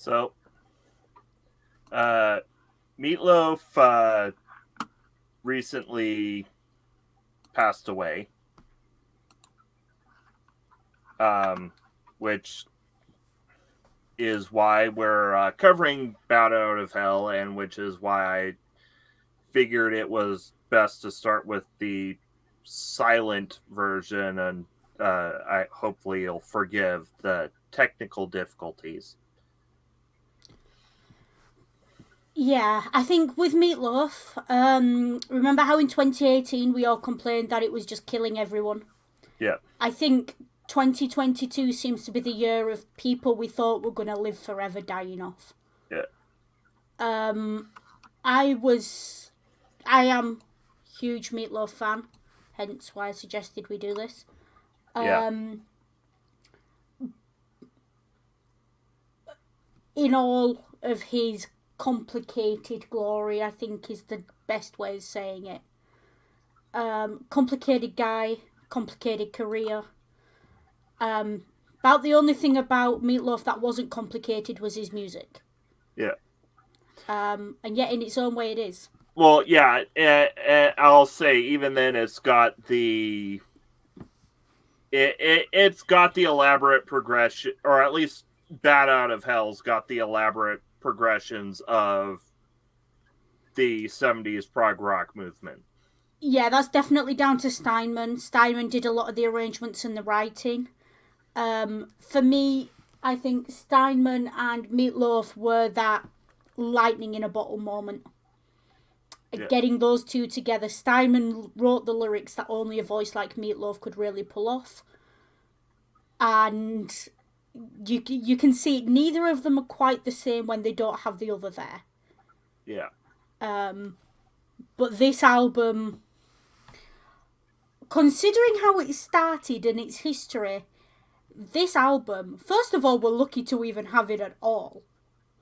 So, uh, Meatloaf recently passed away, which is why we're covering Bat Out of Hell, and which is why I figured it was best to start with the silent version, and I hopefully you'll forgive the technical difficulties. Yeah, I think with Meatloaf, remember how in 2018 we all complained that it was just killing everyone? Yeah, I think 2022 seems to be the year of people we thought were going to live forever dying off. yeah, Um, I am huge Meatloaf fan, hence why I suggested we do this. yeah, Um, in all of his complicated glory, I think is the best way of saying it. Complicated guy, complicated career. About the only thing about Meatloaf that wasn't complicated was his music. yeah. And yet, in its own way, it is. Well, yeah, I'll say even then it's got the elaborate progression, or at least Bat Out of Hell's got the elaborate progressions of the 70s prog rock movement. Yeah, that's definitely down to Steinman. Steinman did a lot of the arrangements and the writing. For me, I think Steinman and Meatloaf were that lightning in a bottle moment. Yeah. Getting those two together, Steinman wrote the lyrics that only a voice like Meatloaf could really pull off. And you can see neither of them are quite the same when they don't have the other there. Yeah. But this album, considering how it started and its history, this album, first of all, we're lucky to even have it at all.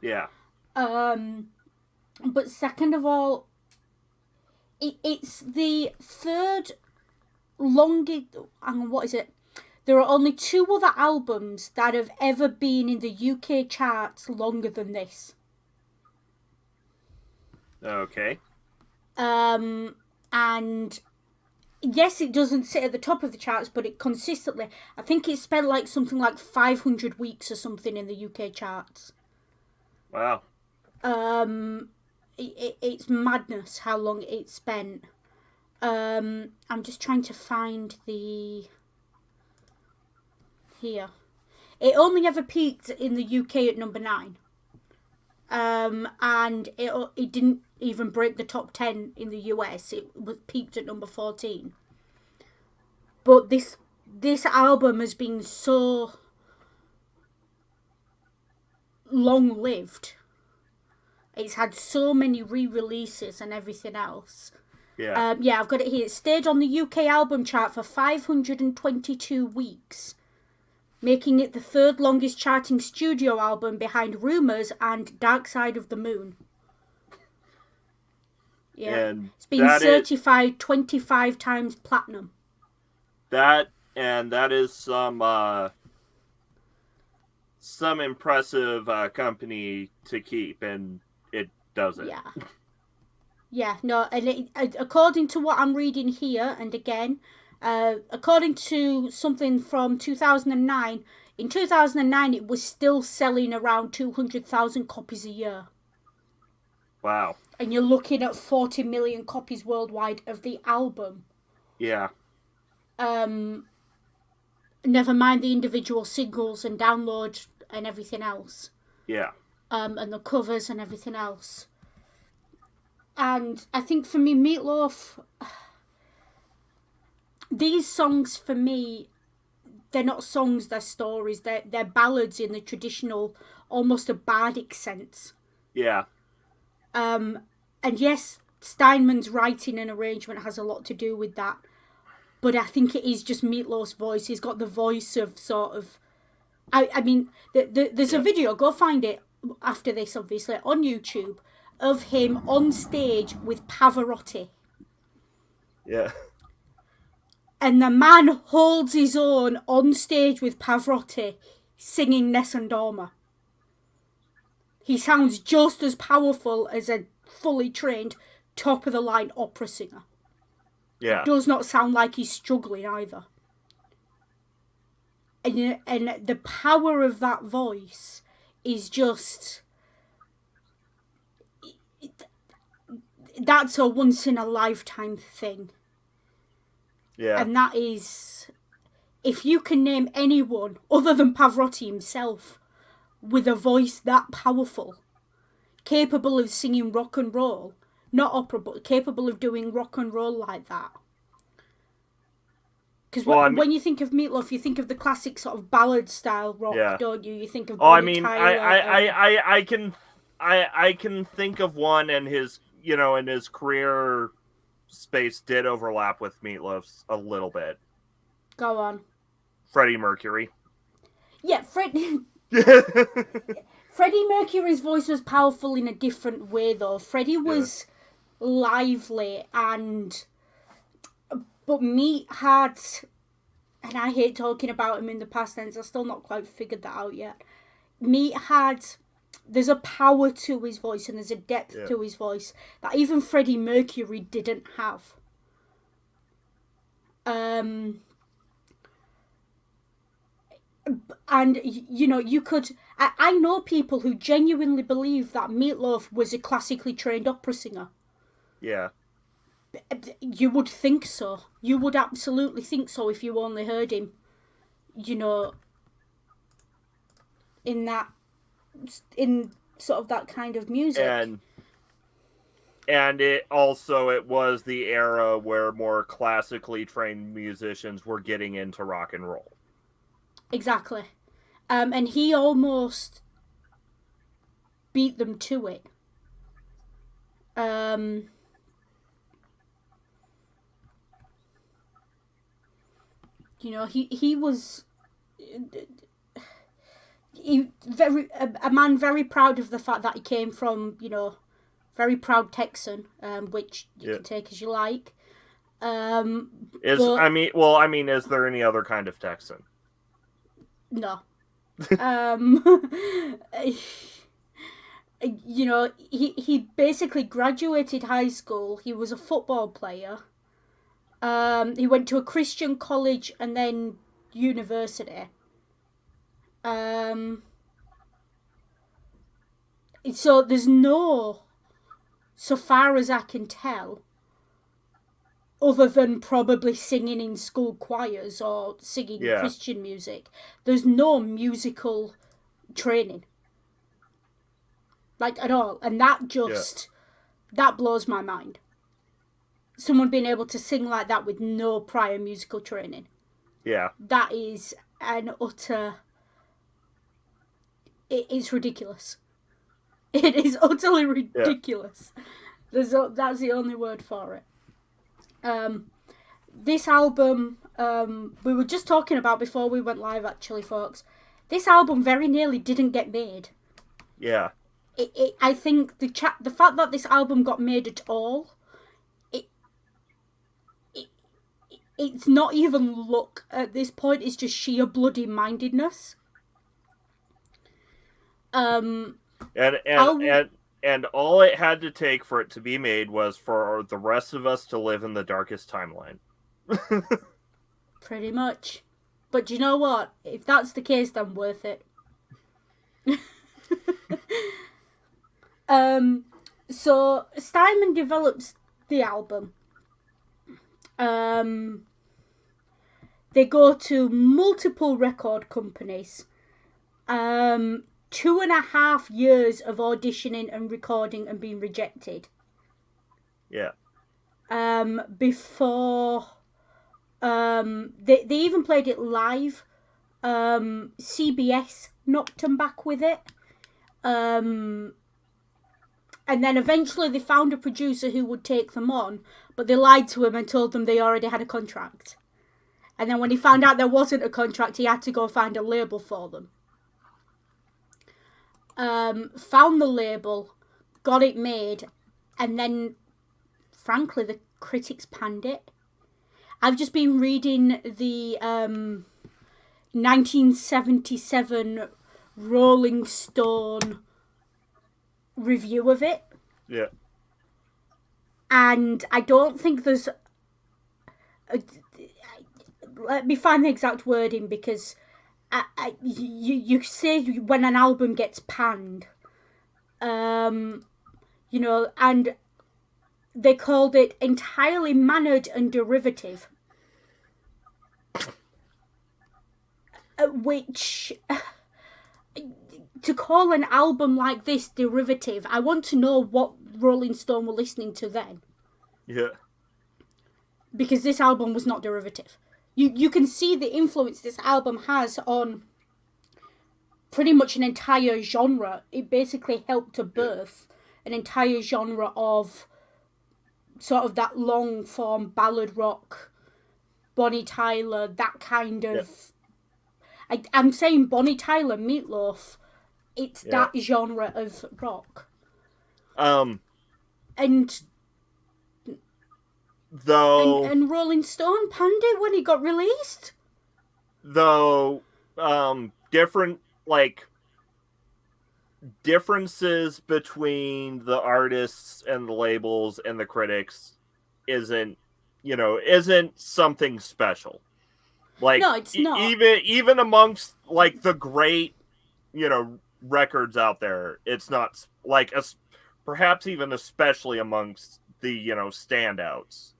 Yeah. But second of all, it's the third longest. What is it? There are only two other albums that have ever been in the UK charts longer than this. Okay. And yes, it doesn't sit at the top of the charts, but it consistently. I think it spent like something like 500 weeks or something in the UK charts. Wow. It's madness how long it spent. I'm just trying to find the here. It only ever peaked in the UK at number 9. And it didn't even break the top 10 in the US. It was peaked at number 14. But this album has been so long lived. It's had so many re-releases and everything else. Yeah. Yeah, I've got it here. It stayed on the UK album chart for 522 weeks, making it the third longest charting studio album behind Rumours and Dark Side of the Moon. Yeah, And it's been certified 25 times platinum. That is some impressive company to keep, and it doesn't. Yeah. Yeah, no, and according to what I'm reading here, and again, according to something from 2009, in 2009 it was still selling around 200,000 copies a year. Wow. And you're looking at 40 million copies worldwide of the album. Yeah. Never mind the individual singles and download and everything else. Yeah. And the covers and everything else. And I think for me, Meatloaf, these songs for me, they're not songs, they're stories. They're ballads in the traditional, almost a bardic sense. Yeah. And yes, Steinman's writing and arrangement has a lot to do with that. But I think it is just Meatloaf's voice. He's got the voice of sort of... I mean, there's a video, go find it after this, obviously, on YouTube, of him on stage with Pavarotti. Yeah. And the man holds his own on stage with Pavarotti singing Nessun Dorma. He sounds just as powerful as a fully trained, top-of-the-line opera singer. Yeah. Does not sound like he's struggling either. And the power of that voice is just... That's a once-in-a-lifetime thing. Yeah. And that is... If you can name anyone other than Pavarotti himself with a voice that powerful, capable of singing rock and roll, not opera, but capable of doing rock and roll like that. Because when you think of Meatloaf, you think of the classic sort of ballad style rock, don't you? You think of I can think of one, and his and his career space did overlap with Meatloaf's a little bit. Go on. Freddie Mercury. Yeah, Freddie Mercury's voice was powerful in a different way, though. Freddie was lively, but Meat had, and I hate talking about him in the past tense, I've still not quite figured that out yet. Meat had, there's a power to his voice and there's a depth to his voice that even Freddie Mercury didn't have. And, you could... I know people who genuinely believe that Meatloaf was a classically trained opera singer. Yeah. You would think so. You would absolutely think so if you only heard him, in sort of that kind of music. And it was the era where more classically trained musicians were getting into rock and roll. Exactly. And he almost beat them to it. He was a man very proud of the fact that he came from, very proud Texan, which you can take as you like. Is there any other kind of Texan? No. He basically graduated high school. He was a football player. He went to a Christian college and then university. So there's so far as I can tell, other than probably singing in school choirs or singing Christian music, there's no musical training. Like, at all. And that that blows my mind. Someone being able to sing like that with no prior musical training. Yeah. That is an utter... It is ridiculous. It is utterly ridiculous. Yeah. That's the only word for it. This album, we were just talking about before we went live, actually, folks. This album very nearly didn't get made. Yeah. I think the fact that this album got made at all, it's not even luck at this point. It's just sheer bloody mindedness. And all it had to take for it to be made was for the rest of us to live in the darkest timeline. Pretty much. But you know what? If that's the case, then worth it. So Steinman develops the album. They go to multiple record companies. 2.5 years of auditioning and recording and being rejected. Yeah. Before they even played it live. CBS knocked them back with it. And then eventually they found a producer who would take them on, but they lied to him and told them they already had a contract. And then when he found out there wasn't a contract, he had to go find a label for them. Found the label, got it made, and then, frankly, the critics panned it. I've just been reading the 1977 Rolling Stone review of it. Yeah. And I don't think there's... let me find the exact wording, because you say when an album gets panned, and they called it entirely mannered and derivative. Which, to call an album like this derivative, I want to know what Rolling Stone were listening to then. Yeah. Because this album was not derivative. You can see the influence this album has on pretty much an entire genre. It basically helped to birth an entire genre of sort of that long form ballad rock, Bonnie Tyler, that kind of... I'm saying Bonnie Tyler, Meatloaf, it's that genre of rock. And though... And Rolling Stone panned it when it got released. Though, different, like, differences between the artists and the labels and the critics isn't something special. Like, no, it's not. Even amongst, like, the great, records out there, it's not, like, perhaps even especially amongst the, standouts.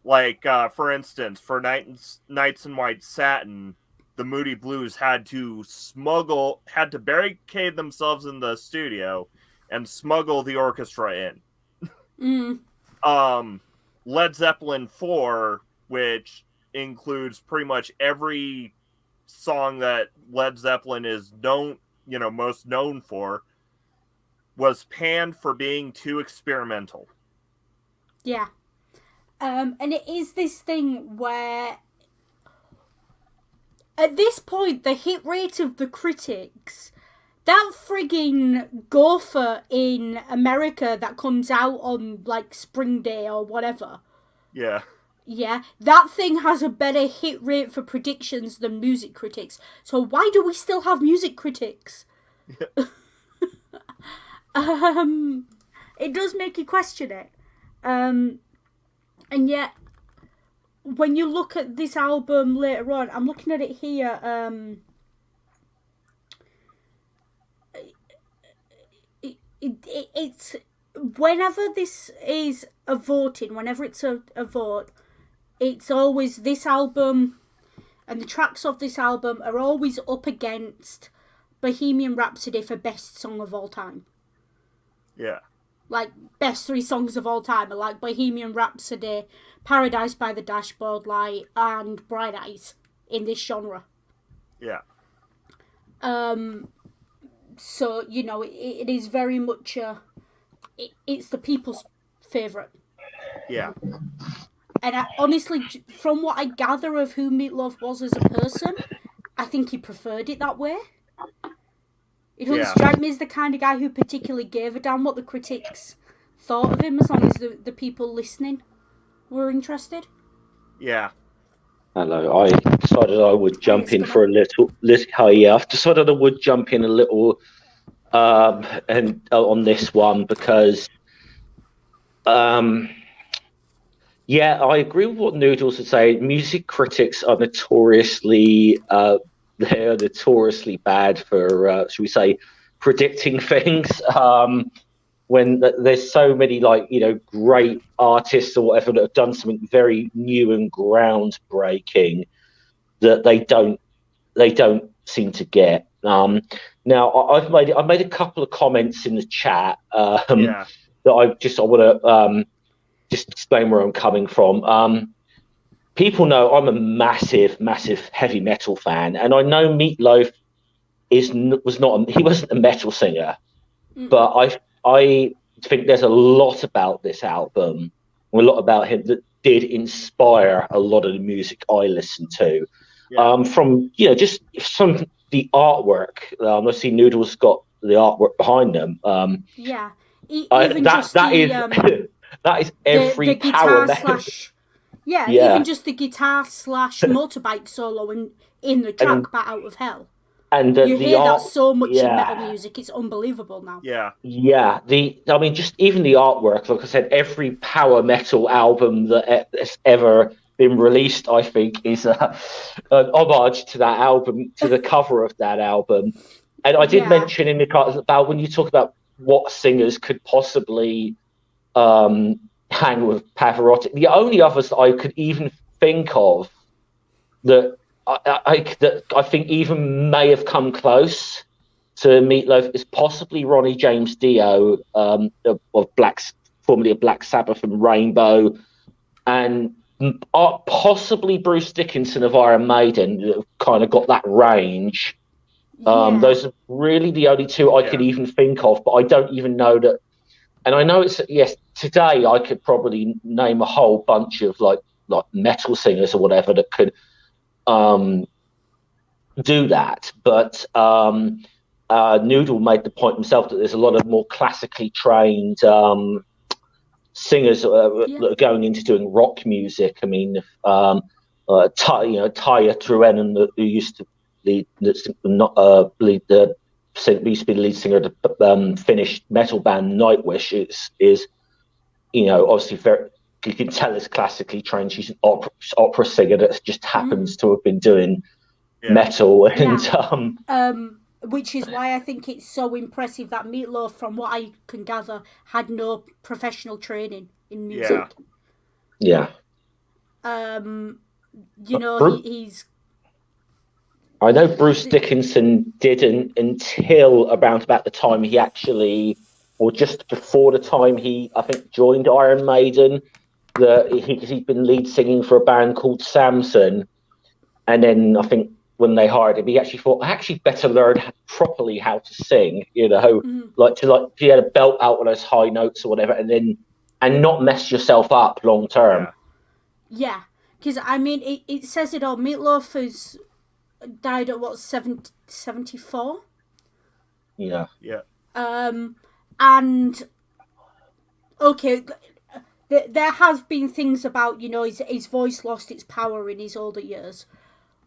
Like, for instance, for Nights in White Satin, the Moody Blues had to barricade themselves in the studio and smuggle the orchestra in. Led Zeppelin 4, which includes pretty much every song that Led Zeppelin is most known for, was panned for being too experimental. Yeah. And it is this thing where, at this point, the hit rate of the critics, that frigging gopher in America that comes out on, like, Spring Day or whatever. Yeah. Yeah, that thing has a better hit rate for predictions than music critics. So why do we still have music critics? Yeah. It does make you question it. And yet, when you look at this album later on, I'm looking at it here. It's whenever this is a voting, whenever it's a vote, it's always this album, and the tracks of this album are always up against Bohemian Rhapsody for best song of all time. Yeah. Like, best 3 songs of all time are like Bohemian Rhapsody, Paradise by the Dashboard Light, and Bright Eyes in this genre. Yeah. So, it is very much it's the people's favourite. Yeah. And honestly, from what I gather of who Meatloaf was as a person, I think he preferred it that way. It doesn't strike me as the kind of guy who particularly gave a damn what the critics thought of him, as long as the people listening were interested. Yeah. Hello, I decided I would jump in for a little. I've decided I would jump in a little and on this one because, I agree with what Noodles would say. Music critics are notoriously bad for, should we say, predicting things. When there's so many great artists or whatever that have done something very new and groundbreaking that they don't seem to get. Now I've made a couple of comments in the chat that I want to just explain where I'm coming from. People know I'm a massive heavy metal fan, and I know Meatloaf he wasn't a metal singer, but I think there's a lot about this album, a lot about him that did inspire a lot of the music I listen to. From just some the artwork. I see Noodles got the artwork behind them. That is every the power guitar / even just the guitar / motorbike solo in the track Bat Out of Hell. and You the hear art, that so much in yeah. metal music, it's unbelievable now. Yeah. Yeah, I mean, just even the artwork. Like I said, every power metal album that has ever been released, I think, is an homage to that album, to the cover of that album. And I did Yeah. mention in the cards about when you talk about what singers could possibly hang with Pavarotti. The only others that I could even think of that that I think even may have come close to Meatloaf is possibly Ronnie James Dio of formerly of Black Sabbath and Rainbow, and possibly Bruce Dickinson of Iron Maiden that have kind of got that range. Yeah. Those are really the only two I could even think of, but I don't even know that. And I know it's, yes, today I could probably name a whole bunch of like metal singers or whatever that could do that, but Noodle made the point himself that there's a lot of more classically trained singers that are going into doing rock music. I mean, Taya Truennen, who used to lead, used to be the lead singer of the Finnish metal band Nightwish, is obviously very. You can tell is classically trained. She's an opera singer that just happens to have been doing metal, and which is why I think it's so impressive that Meatloaf, from what I can gather, had no professional training in music. Yeah. He's. I know Bruce Dickinson didn't until around about the time he actually, or just before the time he, I think, joined Iron Maiden, he'd been lead singing for a band called Samson, and then I think when they hired him, he actually thought, I actually better learn properly how to sing, he had a belt out on those high notes or whatever, and not mess yourself up long term. Yeah, because I mean, it says it all. Meatloaf has died at 74? Yeah. And okay, there have been things about his voice lost its power in his older years,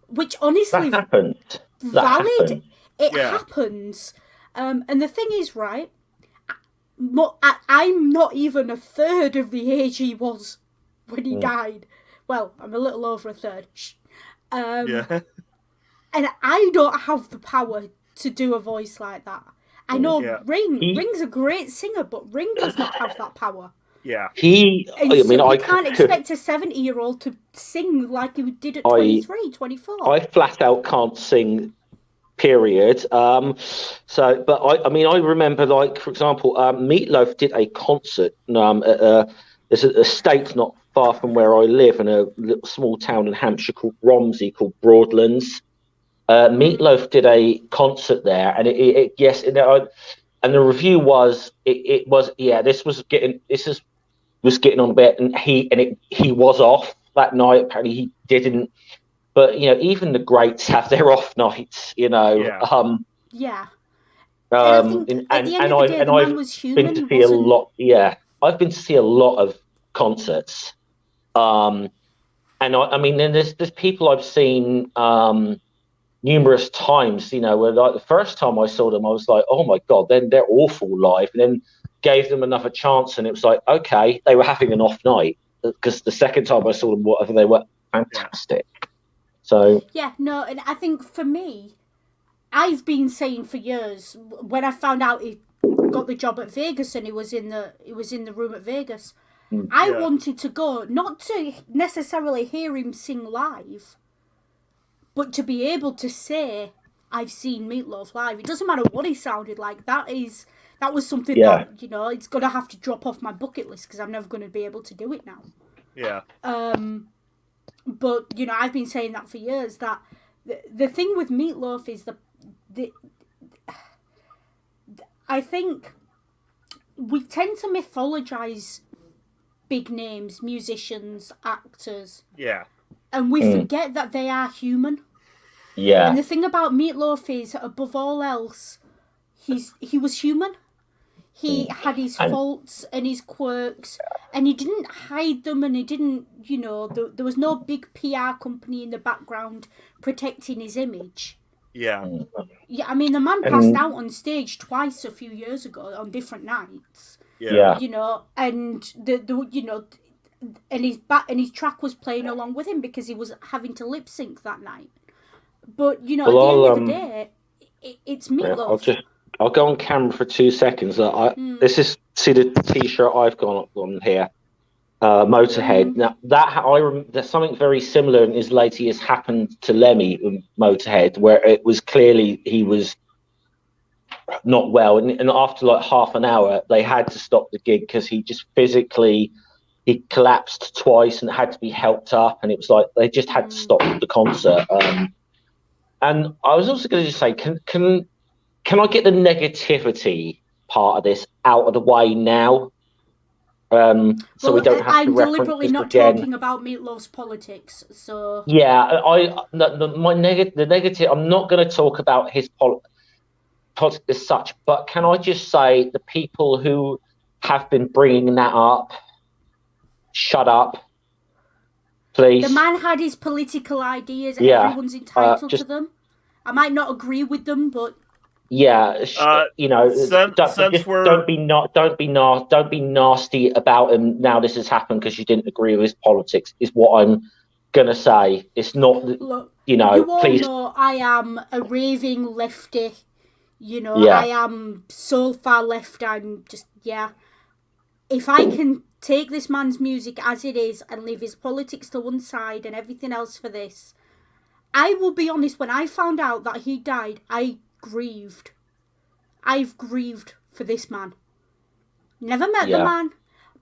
which honestly that happened. Valid. It happens. And the thing is, right, I'm not even a third of the age he was when he died. Well, I'm a little over a third. And I don't have the power to do a voice like that. I know Ring's a great singer, but Ring does not have that power. Yeah. You can't expect a 70-year-old to sing like he did at 23, 24. I flat out can't sing, period. But I remember, like, for example, Meatloaf did a concert. There's a estate not far from where I live in a little small town in Hampshire called Romsey, called Broadlands. Meatloaf did a concert there, and and the review was this was getting on a bit, and he was off that night. Apparently he didn't, but even the greats have their off nights, And I think at the end of the day, the man was human. Been to see a lot. Yeah, I've been to see a lot of concerts, and then there's people I've seen numerous times. Where like the first time I saw them, I was like, oh my god, then they're awful live, and then gave them another chance, and it was like, okay, they were having an off night, because the second time I saw them, whatever, they were fantastic. So and I think for me, I've been saying for years, when I found out he got the job at Vegas and he was in the room at Vegas, I wanted to go, not to necessarily hear him sing live, but to be able to say, I've seen Meatloaf live. It doesn't matter what he sounded like. That was something that, it's going to have to drop off my bucket list, because I'm never going to be able to do it now. Yeah. But, I've been saying that for years, that the thing with Meatloaf is I think we tend to mythologize big names, musicians, actors. Yeah. And we forget that they are human. Yeah. And the thing about Meatloaf is, above all else, he was human. He had his faults and his quirks, and he didn't hide them, and he didn't, there was no big PR company in the background protecting his image. Yeah. Yeah, I mean, the man passed out on stage twice a few years ago on different nights. Yeah. You know, and the you know, and his track was playing along with him because he was having to lip sync that night. But you know, Well, at the end of the day, it's Meatloaf. I'll go on camera for 2 seconds. This is see the T-shirt I've got on here. Motorhead. Now there's something very similar in his later years happened to Lemmy in Motorhead, where it was clearly he was not well, and after like half an hour, they had to stop the gig because he just physically he collapsed twice and had to be helped up, and it was like they just had to stop the concert. And I was also going to just say, can I get the negativity part of this out of the way now? So we don't have I'm to reference deliberately this not again. talking about Meatloaf's politics, so Yeah, the negative. I'm not going to talk about his politics as such, but can I just say the people who have been bringing that up, shut up, please. the man had his political ideas. Yeah, Everyone's entitled to them. I might not agree with them, but yeah, you know, don't be nasty about him. Now this has happened because you didn't agree with his politics. Is what I'm gonna say. It's not, look, you know. you all please, know I am a raving lefty. You know, Yeah. I am so far left. I'm just If I can take this man's music as it is and leave his politics to one side and everything else for this, I will be honest. When I found out that he died, I grieved. I've grieved for this man. Never met the man,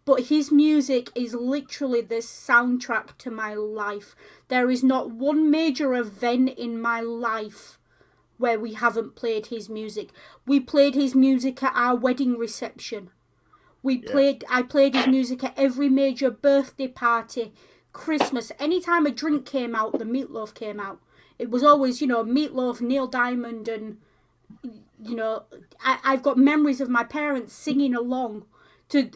but his music is literally the soundtrack to my life. There is not one major event in my life where we haven't played his music. We played his music at our wedding reception. I played his music at every major birthday party, Christmas. Anytime a drink came out, the Meatloaf came out. It was always, you know, Meatloaf, Neil Diamond, and, you know, I've got memories of my parents singing along to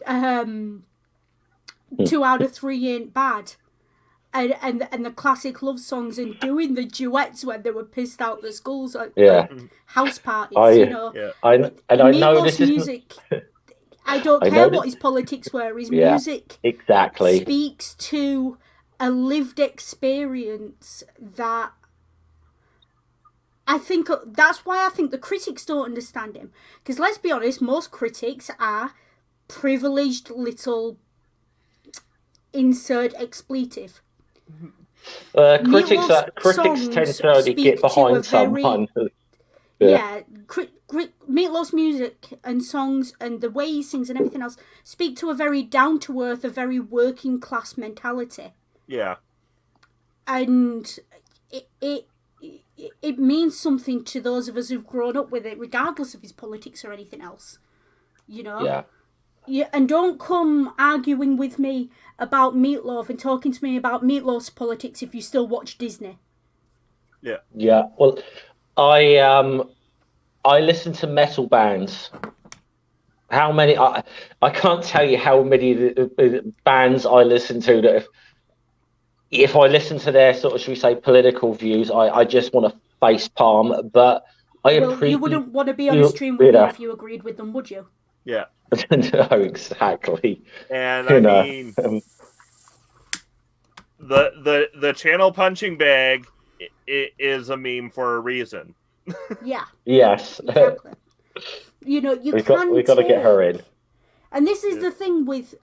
2 Out of 3 Ain't Bad. And the classic love songs and doing the duets when they were pissed out the schools at house parties, you know. Yeah. I know this music. I don't care what his politics were. His music speaks to a lived experience that I think that's why I think the critics don't understand him. Because let's be honest, most critics are privileged little insert expletive. Critics tend to only get behind someone. Meatloaf's music and songs and the way he sings and everything else speak to a very down to earth, a very working class mentality. Yeah. And it means something to those of us who've grown up with it, regardless of his politics or anything else. You know? Yeah. Yeah, and don't come arguing with me about Meatloaf and talking to me about Meatloaf's politics if you still watch Disney. Yeah. Yeah. Well, I listen to metal bands. How many? I can't tell you how many bands I listen to that if I listen to their sort of, should we say, political views, I just want to face palm. But you wouldn't want to be on a stream with me if you agreed with them, would you? Yeah. No, exactly. And I mean, the channel punching bag is a meme for a reason. Yeah. Yes. Exactly. You know, we've got to get her in. And this is the thing with,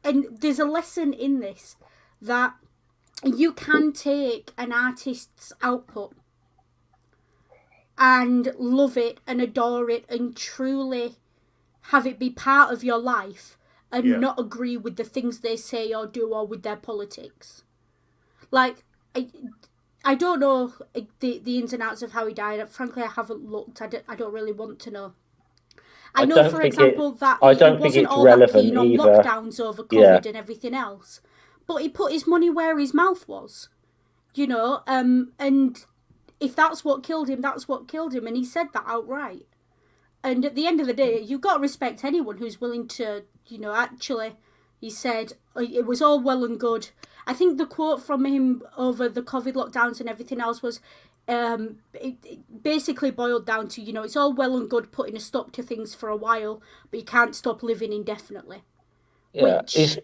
and there's a lesson in this, that you can take an artist's output and love it and adore it and truly have it be part of your life and not agree with the things they say or do or with their politics. Like, I don't know the ins and outs of how he died. Frankly, I haven't looked. I don't really want to know. I know, for example, that he wasn't all that keen on lockdowns over COVID and everything else. But he put his money where his mouth was. You know, and if that's what killed him, that's what killed him. And he said that outright. And at the end of the day, you've got to respect anyone who's willing to, you know, actually He said it was all well and good. I think the quote from him over the COVID lockdowns and everything else was, it basically boiled down to, it's all well and good putting a stop to things for a while, but you can't stop living indefinitely. Yeah, Which,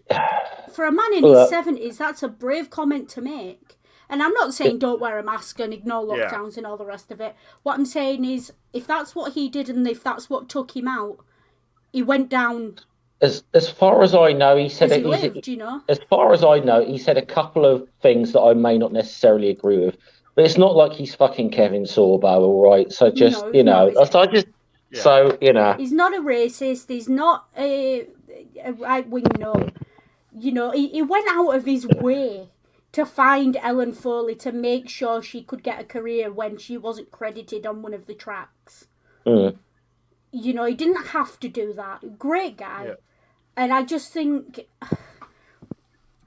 for a man in his 70s, that's a brave comment to make. And I'm not saying don't wear a mask and ignore lockdowns and all the rest of it. What I'm saying is, if that's what he did and if that's what took him out, he went down. As far as I know, he said As far as I know, he said a couple of things that I may not necessarily agree with. But it's not like he's fucking Kevin Sorbo, all right? So just so you know, he's not a racist. He's not a right wing. No, he went out of his way to find Ellen Foley to make sure she could get a career when she wasn't credited on one of the tracks. Mm. He didn't have to do that. Great guy. Yeah. And I just think,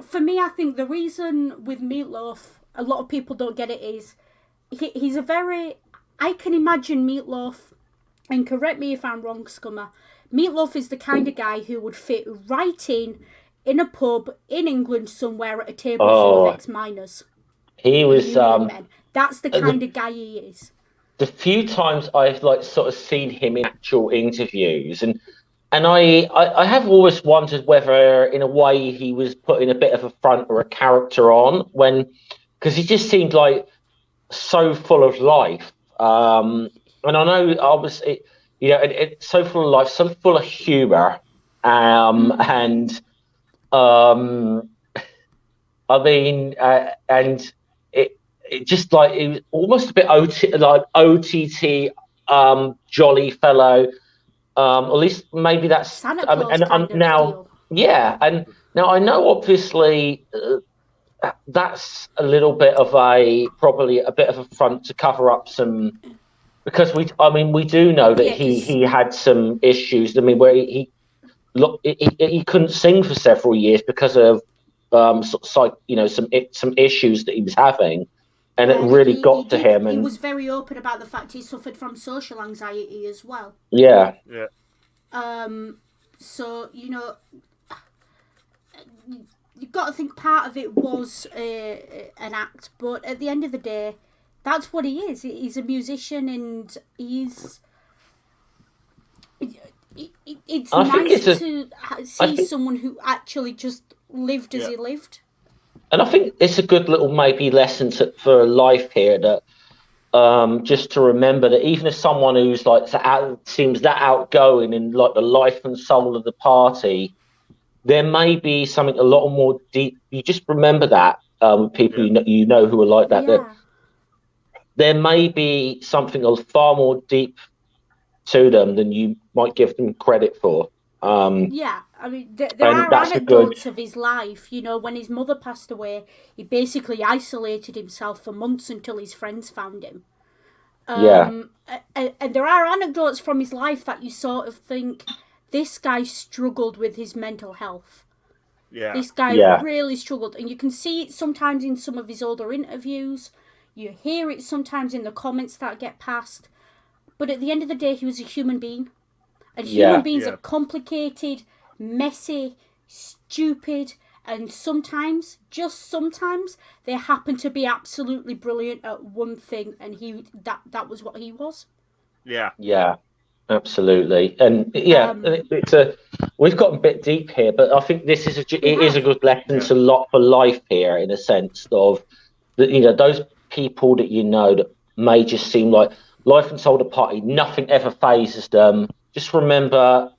for me, I think the reason with Meatloaf, a lot of people don't get it, is he's a very... I can imagine Meatloaf, and correct me if I'm wrong, Scummer, Meatloaf is the kind of guy who would fit right in a pub in England somewhere at a table full of ex-miners. He was... That's the kind of guy he is. The few times I've sort of seen him in actual interviews, and I have always wondered whether in a way he was putting a bit of a front or a character on, because he just seemed like so full of life, and I know obviously it's so full of life, so full of humor, and I mean, and it just it was almost a bit OTT, jolly fellow. At least maybe that's Santa Claus now. Yeah, and now I know obviously that's a little bit of probably a bit of a front to cover up some, because we do know that he had some issues. I mean, where he couldn't sing for several years because of some issues that he was having. And it really got to him. And he was very open about the fact he suffered from social anxiety as well. Yeah. Yeah. So, you've got to think part of it was an act, but at the end of the day, that's what he is. He's a musician, and he's... It's nice to see someone who actually just lived as he lived. And I think it's a good little maybe lesson for life here, that just to remember that even if someone who's seems that outgoing and the life and soul of the party, there may be something a lot more deep. You just remember that with people who are like that. That there may be something far more deep to them than you might give them credit for. I mean, there are anecdotes of his life. When his mother passed away, he basically isolated himself for months until his friends found him. And there are anecdotes from his life that you sort of think, this guy struggled with his mental health. Yeah. This guy really struggled. And you can see it sometimes in some of his older interviews. You hear it sometimes in the comments that get passed. But at the end of the day, he was a human being. And human beings are complicated, messy, stupid, and sometimes, just sometimes, they happen to be absolutely brilliant at one thing, and that was what he was. Yeah. Yeah, absolutely. And we've got a bit deep here, but I think this is a good lesson for life here, in a sense of that, those people that that may just seem like life and soul of the party, nothing ever phases them. Just remember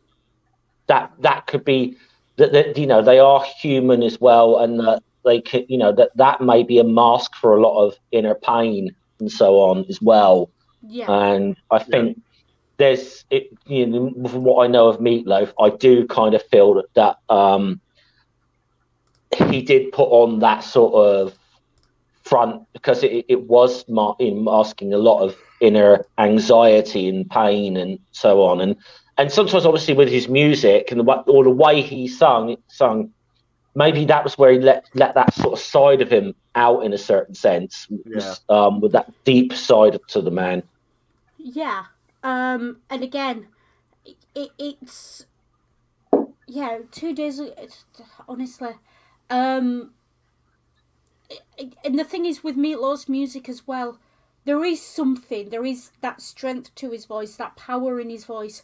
that could be that they are human as well, and that they can that may be a mask for a lot of inner pain and so on as well. Yeah. And I think there's from what I know of Meatloaf, I do kind of feel that he did put on that sort of front because it was masking a lot of inner anxiety and pain and so on, and sometimes obviously with his music and the way he sung, maybe that was where he let that sort of side of him out in a certain sense, with that deep side to the man. Yeah, and again, it's Yeah, 2 days. Honestly, um, and the thing is with Meatloaf's music as well, there is something. There is that strength to his voice, that power in his voice,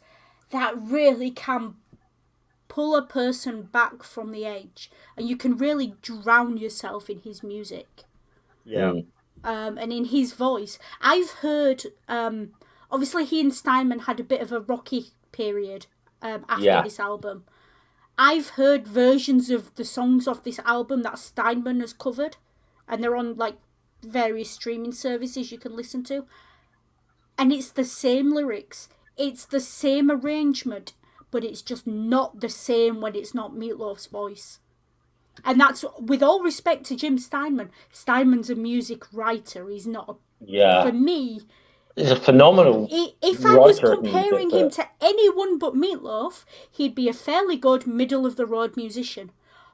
that really can pull a person back from the edge, and you can really drown yourself in his music. Yeah. And in his voice, I've heard. Obviously, he and Steinman had a bit of a rocky period after this album. I've heard versions of the songs off this album that Steinman has covered, and they're on like various streaming services you can listen to. And it's the same lyrics, it's the same arrangement, but it's just not the same when it's not Meatloaf's voice. And that's, with all respect to Jim Steinman, Steinman's a music writer. He's not for me. He's a phenomenal If I was comparing him to anyone but Meatloaf, he'd be a fairly good middle-of-the-road musician.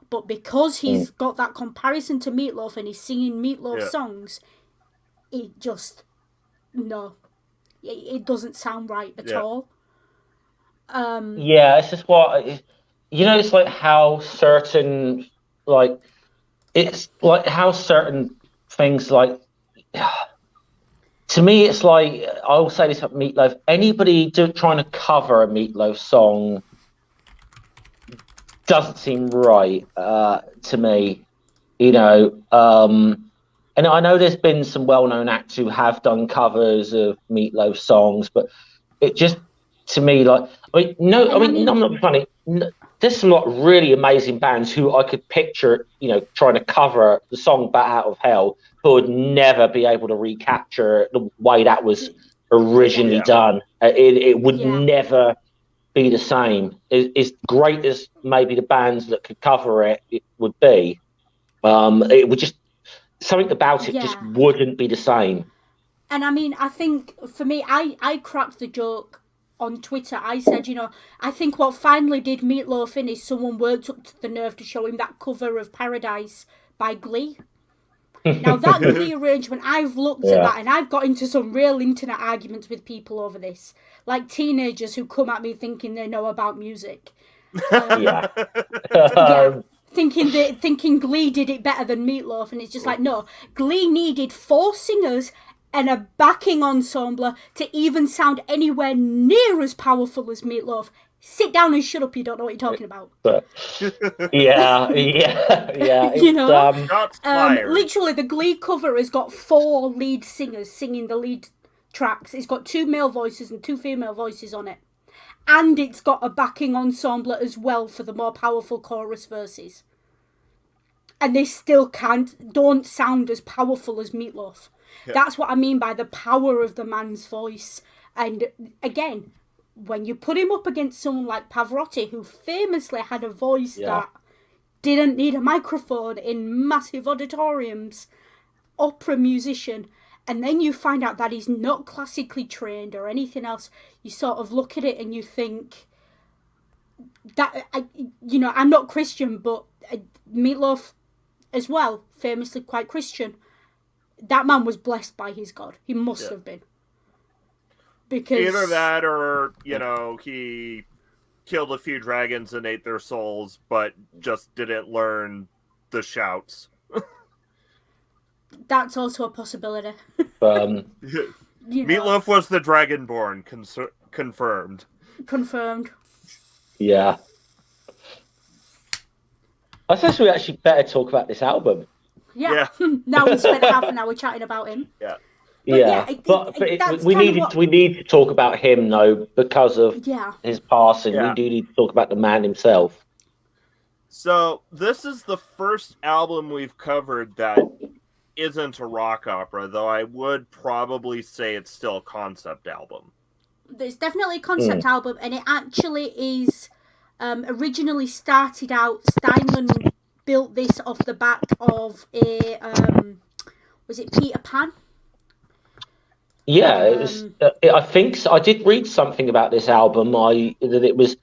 But because he's got that comparison to Meatloaf and he's singing Meatloaf songs, it just... No. It doesn't sound right at all. It's just what... You know, it's like how certain... Like, it's like how certain things like... To me, it's like, I will say this about Meatloaf, anybody trying to cover a Meatloaf song doesn't seem right to me, you know. And I know there's been some well-known acts who have done covers of Meatloaf songs, but it just, to me, like, I'm not funny. There's some like really amazing bands who I could picture, you know, trying to cover the song "Bat Out of Hell," who would never be able to recapture the way that was originally done. It would never be the same. As great as maybe the bands that could cover it would be, it would just, something about it just wouldn't be the same. And I mean, I think for me, I cracked the joke on Twitter. I said, you know, I think what finally did Meatloaf in is someone worked up to the nerve to show him that cover of Paradise by Glee. Now, that Glee arrangement, I've looked at that and I've got into some real internet arguments with people over this. Like teenagers who come at me thinking they know about music. Thinking Glee did it better than Meatloaf. And it's just like, no, Glee needed 4 singers and a backing ensemble to even sound anywhere near as powerful as Meatloaf. Sit down and shut up, you don't know what you're talking about. You know, literally the Glee cover has got 4 lead singers singing the lead tracks. It's got 2 male voices and 2 female voices on it. And it's got a backing ensemble as well for the more powerful chorus verses. And they still don't sound as powerful as Meatloaf. Yeah. That's what I mean by the power of the man's voice. And again, when you put him up against someone like Pavarotti, who famously had a voice that didn't need a microphone in massive auditoriums, opera musician, and then you find out that he's not classically trained or anything else, you sort of look at it and you think that, I'm not Christian, but Meatloaf as well, famously quite Christian. That man was blessed by his God. He must have been. Because either that or, you know, he killed a few dragons and ate their souls, but just didn't learn the shouts. That's also a possibility. Meatloaf was the Dragonborn, confirmed. Confirmed. Yeah. I think we actually better talk about this album. Yeah. Now we spent half an hour chatting about him. Yeah. But we need to talk about him though, because of his passing. We do need to talk about the man himself. So this is the first album we've covered that isn't a rock opera, though I would probably say it's still a concept album. It's definitely a concept album, and it actually is originally started out, Steinman built this off the back of a was it Peter Pan? Yeah, it was. I think so. I did read something about this album. That it was.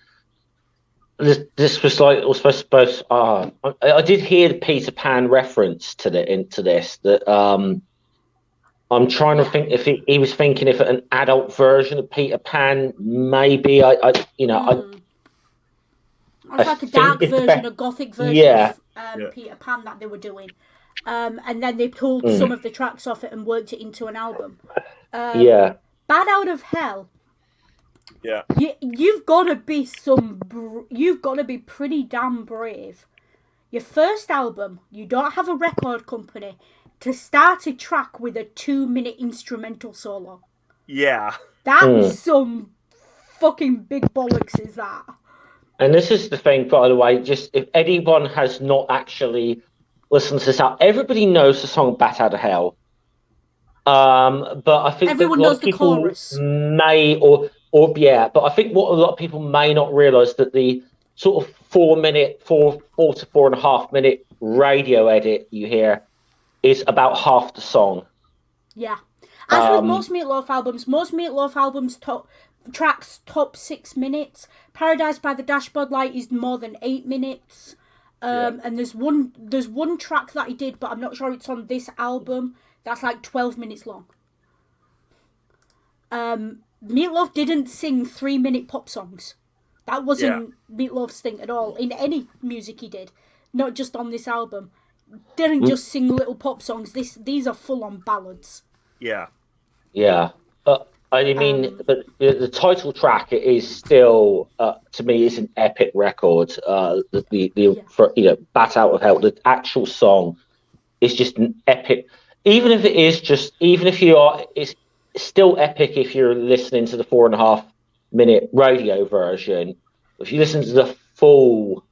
This was like it was supposed. I did hear the Peter Pan reference into this. That I'm trying to think if he was thinking if an adult version of Peter Pan. Maybe It's like a dark version, a gothic version of Peter Pan that they were doing. And then they pulled some of the tracks off it and worked it into an album. Bad Out of Hell. Yeah. You've got to be you've got to be pretty damn brave. Your first album, you don't have a record company, to start a track with a 2-minute instrumental solo. Yeah. That's some fucking big bollocks, is that? And this is the thing, by the way, just if anyone has not actually listened to this out, everybody knows the song Bat Out of Hell. But I think everyone that a lot knows of people the chorus. But I think what a lot of people may not realise that the sort of 4 to 4.5 minute radio edit you hear is about half the song. Yeah. As with most Meatloaf albums tracks top 6 minutes. Paradise by the Dashboard Light is more than 8 minutes. And there's one track that he did, but I'm not sure it's on this album, that's like 12 minutes long. Meatloaf didn't sing 3-minute pop songs. That wasn't Meatloaf's thing at all, in any music he did, not just on this album. Didn't just sing little pop songs. These are full-on ballads. Yeah. Yeah. I mean, but the title track is still, to me, is an epic record. Bat Out of Hell, the actual song is just an epic. Even if it's still epic if you're listening to the 4.5 minute radio version. If you listen to the full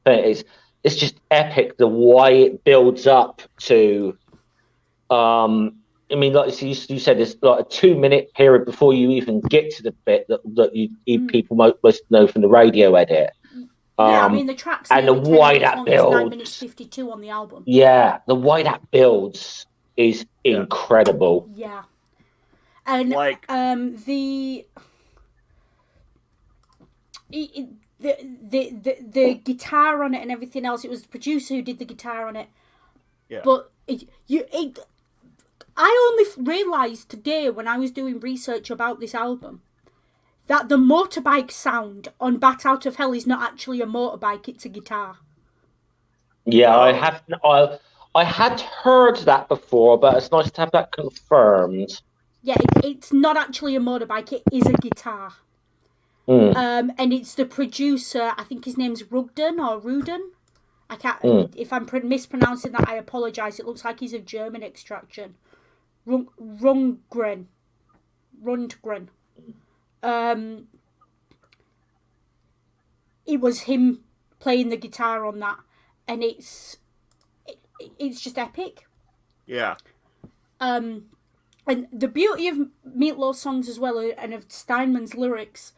thing, it's just epic the way it builds up to. I mean, like you said, it's like a 2-minute period before you even get to the bit that people most know from the radio edit. I mean, the tracks and the way that builds, 9 minutes 52 on the album. Yeah, the way that builds is incredible. Yeah, and like the guitar on it and everything else. It was the producer who did the guitar on it. Yeah, but I only realised today when I was doing research about this album that the motorbike sound on Bat Out of Hell is not actually a motorbike, it's a guitar. Yeah, I had heard that before, but it's nice to have that confirmed. Yeah, it's not actually a motorbike, it is a guitar. And it's the producer, I think his name's Rudin. I can't, if I'm mispronouncing that, I apologise. It looks like he's of German extraction. Rundgren. It was him playing the guitar on that, and it's just epic. Yeah. And the beauty of Meatloaf's songs as well, and of Steinman's lyrics,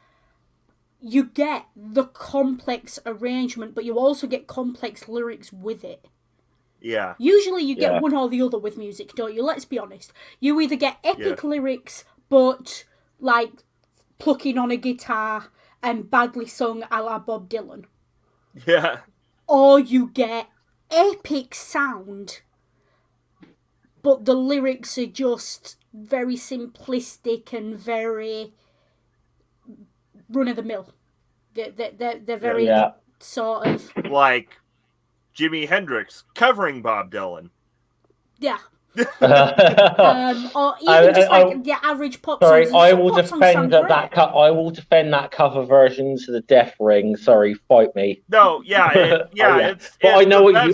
you get the complex arrangement, but you also get complex lyrics with it. Yeah. Usually you get one or the other with music, don't you? Let's be honest. You either get epic lyrics, but like plucking on a guitar and badly sung a la Bob Dylan. Yeah. Or you get epic sound, but the lyrics are just very simplistic and very run-of-the-mill. They're very sort of... Like Jimi Hendrix covering Bob Dylan. Yeah. Or even just average pop songs. Sorry, I will defend I will defend that cover version to the death ring. Sorry, fight me. No, it's I know what you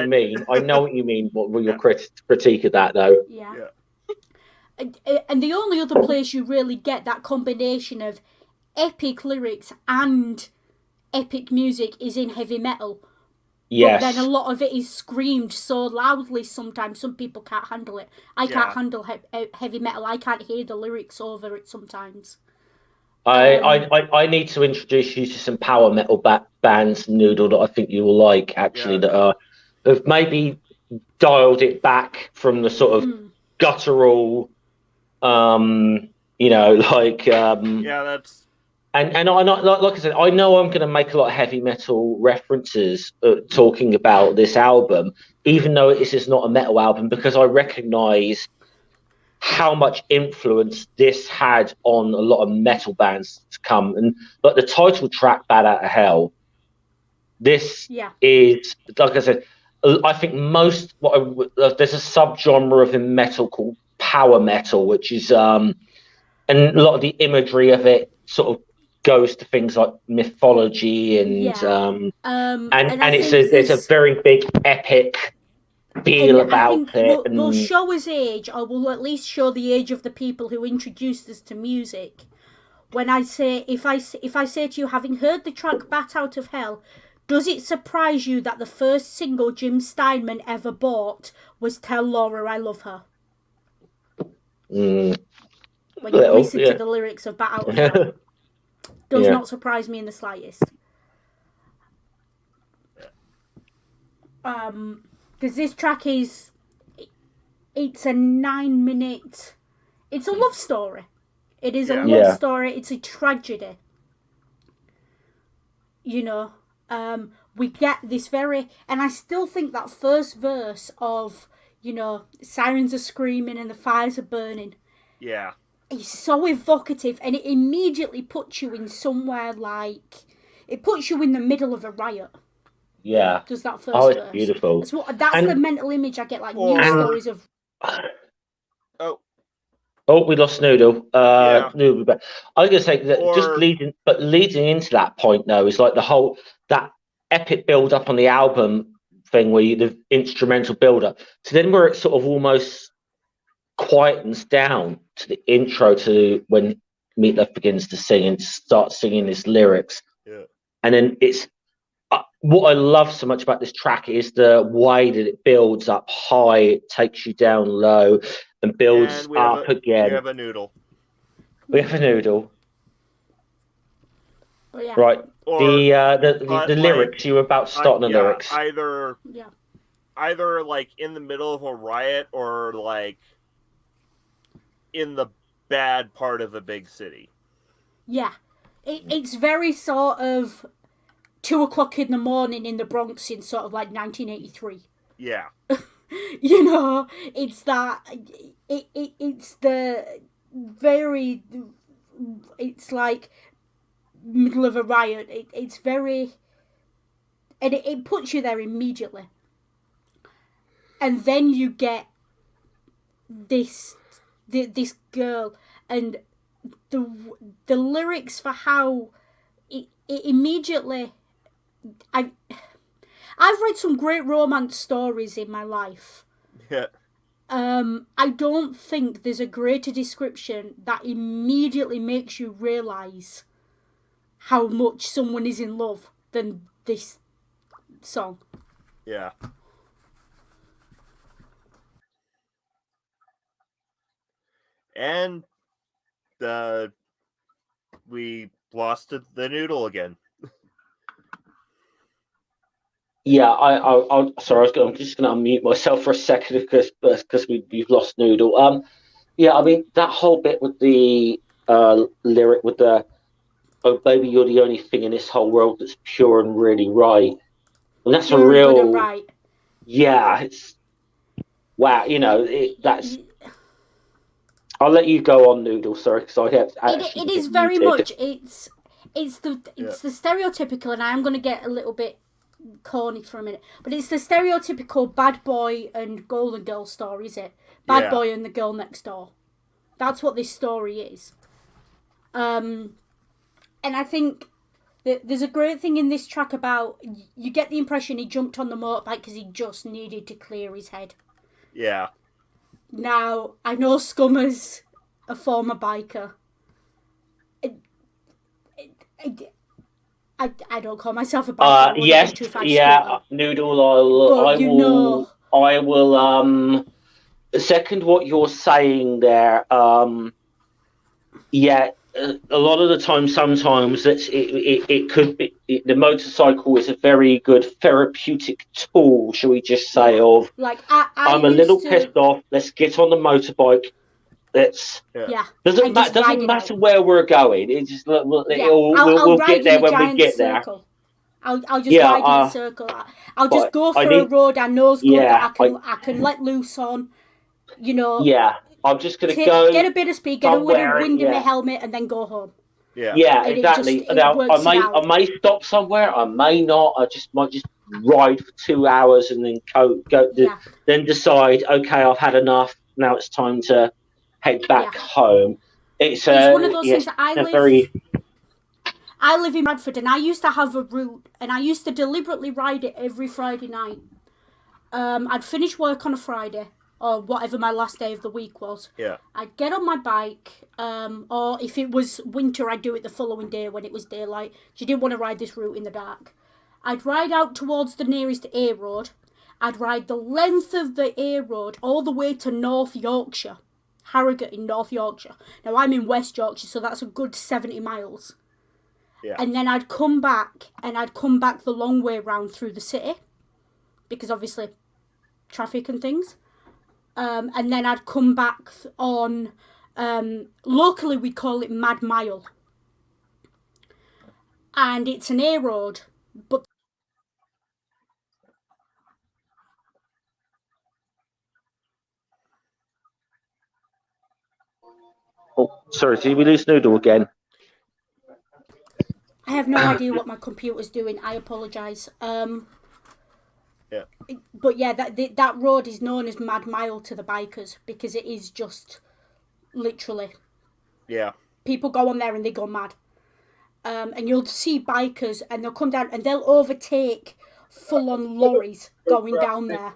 mean. I know what you mean. What your critique of that, though? Yeah. And the only other place you really get that combination of epic lyrics and epic music is in heavy metal. Yes. But then a lot of it is screamed so loudly sometimes some people can't handle it. I can't handle heavy metal. I can't hear the lyrics over it sometimes. I need to introduce you to some power metal bands, Noodle, that I think you will like, actually, that have maybe dialed it back from the sort of guttural, that's... And I like I said, I know I'm going to make a lot of heavy metal references talking about this album, even though this is not a metal album, because I recognise how much influence this had on a lot of metal bands to come. And but the title track, "Bat Out of Hell," This Yeah. is, like I said, I think there's a subgenre of metal called power metal, which is and a lot of the imagery of it sort of goes to things like mythology and it's a very big epic feel about it. We'll show his age, or we'll at least show the age of the people who introduced us to music. When I say, if I say to you, having heard the track "Bat Out of Hell," does it surprise you that the first single Jim Steinman ever bought was "Tell Laura I Love Her"? When you listen to the lyrics of "Bat Out of Hell," does not surprise me in the slightest. Because this track it's a 9-minute. It's a love story. It is a love story. It's a tragedy. You know, we get this and I still think that first verse of, you know, sirens are screaming and the fires are burning. Yeah. It's so evocative, and it immediately puts you in somewhere it puts you in the middle of a riot. Yeah. Does that first verse? It's beautiful. That's the mental image I get, news stories of. Oh, we lost Noodle. Noodle, but I was going to say that leading into that point though is like that epic build up on the album thing where the instrumental build up. So then where it sort of almost quietens down to the intro to when Meatloaf begins to sing and starts singing his lyrics. Yeah. And then it's what I love so much about this track is the way that it builds up high, it takes you down low, and builds up again. We have a noodle. We have a noodle. Oh, yeah. Right. The lyrics, you were about to start on the lyrics. Either like in the middle of a riot or like in the bad part of a big city. Yeah. It's very sort of 2:00 in the morning in the Bronx in sort of like 1983. Yeah. You know, it's that. It's the very. It's like middle of a riot. It's very. And it puts you there immediately. And then you get this girl and the lyrics for how it immediately. I've read some great romance stories in my life. Yeah. I don't think there's a greater description that immediately makes you realise how much someone is in love than this song. Yeah. And we lost the noodle again. Yeah, I'm sorry. I'm just going to unmute myself for a second because we've lost Noodle. Yeah, I mean that whole bit with the lyric with the "Oh baby, you're the only thing in this whole world that's pure and really right," and that's pure a real. Good and right. Yeah, it's wow. You know, that's. I'll let you go on, Noodle. Sorry, because I have. It is very much. It's the stereotypical, and I am going to get a little bit corny for a minute, but it's the stereotypical bad boy and golden girl story, is it? Bad boy and the girl next door. That's what this story is. And I think that there's a great thing in this track about you get the impression he jumped on the motorbike because he just needed to clear his head. Yeah. Now I know Scummer's a former biker. I don't call myself a biker. Yes, yeah, Noodle. I will second what you're saying there. Yeah, a lot of the time, sometimes it could be the motorcycle is a very good therapeutic tool, shall we just say? Of like I'm a little pissed off. Let's get on the motorbike. Doesn't matter where we're going. It's just we'll get there when we get there. I'll just ride in a circle. I'll just go for a road I know's good that I can let loose on. You know. Yeah, I'm just gonna go get a bit of speed, get a wind in my helmet, and then go home. Yeah, And exactly. it Now works it out. I may stop somewhere. I may not. Might just ride for 2 hours and then then decide. Okay, I've had enough. Now it's time to head back home. It's one of those yes, things that a very. I live in Bradford, and I used to have a route, and I used to deliberately ride it every Friday night. I'd finish work on a Friday, or whatever my last day of the week was. Yeah. I'd get on my bike, or if it was winter, I'd do it the following day when it was daylight. You didn't want to ride this route in the dark. I'd ride out towards the nearest A road. I'd ride the length of the A road all the way to North Yorkshire, Harrogate in North Yorkshire. Now I'm in West Yorkshire, so that's a good 70 miles. Yeah. And then I'd come back, and I'd come back the long way round through the city, because obviously traffic and things. And then I'd come back on, locally we call it Mad Mile. And it's an A road, but... Oh, sorry, did we lose Noodle again? I have no idea what my computer's doing. I apologise. Yeah. But yeah, that road is known as Mad Mile to the bikers, because it is just literally... Yeah. People go on there and they go mad. And you'll see bikers, and they'll come down and they'll overtake full-on lorries going down there.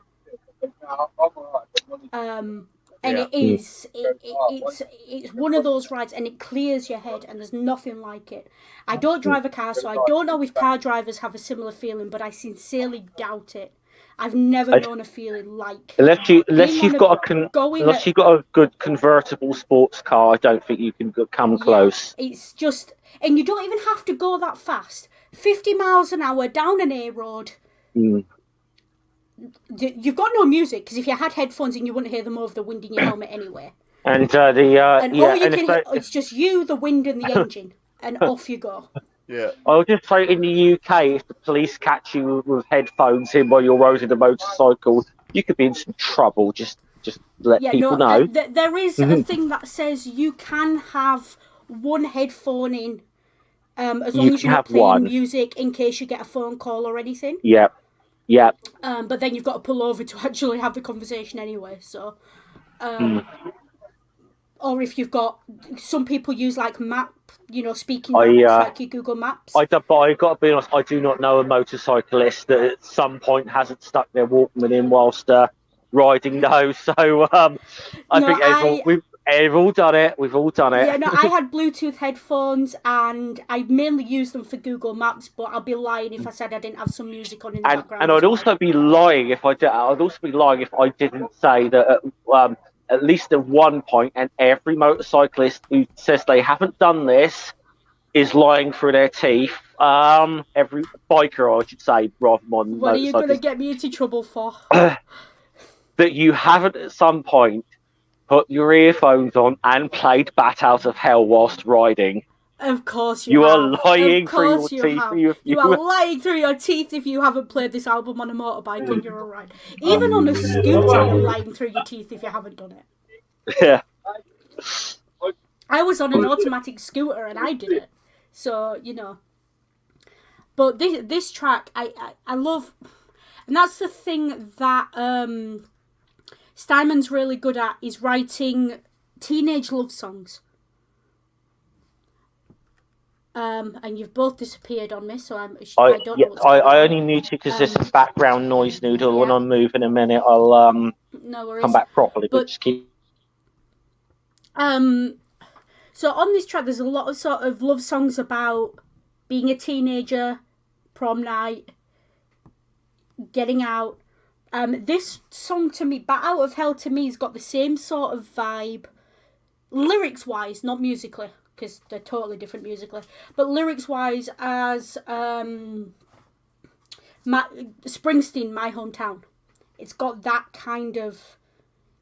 And it's one of those rides, and it clears your head, and there's nothing like it. I don't drive a car, so I don't know if car drivers have a similar feeling, but I sincerely doubt it. I've never known a feeling like... Unless you've got a good convertible sports car, I don't think you can come close. It's just... And you don't even have to go that fast. 50 miles an hour down an A road. Mm. You've got no music, because if you had headphones in, you wouldn't hear them over the wind in your helmet anyway. And it's just you, the wind, and the engine, and off you go. Yeah. I'll just say, in the UK, if the police catch you with headphones in while you're riding a motorcycle, you could be in some trouble. Just let people know. There is a thing that says you can have one headphone in, as long as you're not playing music, in case you get a phone call or anything. Yeah. But then you've got to pull over to actually have the conversation anyway. So, or if you've got, some people use like speaking maps, like your Google Maps. But I got to be honest, I do not know a motorcyclist that at some point hasn't stuck their Walkman in whilst riding those. So I think we've all done it. We've all done it. Yeah, no, I had Bluetooth headphones, and I mainly used them for Google Maps. But I'd be lying if I said I didn't have some music on in the background. And I'd also be lying if I did. I'd also be lying if I didn't say that at least at one point, and every motorcyclist who says they haven't done this is lying through their teeth. Every biker, I should say, rather than what are you going to get me into trouble for? That you haven't at some point put your earphones on and played Bat Out of Hell whilst riding. Of course you are lying through your teeth. You are lying through your teeth if you haven't played this album on a motorbike and you're alright. Even on a scooter, you're lying through your teeth if you haven't done it. Yeah. I was on an automatic scooter and I did it. So, But this track, I love... And that's the thing that Steinman's really good at, is writing teenage love songs. And you've both disappeared on me, so I don't know what's going on. I only muted because there's some background noise, Noodle. When I move in a minute, I'll no worries. come back properly. But just keep. So on this track, there's a lot of sort of love songs about being a teenager, prom night, getting out. This song to me, Bat Out of Hell, to me, has got the same sort of vibe, lyrics-wise, not musically, because they're totally different musically, but lyrics-wise as Springsteen, My Hometown. It's got that kind of,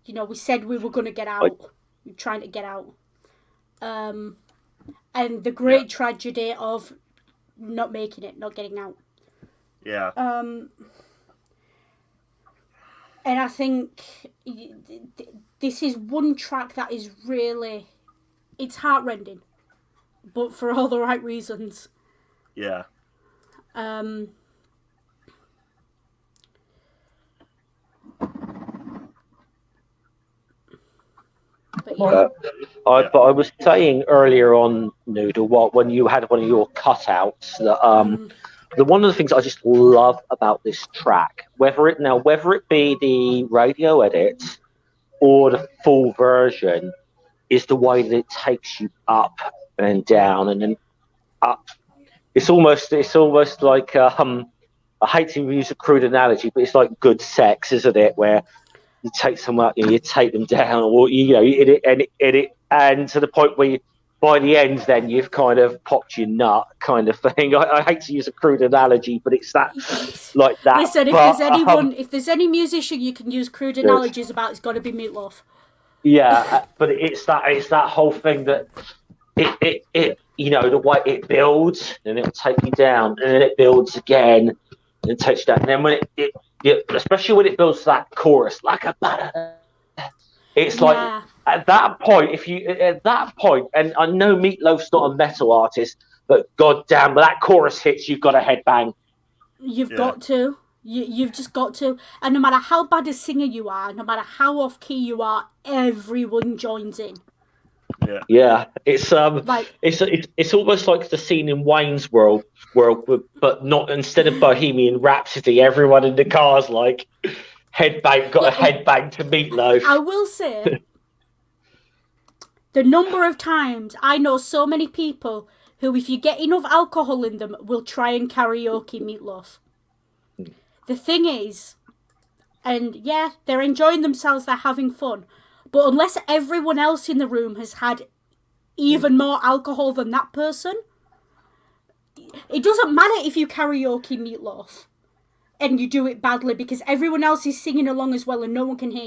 we said we were going to get out, we're trying to get out. And the great tragedy of not making it, not getting out. Yeah. And I think this is one track that is really, it's heartrending. but for all the right reasons. Yeah. But yeah. But I was saying earlier on, Noodle, when you had one of your cutouts, that one of the things I just love about this track, whether it be the radio edit or the full version, is the way that it takes you up and down and then up. It's almost like I hate to use a crude analogy, but it's like good sex, isn't it? Where you take someone up, you take them down, or and to the point where by the end, then you've kind of popped your nut, kind of thing. I hate to use a crude analogy, but it's that like that. Listen, if there's any musician you can use crude analogies about, it's got to be Meatloaf. Yeah, but it's that whole thing that it the way it builds and it'll take you down, and then it builds again and takes you down, and then when it especially when it builds that chorus like a batter, it's like at that point, and I know Meatloaf's not a metal artist, but goddamn, when that chorus hits, you've got to headbang. You've got to. You've just got to. And no matter how bad a singer you are, no matter how off key you are, everyone joins in. Yeah. It's it's almost like the scene in Wayne's World, but not, instead of Bohemian Rhapsody, everyone in the car's like headbang to Meatloaf. I will say, the number of times I know so many people who, if you get enough alcohol in them, will try and karaoke Meatloaf. The thing is, and yeah, they're enjoying themselves, they're having fun, but unless everyone else in the room has had even more alcohol than that person, it doesn't matter if you karaoke Meatloaf and you do it badly, because everyone else is singing along as well and no one can hear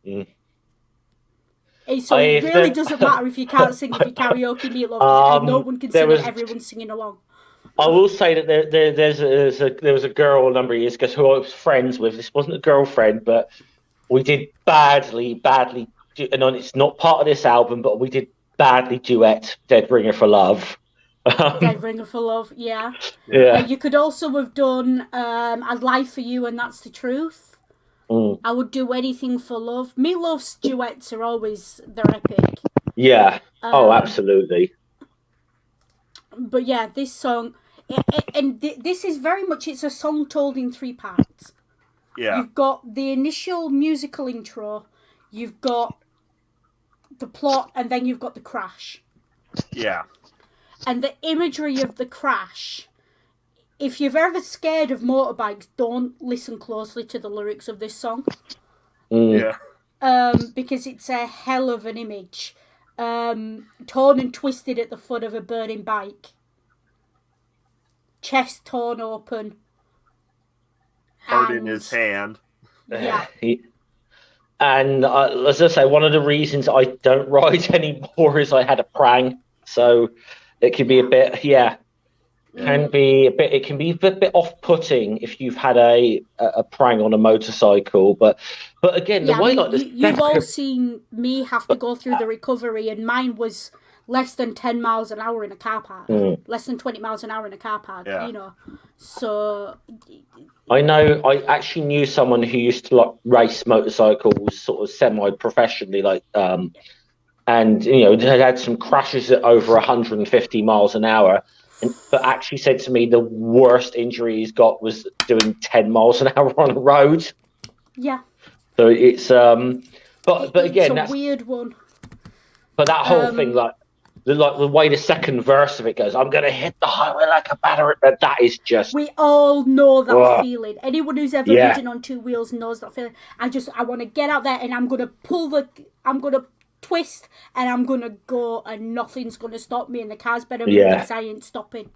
you. So it really doesn't matter if you can't sing if you karaoke Meatloaf, because no one can sing and everyone's singing along. I will say that there was a girl a number of years ago who I was friends with. This wasn't a girlfriend, but we did badly, and it's not part of this album, but we did badly duet Dead Ringer for Love. Dead Ringer for Love, yeah. You could also have done I'd Lie for You and That's the Truth. I would do Anything for Love. Meatloaf's duets are always, they're epic. Yeah. Absolutely. But yeah, this song, this is very much, it's a song told in 3 parts. Yeah. You've got the initial musical intro, you've got the plot, and then you've got the crash. Yeah. And the imagery of the crash, if you're ever scared of motorbikes, don't listen closely to the lyrics of this song. Yeah. Because it's a hell of an image. Torn and twisted at the foot of a burning bike. Chest torn open. Heart in his hand. Yeah. And as I say, one of the reasons I don't ride anymore is I had a prang. So it can be a bit, it can be a bit off-putting if you've had a prang on a motorcycle. But again, the way like this, you've all seen me have to go through the recovery, and mine was less than 10 miles an hour in a car park, less than 20 miles an hour in a car park. So I know, I actually knew someone who used to like race motorcycles sort of semi-professionally, like and had some crashes at over 150 miles an hour, but actually said to me the worst injury he's got was doing 10 miles an hour on a road. Yeah. So it's but again, that's a weird one. But that whole thing, like the way the second verse of it goes, I'm gonna hit the highway like a batter. That is just. We all know that feeling. Anyone who's ever ridden on 2 wheels knows that feeling. I want to get out there and I'm gonna twist and I'm gonna go and nothing's gonna stop me and the car's better move because I ain't stopping.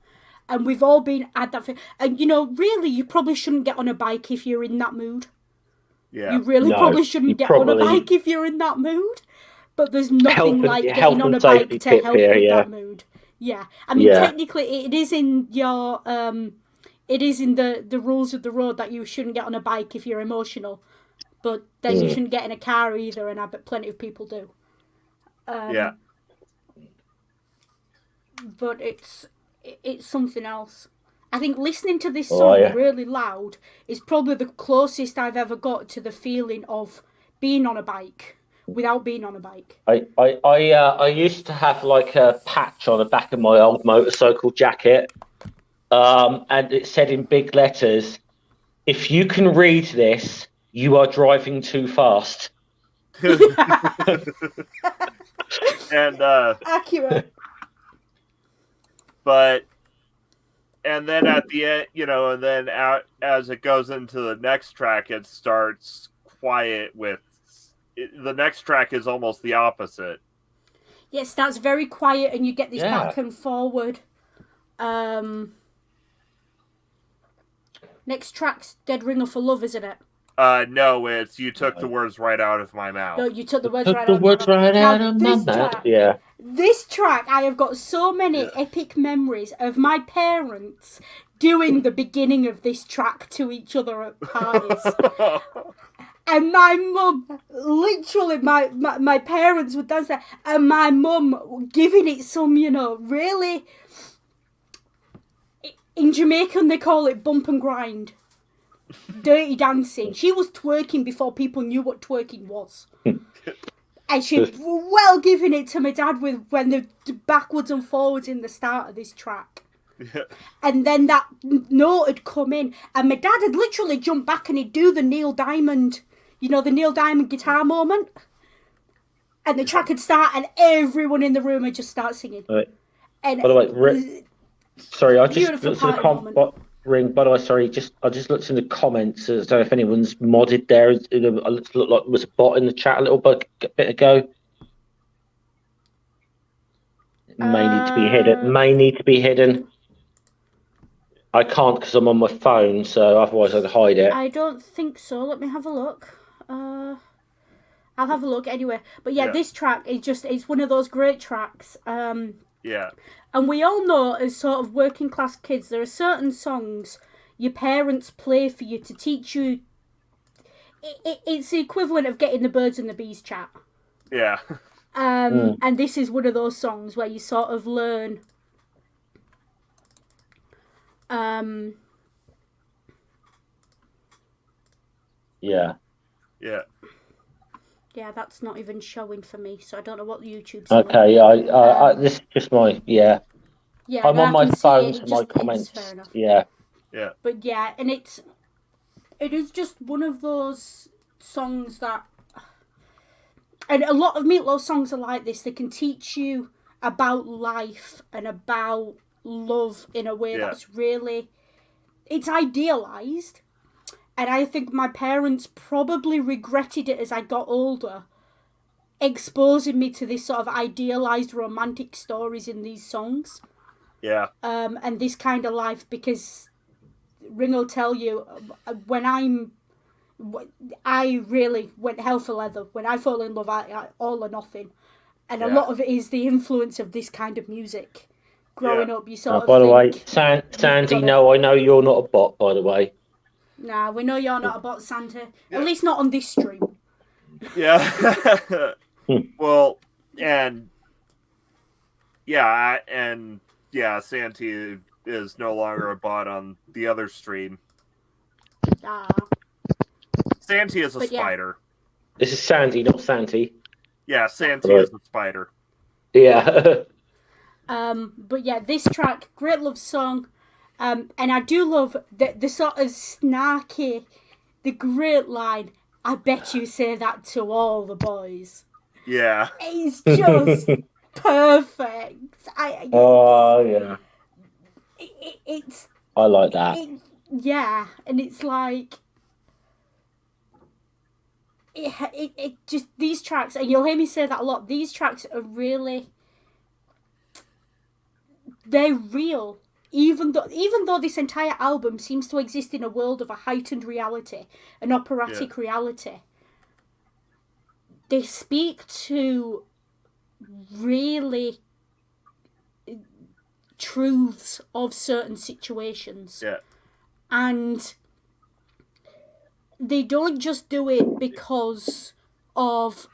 And we've all been at that. And really, you probably shouldn't get on a bike if you're in that mood. Yeah. You really probably shouldn't get on a bike if you're in that mood. But there's nothing like getting on a bike to help with that mood. Yeah. I mean, technically, it is in your it is in the rules of the road that you shouldn't get on a bike if you're emotional. But then you shouldn't get in a car either, and I bet plenty of people do. but it's something else. I think listening to this song really loud is probably the closest I've ever got to the feeling of being on a bike without being on a bike. I used to have like a patch on the back of my old motorcycle jacket, and it said in big letters, "If you can read this, you are driving too fast." And accurate. But and then at the end, and then out as it goes into the next track, it starts quiet with the next track is almost the opposite. Yeah, it starts very quiet and you get this back and forward. Next track's Dead Ringer for Love, isn't it? No, it's You Took the Words Right Out of My Mouth. No, You Took the Words Right Out of My Mouth. Yeah. This track, I have got so many epic memories of my parents doing the beginning of this track to each other at parties. And my mum, literally, my parents would dance there, and my mum giving it some, really... In Jamaican, they call it bump and grind. Dirty dancing. She was twerking before people knew what twerking was. And she well giving it to my dad when the backwards and forwards in the start of this track. Yeah. And then that note had come in, and my dad had literally jumped back and he'd do the Neil Diamond, the Neil Diamond guitar moment. And the track would start, and everyone in the room would just start singing. Right. And by the way, sorry, I just looked at the ring. By the way, sorry, I just looked in the comments. I don't know if anyone's modded there. It looked like there was a bot in the chat a little bit ago. It may need to be hidden. May need to be hidden. I can't because I'm on my phone, so otherwise I'd hide it. I don't think so. Let me have a look. I'll have a look anyway. But yeah, this track is it's one of those great tracks. Yeah. And we all know, as sort of working class kids, there are certain songs your parents play for you to teach you. It's the equivalent of getting the birds and the bees chat. Yeah. And this is one of those songs where you sort of learn. Yeah. Yeah. Yeah, that's not even showing for me, so I don't know what YouTube's saying. Okay, I this is just my Yeah, I'm on my phone, so my comments. Fair enough. Yeah. Yeah. But yeah, and it is just one of those songs that, and a lot of Meatloaf songs are like this. They can teach you about life and about love in a way that's really, it's idealized. And I think my parents probably regretted it as I got older, exposing me to this sort of idealised romantic stories in these songs. Yeah. And this kind of life, because Ring will tell you, I really went hell for leather. When I fall in love, I all or nothing. And a lot of it is the influence of this kind of music. Growing up, you sort of by the way, Sandy, no, I know you're not a bot, by the way. Nah, we know you're not a bot, Santa. Yeah. At least not on this stream. Yeah. Well, and Santy is no longer a bot on the other stream. Santy is a spider. This is Sandy, not Santy. Yeah, Santy is a spider. Yeah. But yeah, this track, great love song. And I do love the sort of snarky, the great line, I bet you say that to all the boys. Yeah. It's just perfect. Yeah. It's. I like that. Yeah, and it's like. It just, these tracks, and you'll hear me say that a lot, these tracks are really. They're real. Even though this entire album seems to exist in a world of a heightened reality, an operatic reality, they speak to really truths of certain situations. Yeah. And they don't just do it because of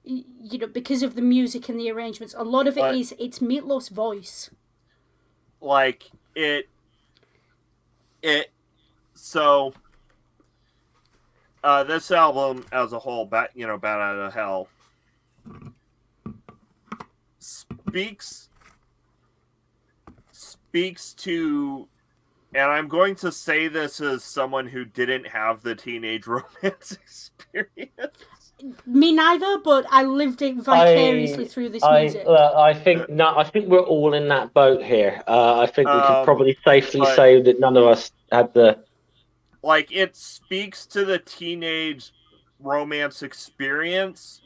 you know, because of the music and the arrangements. A lot of it is it's Meatloaf's voice. Like so this album as a whole, Bat Out of Hell, speaks to, and I'm going to say this as someone who didn't have the teenage romance experience. Me neither, but I lived it vicariously through this music. I think we're all in that boat here. I think we can probably safely say that none of us had the. Like, it speaks to the teenage romance experience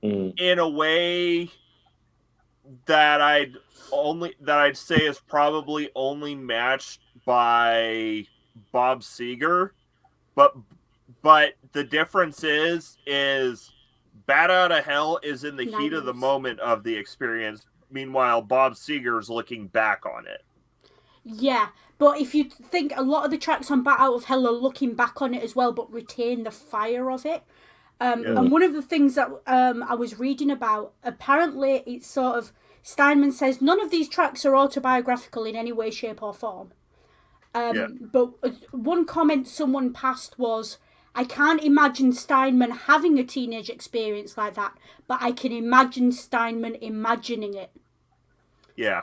in a way that I'd say is probably only matched by Bob Seger, but the difference is Bat Out of Hell is in the heat of the moment of the experience. Meanwhile, Bob Seger's looking back on it. Yeah, but if you think a lot of the tracks on Bat Out of Hell are looking back on it as well, but retain the fire of it. And one of the things that I was reading about, apparently it's sort of, Steinman says none of these tracks are autobiographical in any way, shape or form. But one comment someone passed was, I can't imagine Steinman having a teenage experience like that, but I can imagine Steinman imagining it. Yeah.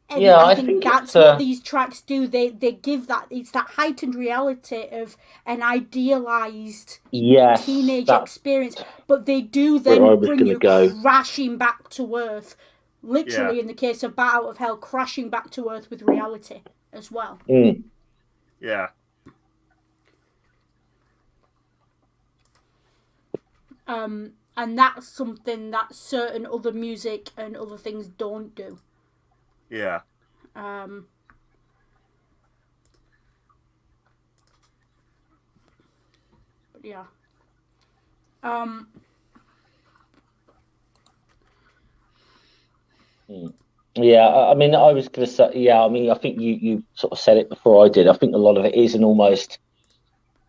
And yeah, I think that's what these tracks do. They give that, it's that heightened reality of an idealized teenage experience, but they do then bring you crashing back to earth. Literally, in the case of Bat Out of Hell, crashing back to earth with reality as well. Yeah. And that's something that certain other music and other things don't do. Yeah. But yeah. Yeah, I mean, I was going to say, I mean, I think you sort of said it before I did. I think a lot of it is an almost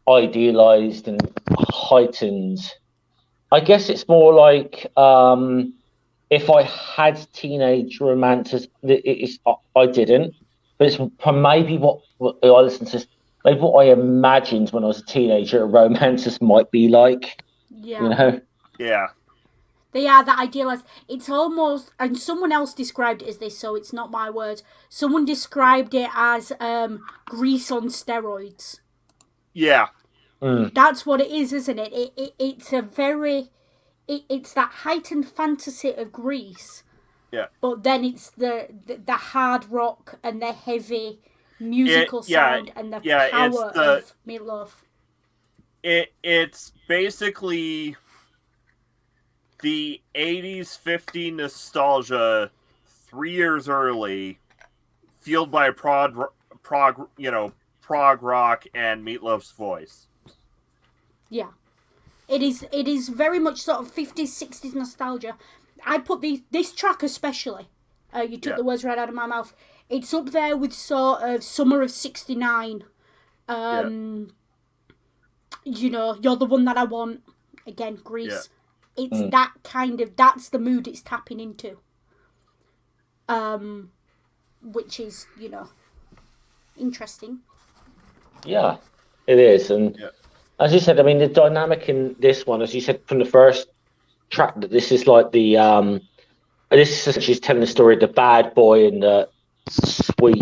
idealized and heightened. I guess it's more like if I had teenage romances, I didn't, but it's maybe what I listened to, maybe what I imagined when I was a teenager, romances might be like. Yeah. You know? Yeah. They are that idealized. It's almost, and someone else described it as this, so it's not my words. Someone described it as Grease on steroids. Yeah. That's what it is, isn't it? It's a very, it's that heightened fantasy of Grease. Yeah. But then it's the hard rock and the heavy musical sound and the power of Meatloaf. It's basically the 80s 50 nostalgia 3 years early, fueled by prog rock and Meatloaf's voice. Yeah. It is very much sort of 50s 60s nostalgia. I put this track especially, you took the words right out of my mouth, it's up there with sort of Summer of 69, you know, You're the One That I Want, again, Grease. It's that kind of, that's the mood it's tapping into. Which is, you know, interesting. Yeah, it is. And as you said, I mean, the dynamic in this one, as you said from the first track, that this is like the, this is she's telling the story of the bad boy and the sweet,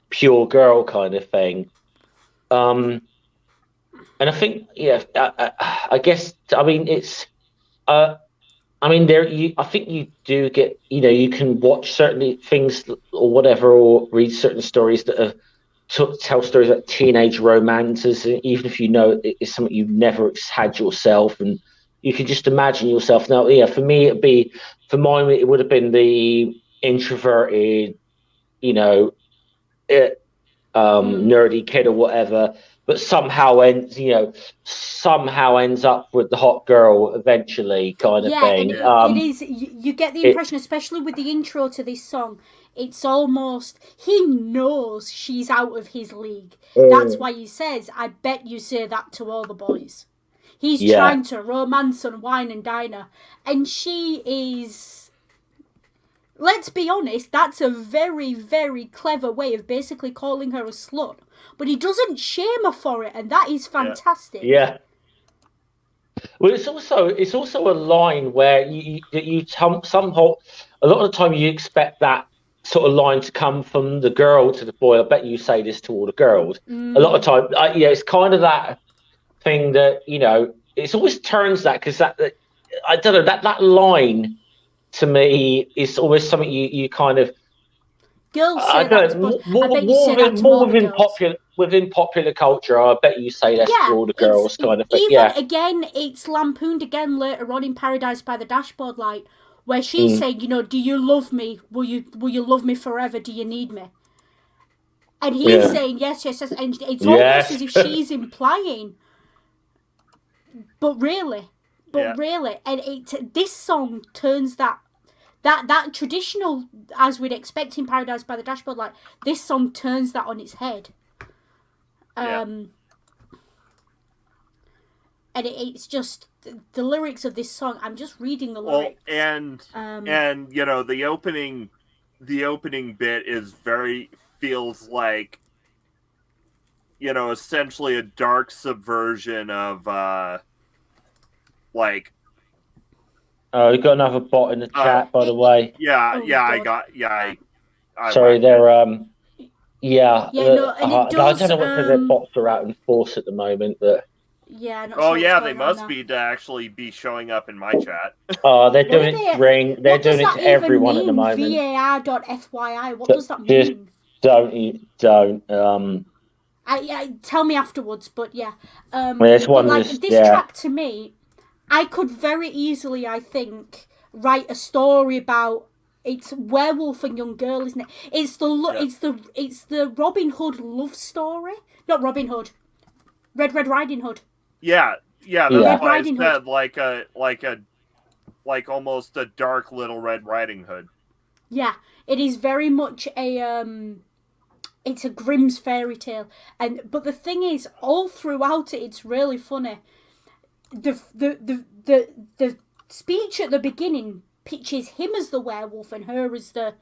pure girl kind of thing. And I think, I guess, I mean, it's, I mean, I think you do get, you know, you can watch certain things or whatever, or read certain stories that are tell stories like teenage romances, even if you know it's something you've never had yourself, and you can just imagine yourself. Now, for me, it would have been the introverted, you know, nerdy kid or whatever, but somehow ends up with the hot girl eventually, kind of thing. And it is. You get the impression, especially with the intro to this song, it's almost he knows she's out of his league. That's why he says, "I bet you say that to all the boys." He's trying to romance and wine and dine her. And she is... Let's be honest, that's a very, very clever way of basically calling her a slut. But he doesn't shame her for it, and that is fantastic. Yeah. Well, it's also a line where somehow a lot of the time you expect that sort of line to come from the girl to the boy. I bet you say this to all the girls. A lot of time, it's kind of that thing that it's always turns that because that I don't know that line to me is always something you kind of. Girls say that, but I bet you say that to all the girls. Within popular culture, I bet you say that's to all the girls kind of thing. Again, it's lampooned again later on in Paradise by the Dashboard Light, where she's saying, do you love me? Will you love me forever? Do you need me? And he's saying yes, and it's almost as if she's implying, but really, and this song turns that traditional, as we'd expect in Paradise by the Dashboard Light, this song turns that on its head. And it's just the lyrics of this song. I'm just reading the lyrics. And the opening bit is feels like essentially a dark subversion of like. Oh, we got another bot in the chat, by the way. Sorry, they're and I don't know whether their bots are out in force at the moment, but they must be to actually be showing up in my chat. Oh, they're doing it to Ring. They're doing it to everyone at the moment. VAR.FYI. What does that mean? Don't. Tell me afterwards, but yeah. There's one this track to me, I could very easily, I think, write a story about. It's werewolf and young girl, isn't it? It's the Robin Hood love story, not Robin Hood, Red Riding Hood. Yeah. That's why I said like almost a dark Little Red Riding Hood. Yeah, it is very much it's a Grimm's fairy tale, but the thing is, all throughout it, it's really funny. The speech at the beginning pitches him as the werewolf and her as the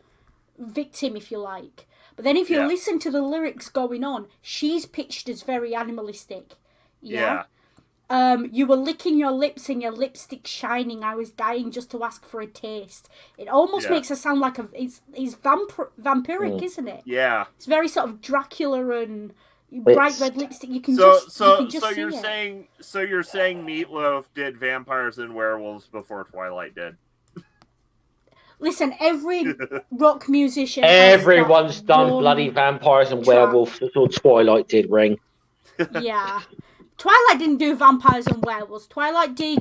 victim, if you like. But then if you listen to the lyrics going on, she's pitched as very animalistic. Yeah. You were licking your lips and your lipstick shining. I was dying just to ask for a taste. It almost makes it sound like it's vampiric, isn't it? Yeah. It's very sort of Dracula and bright red lipstick. You can just see you're it. saying Meatloaf did vampires and werewolves before Twilight did. Listen, every rock musician. Everyone's done bloody vampires and werewolves. That's all Twilight did, Ring. Yeah. Twilight didn't do vampires and werewolves. Twilight did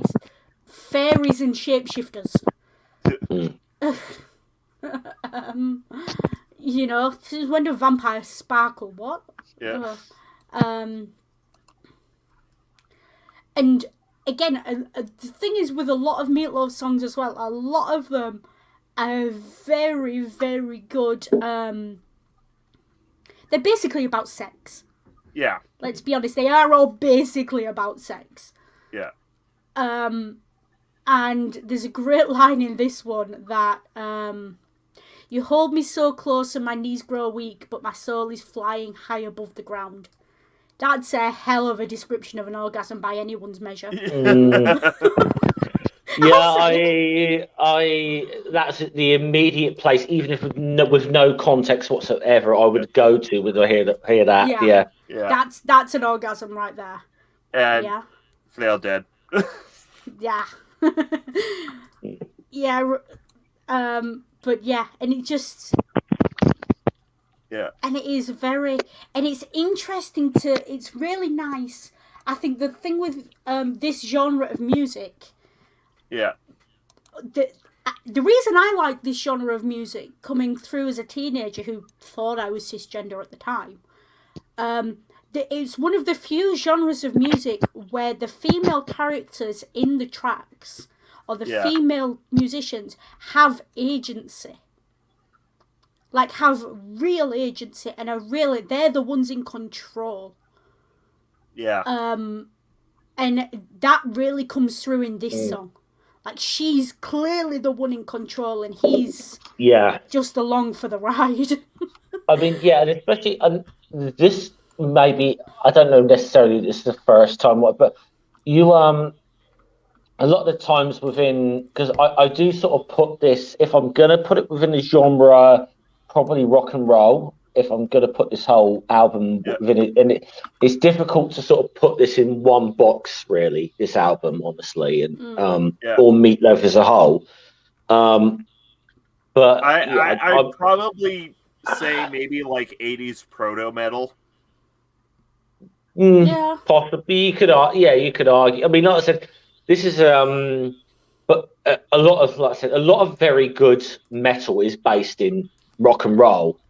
fairies and shapeshifters. When do vampires sparkle? What? Yeah. And again, the thing is with a lot of Meatloaf songs as well, a lot of them are very, very good. They're basically about sex. Yeah. Let's be honest, they are all basically about sex. Yeah. And there's a great line in this one that you hold me so close and my knees grow weak, but my soul is flying high above the ground. That's a hell of a description of an orgasm by anyone's measure. Yeah, that's the immediate place, even if with no context whatsoever, I would go to when I hear that. Yeah. That's an orgasm right there. And Flail dead. Yeah. Yeah. But yeah, and it just. Yeah. And it is it's interesting it's really nice. I think the thing with this genre of music. Yeah. The reason I like this genre of music, coming through as a teenager who thought I was cisgender at the time, it's one of the few genres of music where the female characters in the tracks, or the female musicians, have agency. Like, have real agency and they're the ones in control. Yeah. And that really comes through in this song. Like, she's clearly the one in control, and he's just along for the ride. I mean, yeah, and especially this maybe, I don't know necessarily this is the first time, but you a lot of the times within, because I do sort of put this, if I'm gonna put it within the genre, probably rock and roll. If I'm gonna put this whole album within it, and it's difficult to sort of put this in one box, really. This album, honestly, and or Meatloaf as a whole. But I'd probably say maybe like 80s proto metal. Possibly, you could argue. I mean, like I said, this is but a lot of, like I said, a lot of very good metal is based in rock and roll.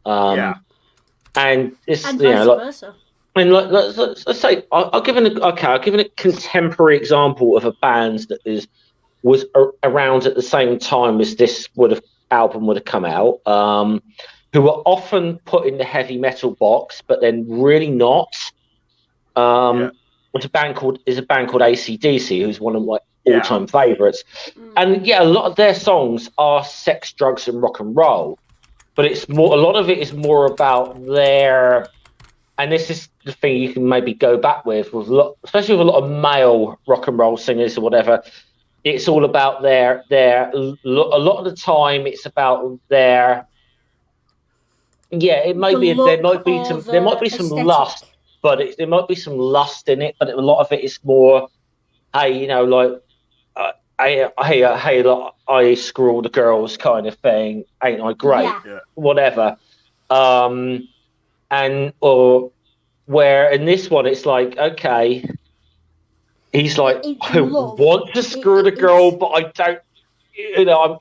And it's and vice versa. I mean, let's say I'll give a contemporary example of a band that was around at the same time as this album would have come out, who were often put in the heavy metal box, but then really not. It's a band called AC/DC, who's one of my all-time favorites. And a lot of their songs are sex, drugs, and rock and roll, but a lot of it is more about their. And this is the thing you can maybe go back with especially with a lot of male rock and roll singers or whatever. It's all about their. A lot of the time, it's about their. Yeah, it might be. There might be some. There might be some aesthetic. lust, but there might be some lust in it. But a lot of it is more. Hey, like. I screw all the girls kind of thing. Ain't I great? Yeah. Whatever. Or where in this one it's like, okay, he's like, I want to screw the girl, but I don't,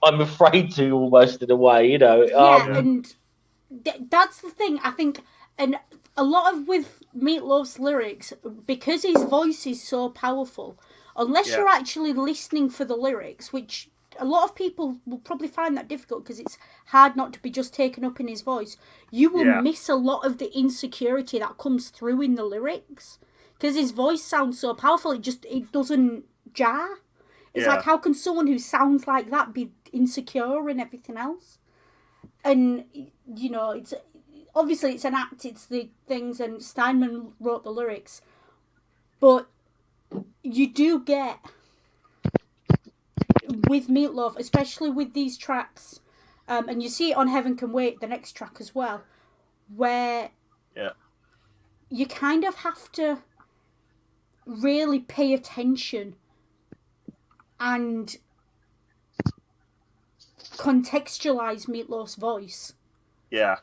I'm afraid to, almost, in a way, and that's the thing, I think. And a lot of with Meatloaf's lyrics, because his voice is so powerful, unless you're actually listening for the lyrics, which a lot of people will probably find that difficult because it's hard not to be just taken up in his voice, you will miss a lot of the insecurity that comes through in the lyrics. Because his voice sounds so powerful, it doesn't jar. It's like, how can someone who sounds like that be insecure and everything else? And, it's obviously it's an act, it's the things, and Steinman wrote the lyrics. But you do get, with Meatloaf, especially with these tracks, and you see it on Heaven Can Wait, the next track as well, where you kind of have to really pay attention and contextualize Meatloaf's voice. Yeah.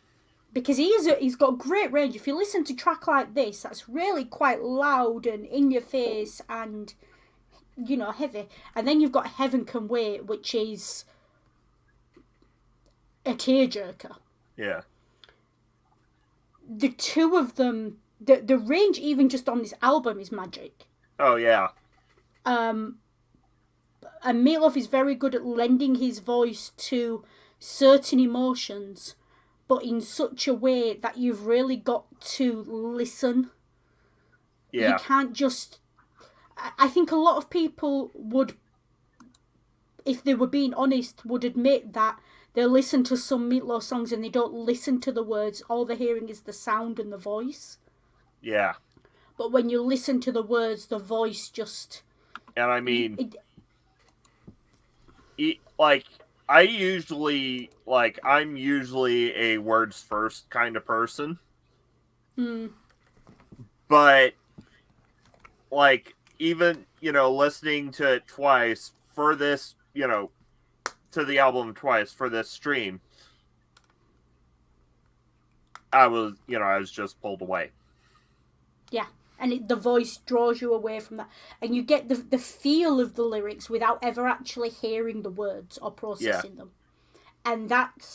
Because he's got great range. If you listen to a track like this, that's really quite loud and in your face and, heavy. And then you've got Heaven Can Wait, which is a tearjerker. Yeah. The two of them, the range even just on this album is magic. Oh, yeah. And Meatloaf is very good at lending his voice to certain emotions, but in such a way that you've really got to listen. Yeah. You can't just... I think a lot of people would, if they were being honest, would admit that they listen to some Meatloaf songs and they don't listen to the words. All they're hearing is the sound and the voice. Yeah. But when you listen to the words, the voice just... And I mean... I'm usually a words first kind of person. But, even, listening to it twice for this, to the album twice for this stream, I was just pulled away. Yeah. And the voice draws you away from that. And you get the feel of the lyrics without ever actually hearing the words or processing them. And that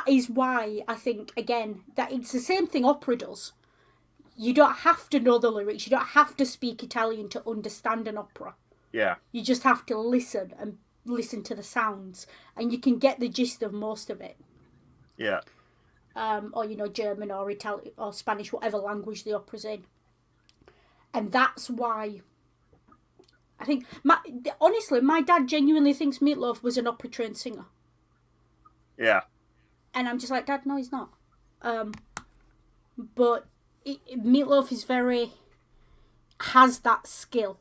is why I think, again, that it's the same thing opera does. You don't have to know the lyrics. You don't have to speak Italian to understand an opera. Yeah. You just have to listen and listen to the sounds. And you can get the gist of most of it. Yeah. or German or Italian or Spanish, whatever language the opera's in. And that's why I think, honestly, my dad genuinely thinks Meatloaf was an opera trained singer. Yeah. And I'm just like, Dad, no, he's not. But Meatloaf has that skill.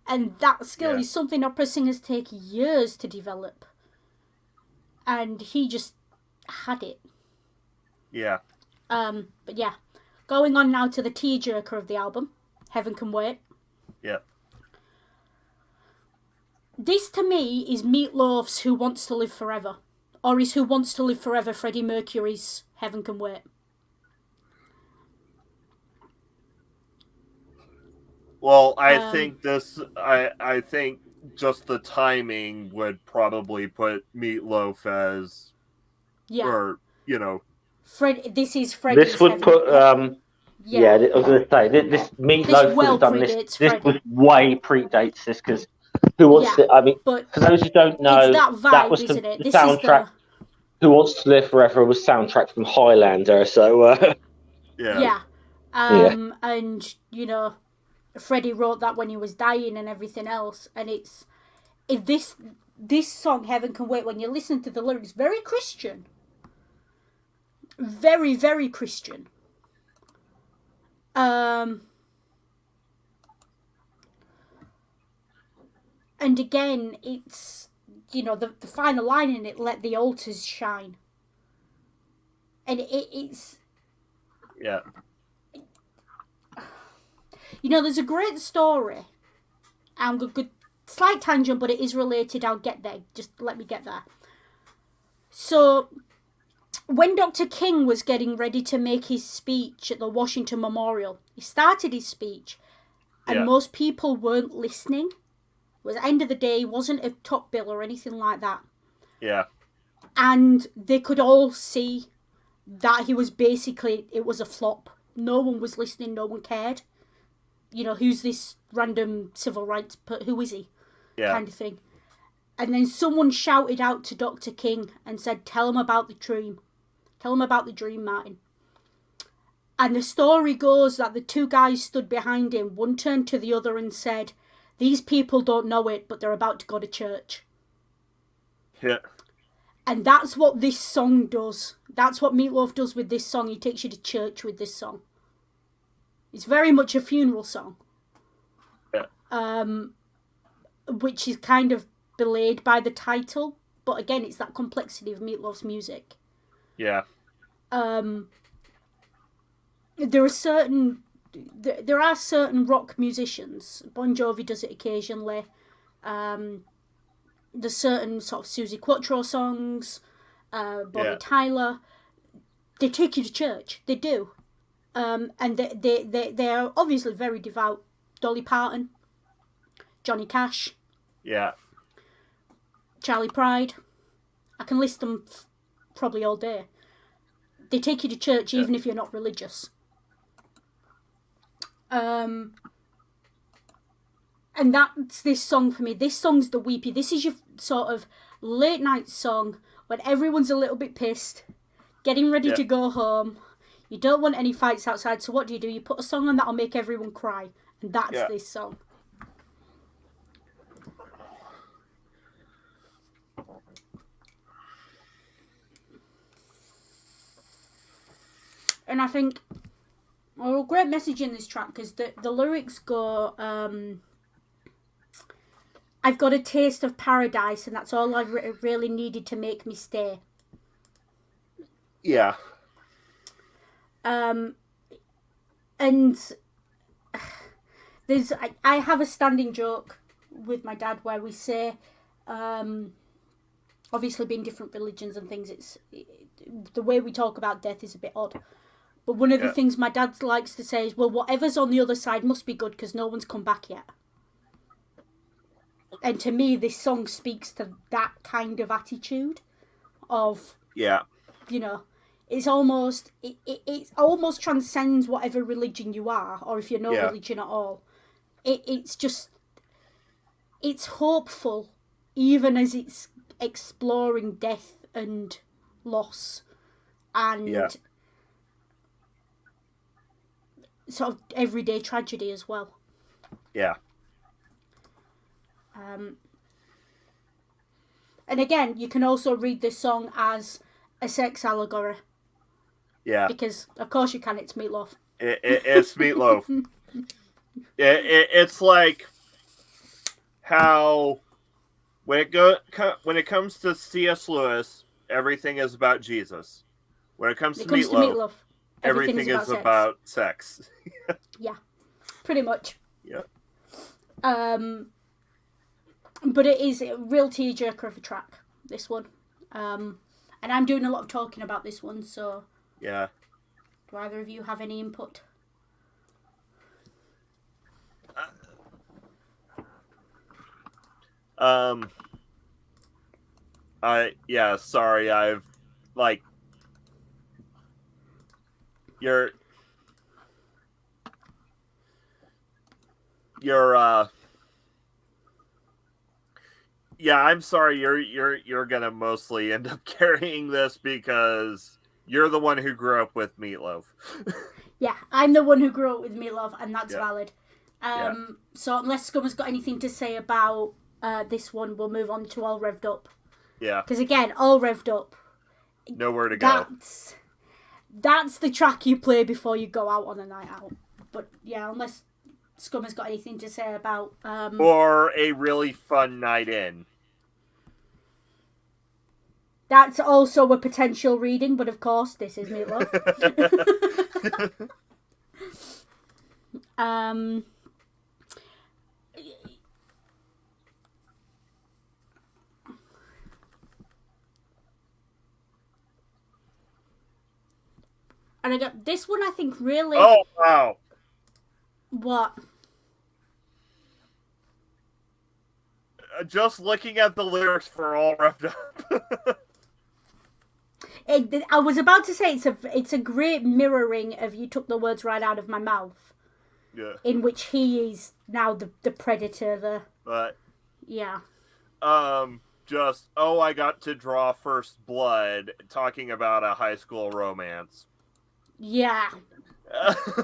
And that skill is something opera singers take years to develop. And he just had it. Yeah. But yeah. Going on now to the tearjerker of the album, Heaven Can Wait. Yeah. This to me is Meatloaf's Who Wants to Live Forever. Or is Who Wants to Live Forever Freddie Mercury's Heaven Can Wait. Well, I think I think just the timing would probably put Meatloaf as, or this is Freddie's. This would put I was going to say this Meatloaf would have done this. This was way predates this because Who Wants to? I mean, for those who don't know, that was the soundtrack. Who Wants to Live Forever was soundtrack from Highlander. So and Freddie wrote that when he was dying and everything else, and this song Heaven Can Wait, when you listen to the lyrics, very Christian, very, very Christian. And again, it's the final line in it, let the altars shine, and it's there's a great story. I'm good slight tangent, but it is related. I'll get there. Just let me get there. So, when Dr. King was getting ready to make his speech at the Washington Memorial, he started his speech, and most people weren't listening. It was the end of the day. He wasn't a top bill or anything like that. Yeah. And they could all see that he was it was a flop. No one was listening. No one cared. Who's this random civil rights, who is he? Yeah. Kind of thing. And then someone shouted out to Dr. King and said, tell him about the dream. Tell him about the dream, Martin. And the story goes that the two guys stood behind him. One turned to the other and said, these people don't know it, but they're about to go to church. Yeah. And that's what this song does. That's what Meatloaf does with this song. He takes you to church with this song. It's very much a funeral song. Yeah. Which is kind of belayed by the title. But again, it's that complexity of Meatloaf's music. Yeah. There are certain rock musicians. Bon Jovi does it occasionally. There's certain sort of Susie Quattro songs, Bonnie Tyler. They take you to church. They do. And they are obviously very devout. Dolly Parton, Johnny Cash. Yeah. Charlie Pride. I can list them probably all day. They take you to church even if you're not religious. And that's this song for me. This song's the weepy. This is your sort of late night song when everyone's a little bit pissed, getting ready to go home. You don't want any fights outside, so what do? You put a song on that'll make everyone cry. And that's this song. And I think a great message in this track because the lyrics go, I've got a taste of paradise and that's all I really needed to make me stay. Yeah. And there's I have a standing joke with my dad where we say, obviously being different religions and things, the way we talk about death is a bit odd. But one of the things my dad likes to say is, well, whatever's on the other side must be good because no one's come back yet. And to me, this song speaks to that kind of attitude of, it's almost, it almost transcends whatever religion you are, or if you're no religion at all. It's just, it's hopeful, even as it's exploring death and loss. and sort of everyday tragedy as well. Yeah. And again, you can also read this song as a sex allegory. Yeah. Because, of course you can, it's Meatloaf. It's Meatloaf. It's like how when it comes to C.S. Lewis, everything is about Jesus. When it comes to Meatloaf, everything is about sex. Yeah, pretty much. Yeah. But it is a real tearjerker of a track, this one. And I'm doing a lot of talking about this one, so... Yeah. Do either of you have any input? Sorry, I've, like... You're, yeah, I'm sorry. You're gonna mostly end up carrying this because you're the one who grew up with Meatloaf. Yeah, I'm the one who grew up with Meatloaf, and that's valid. Yeah. So unless Scum has got anything to say about this one, we'll move on to All Revved Up. Yeah. Because again, All Revved Up. Nowhere to go. That's the track you play before you go out on a night out. But yeah, unless Scum has got anything to say about... or a really fun night in. That's also a potential reading, but of course, this is Meatloaf. And again, this one I think really... Oh, wow. What? Just looking at the lyrics for All Revved Up. I was about to say it's a great mirroring of You Took the Words Right Out of My Mouth. Yeah. In which he is now the predator. But yeah. Just I got to draw first blood, talking about a high school romance. Yeah.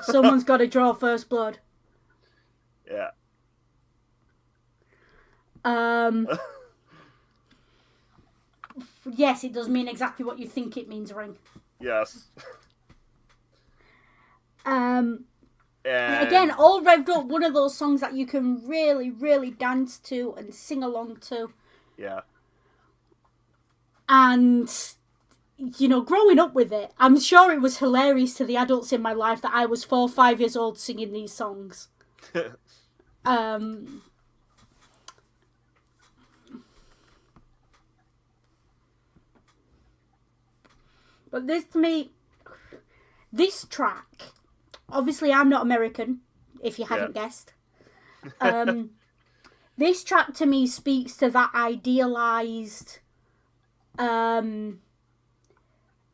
Someone's got to draw first blood. Yeah. Yes, it does mean exactly what you think it means, Ring. Yes. And And again, All Revved Up, one of those songs that you can really, really dance to and sing along to. Yeah. And, you know, growing up with it, I'm sure it was hilarious to the adults in my life that I was 4 or 5 years old singing these songs. But this, to me, this track, obviously I'm not American, if you hadn't guessed. This track to me speaks to that idealized, again,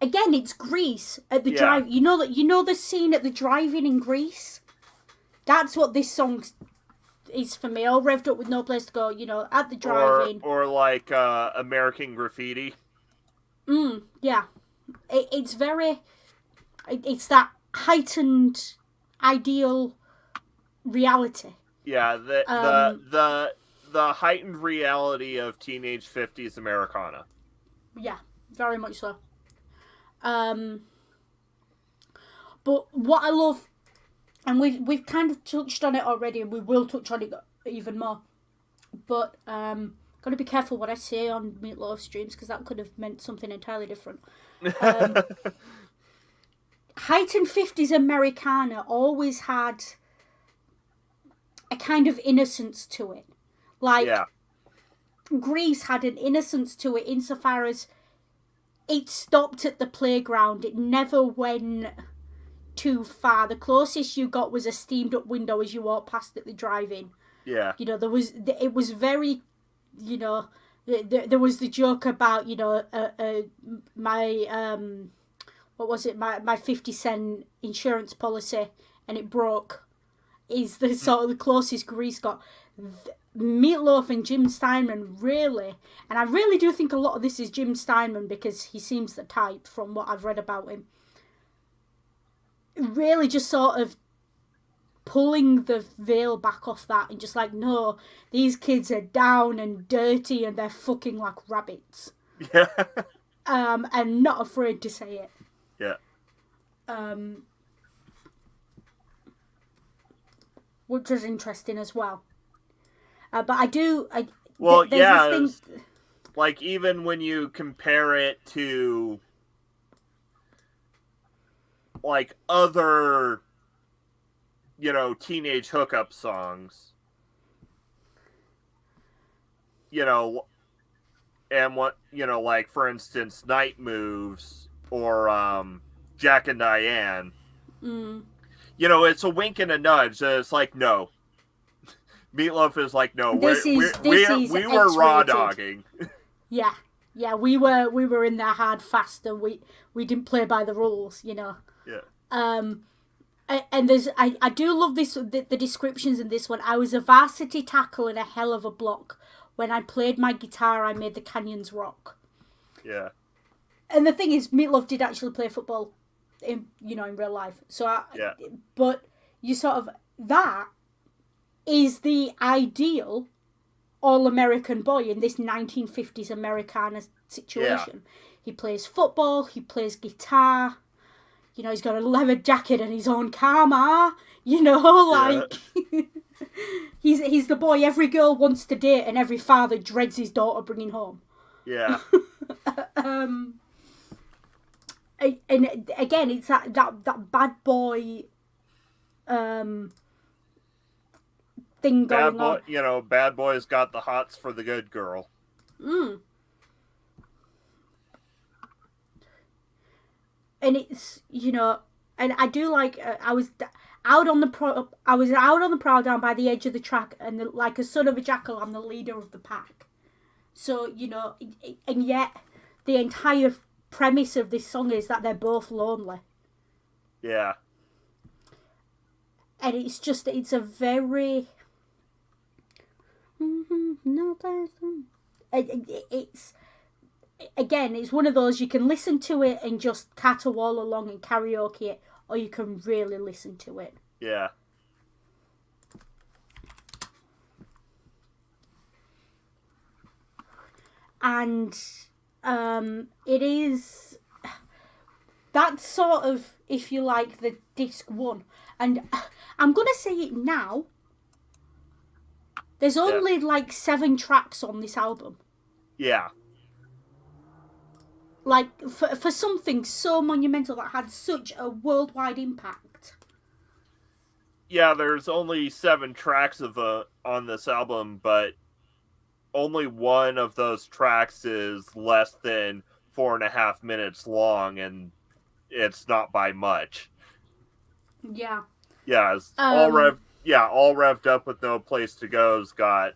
it's Greece at the drive. You know the scene at the drive-in in Greece? That's what this song is for me. All revved up with no place to go, you know, at the drive-in. Or like American Graffiti. Yeah. It's very... It's that heightened ideal reality. Yeah, the heightened reality of teenage 50s Americana. Yeah, very much so. But what I love, and we've kind of touched on it already, and we will touch on it even more. But got to be careful what I say on Meatloaf streams, because that could have meant something entirely different. Heightened 50s Americana always had a kind of innocence to it. Like, Grease had an innocence to it insofar as it stopped at the playground. It never went too far. The closest you got was a steamed up window as you walked past at the drive-in. Yeah. You know, it was very, you know, there was the joke about, you know, my, what was it, my 50 cent insurance policy, and it broke is the sort of the closest Grease got. Meatloaf and Jim Steinman really, and I really do think a lot of this is Jim Steinman because he seems the type from what I've read about him. Really just sort of pulling the veil back off that and just like, no, these kids are down and dirty and they're fucking like rabbits. Yeah. And not afraid to say it. Yeah. Which is interesting as well. But I do. Well, there's yeah. this thing... Like, even when you compare it to, like, other, you know, teenage hookup songs, you know, and what, you know, like, for instance, Night Moves or Jack and Diane, you know, it's a wink and a nudge. It's like, no. Meatloaf is like, no, we were raw dogging. Yeah, we were in there hard, fast, and we didn't play by the rules, you know. Yeah. And there's I do love this the descriptions in this one. I was a varsity tackle in a hell of a block. When I played my guitar, I made the canyons rock. Yeah. And the thing is, Meatloaf did actually play football, in real life. So but you sort of that is the ideal all-American boy in this 1950s Americana situation. Yeah. He plays football, he plays guitar, you know, he's got a leather jacket and his own car, you know, like... Yeah. he's the boy every girl wants to date and every father dreads his daughter bringing home. Yeah. And again, it's that bad boy... thing going on. You know, bad boy's got the hots for the good girl. And it's, you know, and I do like, I was out on the prowl down by the edge of the track, and like a son of a jackal, I'm the leader of the pack. So, you know, and yet the entire premise of this song is that they're both lonely. Yeah. And it's a very... No person. It's again, it's one of those you can listen to it and just caterwaul along and karaoke it, or you can really listen to it. Yeah. And it is that's sort of, if you like, the disc one. And I'm gonna say it now. There's only like 7 tracks on this album. Yeah. Like, for something so monumental that had such a worldwide impact. Yeah, there's only 7 tracks on this album, but only one of those tracks is less than 4.5 minutes long, and it's not by much. Yeah. Yeah, it's all revved up with No Place to Go's got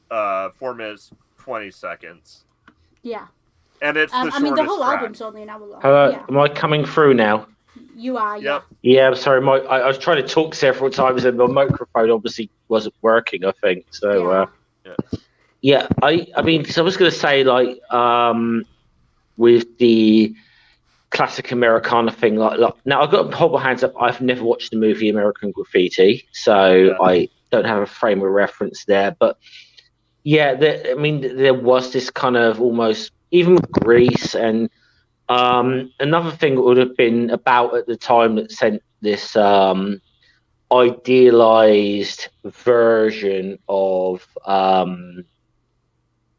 4 minutes 20 seconds. Yeah. And it's the shortest I mean, the whole track. album's only an hour long. Hello, am I coming through now? You are, yeah. Yep. Yeah, I'm sorry. I was trying to talk several times, and my microphone obviously wasn't working, I think. So, I mean, so I was going to say, like, with the classic Americana thing, like now I've got to hold my hands up. I've never watched the movie American Graffiti, so I don't have a frame of reference there. But yeah, there was this kind of almost, even with Grease, and another thing that would have been about at the time that sent this idealized version of I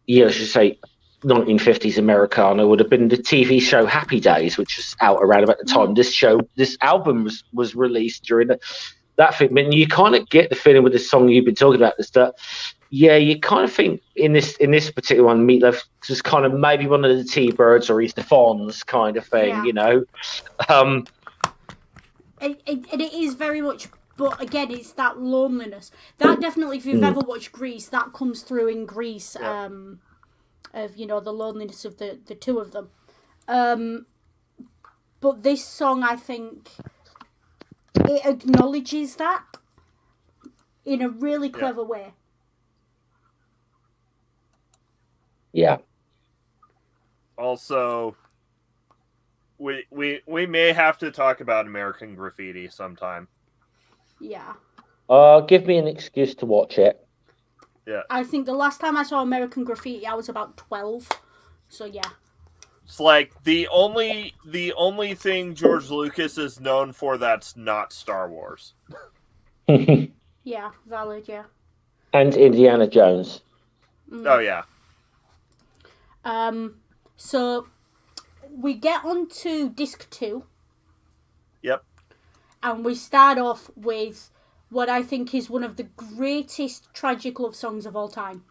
should say 1950s Americana would have been the TV show Happy Days, which was out around about the time this album was released during that thing. I mean, you kind of get the feeling with the song you've been talking about, is that you kind of think in this particular one, Meatloaf was kind of maybe one of the T-Birds or he's the Fonz kind of thing, you know. And it is very much, but again, it's that loneliness. That definitely, if you've ever watched Grease, that comes through in Grease. Of, you know, the loneliness of the two of them. But this song, I think, it acknowledges that. in a really clever way. Yeah. Also, we may have to talk about American Graffiti sometime. Yeah. Give me an excuse to watch it. Yeah. I think the last time I saw American Graffiti, I was about 12. So yeah. It's like the only thing George Lucas is known for that's not Star Wars. Yeah, valid, yeah. And Indiana Jones. Oh yeah. So we get on to disc 2. Yep. And we start off with what I think is one of the greatest tragic love songs of all time.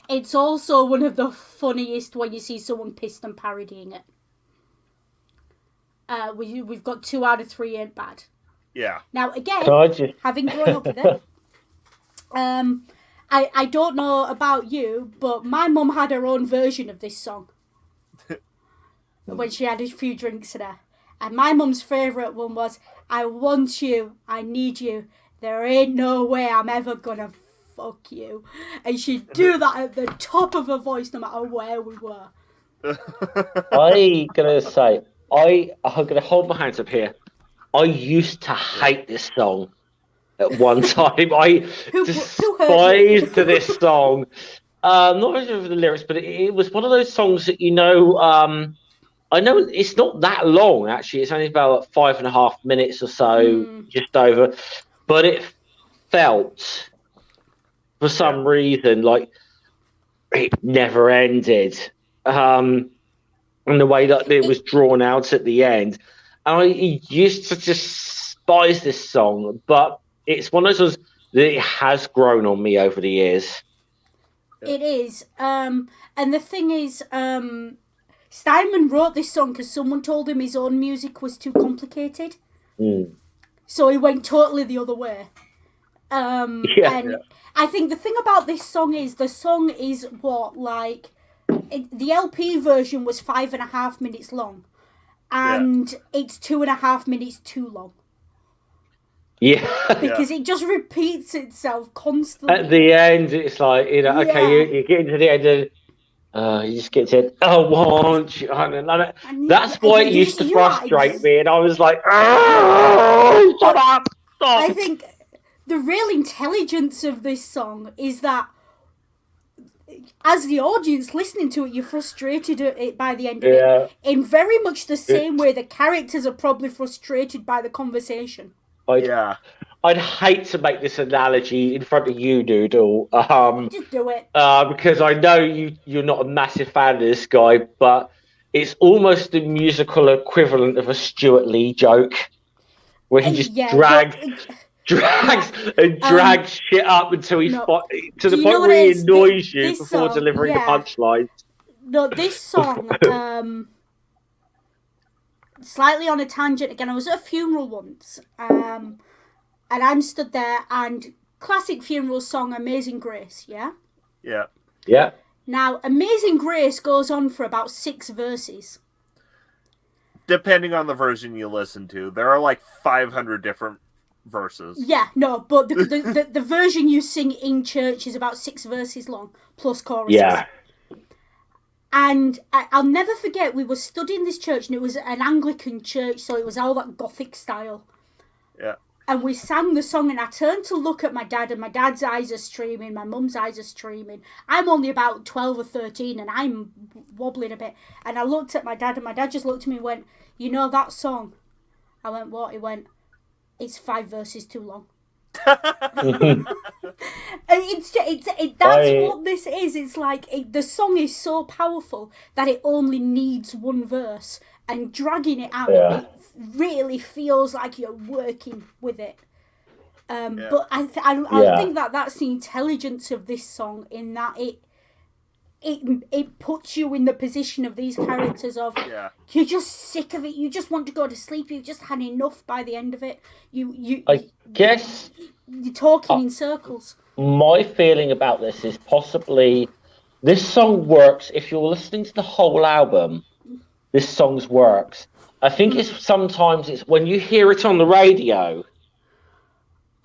It's also one of the funniest when you see someone pissed and parodying it. We've got 2 out of 3 ain't bad. Yeah. Now again, having grown up with it, I don't know about you, but my mum had her own version of this song when she had a few drinks in her. And my mum's favourite one was, I want you, I need you, there ain't no way I'm ever gonna fuck you. And she'd do that at the top of her voice no matter where we were. I'm gonna hold my hands up here. I used to hate this song at one time. I despised this song. Not only for the lyrics, but it was one of those songs that, I know it's not that long, actually. It's only about 5.5 minutes or so, just over. But it felt, for some reason, like it never ended. And the way that it was drawn out at the end. I used to despise this song, but it's one of those that it has grown on me over the years. It is. And the thing is, Steinman wrote this song because someone told him his own music was too complicated. So he went totally the other way. I think the thing about this song is, the song is the LP version was 5.5 minutes long. And it's 2.5 minutes too long. Yeah. Because it just repeats itself constantly. At the end, it's like, okay, you get into the end and you just get to, I want you. That's why it used to frustrate me. And I was like, oh, shut up. Stop. I think the real intelligence of this song is that as the audience listening to it, you're frustrated at it by the end of it. In very much the same way the characters are probably frustrated by the conversation. I'd hate to make this analogy in front of you, Doodle. Just do it. Because I know you're not a massive fan of this guy, but it's almost the musical equivalent of a Stuart Lee joke, where he just drags shit up until he's to the point where he annoys you before delivering the punchline. No, this song, slightly on a tangent again, I was at a funeral once, and I'm stood there, and classic funeral song, Amazing Grace, yeah? Yeah. Now, Amazing Grace goes on for about 6 verses. Depending on the version you listen to. There are like 500 different verses. Yeah, no, but the version you sing in church is about 6 verses long, plus choruses. Yeah. And I'll never forget, we were stood in this church, and it was an Anglican church, so it was all that Gothic style. Yeah. And we sang the song, and I turned to look at my dad, and my dad's eyes are streaming, my mum's eyes are streaming. I'm only about 12 or 13, and I'm wobbling a bit. And I looked at my dad, and my dad just looked at me and went, you know that song? I went, what? He went, it's 5 verses too long. And that's what this is. It's like the song is so powerful that it only needs 1 verse, and dragging it out, it really feels like you're working with it. But I think that's the intelligence of this song, in that it puts you in the position of these characters of you're just sick of it, you just want to go to sleep, you've just had enough by the end of it. I guess you're talking in circles. My feeling about this is possibly this song works if you're listening to the whole album. This song works. I think it's sometimes when you hear it on the radio,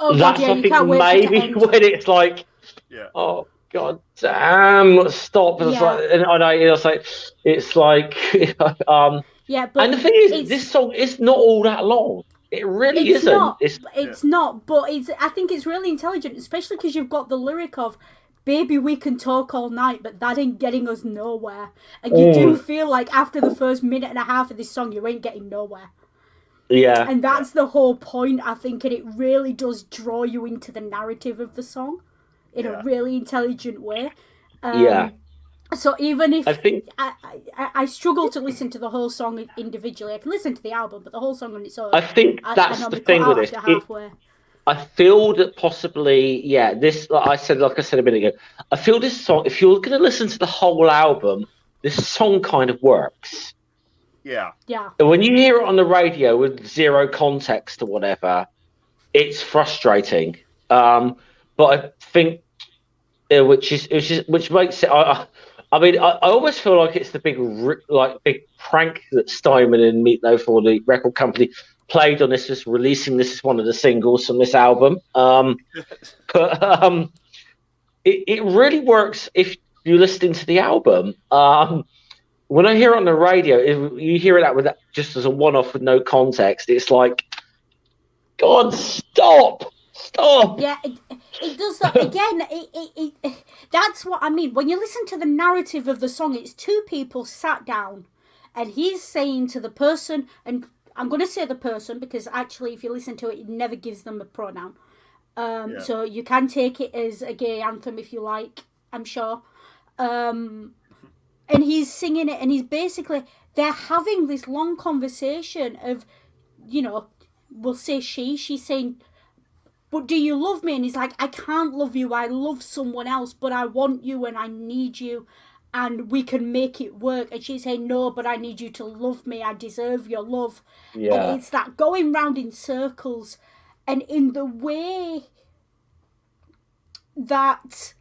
Oh, that's God, yeah, I you think can't wait for it to maybe end. when it's like, Yeah. oh god damn, stop. It's Yeah. like, and I know it's like Yeah, but and the thing is, it's this song is not all that long. It really it's isn't. not but I think it's really intelligent, especially because you've got the lyric of "Baby, we can talk all night, but that ain't getting us nowhere." And you do feel like after the first minute and a half of this song, you ain't getting nowhere. Yeah. And that's the whole point, I think, and it really does draw you into the narrative of the song in a really intelligent way. Yeah. So even if I think I struggle to listen to the whole song individually, I can listen to the album, but the whole song on its own, I think that's I normally the thing cut out with this. after halfway. I feel that possibly, this, like I said a minute ago, I feel this song, if you're going to listen to the whole album, this song kind of works. Yeah. Yeah. And when you hear it on the radio with zero context or whatever, it's frustrating. But I think, which makes it, I mean, I almost feel like it's the big prank that Steinman and Meatloaf, or the record company, played on this, was releasing this as one of the singles from this album. But it really works if you're listening to the album. When I hear it on the radio, if you hear it out with that just as a one-off with no context, it's like, God, stop. Yeah, it does that again. That's what I mean. When you listen to the narrative of the song, it's two people sat down, and he's saying to the person, and I'm going to say the person because actually, if you listen to it, it never gives them a pronoun. So you can take it as a gay anthem if you like, I'm sure. And he's singing it, and he's basically, they're having this long conversation of, we'll say she's saying, but do you love me? And he's like, I can't love you, I love someone else, but I want you and I need you and we can make it work. And she's saying, no, but I need you to love me, I deserve your love. Yeah. And it's that going round in circles, and in the way that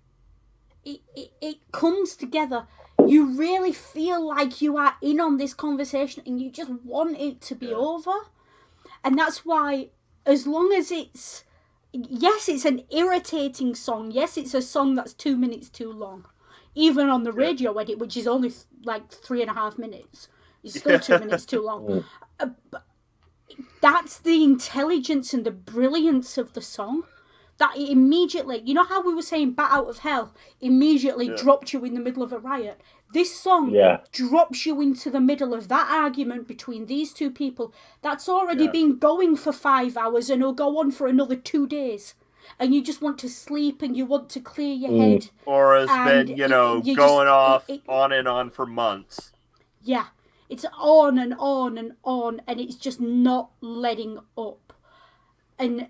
it comes together, you really feel like you are in on this conversation and you just want it to be over. And that's why, as long as it's, yes, it's an irritating song, yes, it's a song that's 2 minutes too long, even on the radio edit, which is only like 3.5 minutes, it's still 2 minutes too long. But that's the intelligence and the brilliance of the song. That it immediately, you know how we were saying Bat Out of Hell immediately dropped you in the middle of a riot? This song drops you into the middle of that argument between these two people that's already been going for 5 hours and will go on for another 2 days. And you just want to sleep and you want to clear your head. Or has been, going on and on for months. Yeah. It's on and on and on, and it's just not letting up. And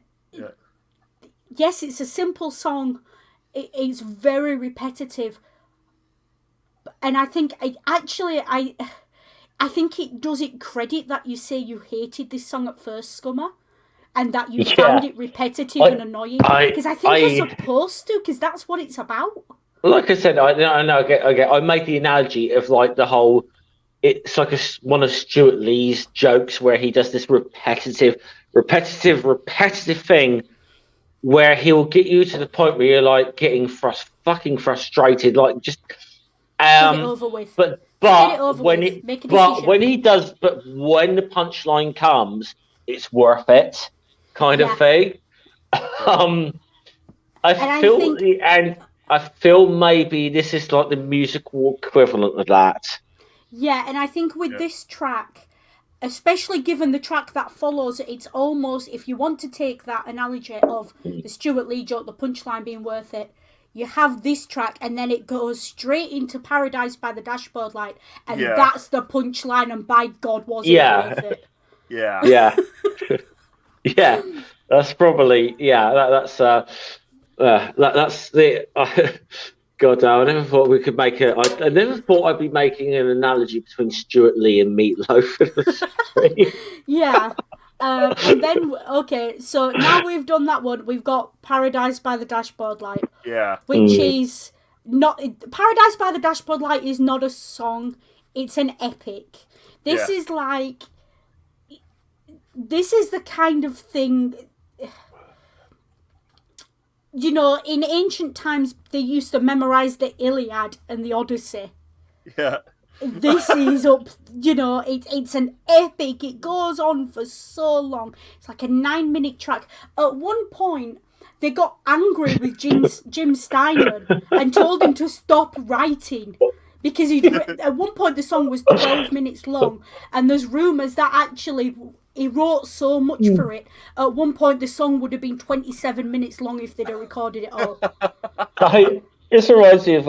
yes, it's a simple song. It's very repetitive. And I think I think it does it credit that you say you hated this song at first, Scummer, and that you found it repetitive and annoying. Because I think you're supposed to, because that's what it's about. Like I said, I know. I made the analogy of like the whole. It's like one of Stuart Lee's jokes where he does this repetitive thing, where he'll get you to the point where you're like getting fucking frustrated, like just. Get it over with. But when the punchline comes, it's worth it, kind of thing. I feel maybe this is like the musical equivalent of that. Yeah, and I think with this track, especially given the track that follows, it's almost, if you want to take that analogy of the Stuart Lee joke, the punchline being worth it, you have this track and then it goes straight into Paradise by the Dashboard Light, and that's the punchline, and by God, was it worth it? Yeah. That's probably that's the God, I never thought we could make I never thought I'd be making an analogy between Stuart Lee and Meatloaf. And then, okay, so now we've done that one. We've got Paradise by the Dashboard Light. Yeah. Which is not... Paradise by the Dashboard Light is not a song. It's an epic. This is like... This is the kind of thing... you know, in ancient times, they used to memorize the Iliad and the Odyssey. Yeah. This is up, you know, it's an epic. It goes on for so long. It's like a 9-minute track. At one point, they got angry with Jim Steinman and told him to stop writing because at one point the song was 12 minutes long, and there's rumours that actually he wrote so much for it. At one point, the song would have been 27 minutes long if they'd have recorded it all. This reminds me of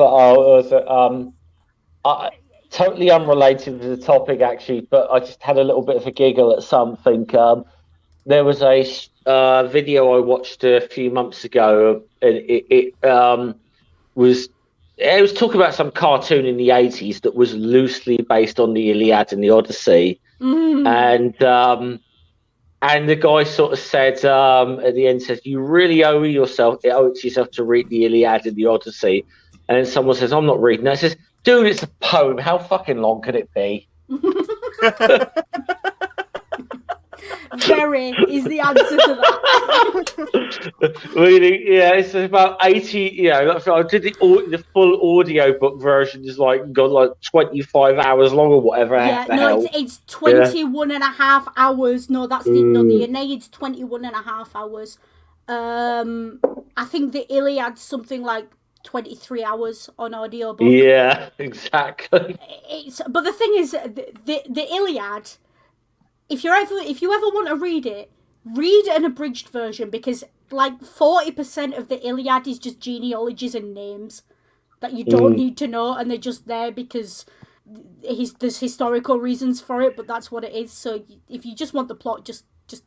totally unrelated to the topic, actually, but I just had a little bit of a giggle at something. There was a video I watched a few months ago, and it was talking about some cartoon in the 80s that was loosely based on the Iliad and the Odyssey, and the guy sort of said at the end, says, "You really owe it to yourself to read the Iliad and the Odyssey." And then someone says, "I'm not reading that." It says, "Dude, it's a poem. How fucking long could it be?" Very is the answer to that. Really, yeah, it's about 80. I did the full audio book version. Is got like 25 hours long or whatever. Yeah, no, it's 21 and a half hours. No, that's the Aeneid's 21 and a half hours. I think the Iliad's something like 23 hours on audiobook. Yeah, exactly. But the thing is, the Iliad, if you ever want to read it, read an abridged version, because like 40% of the Iliad is just genealogies and names that you don't need to know, and they're just there because there's historical reasons for it, but that's what it is. So if you just want the plot, just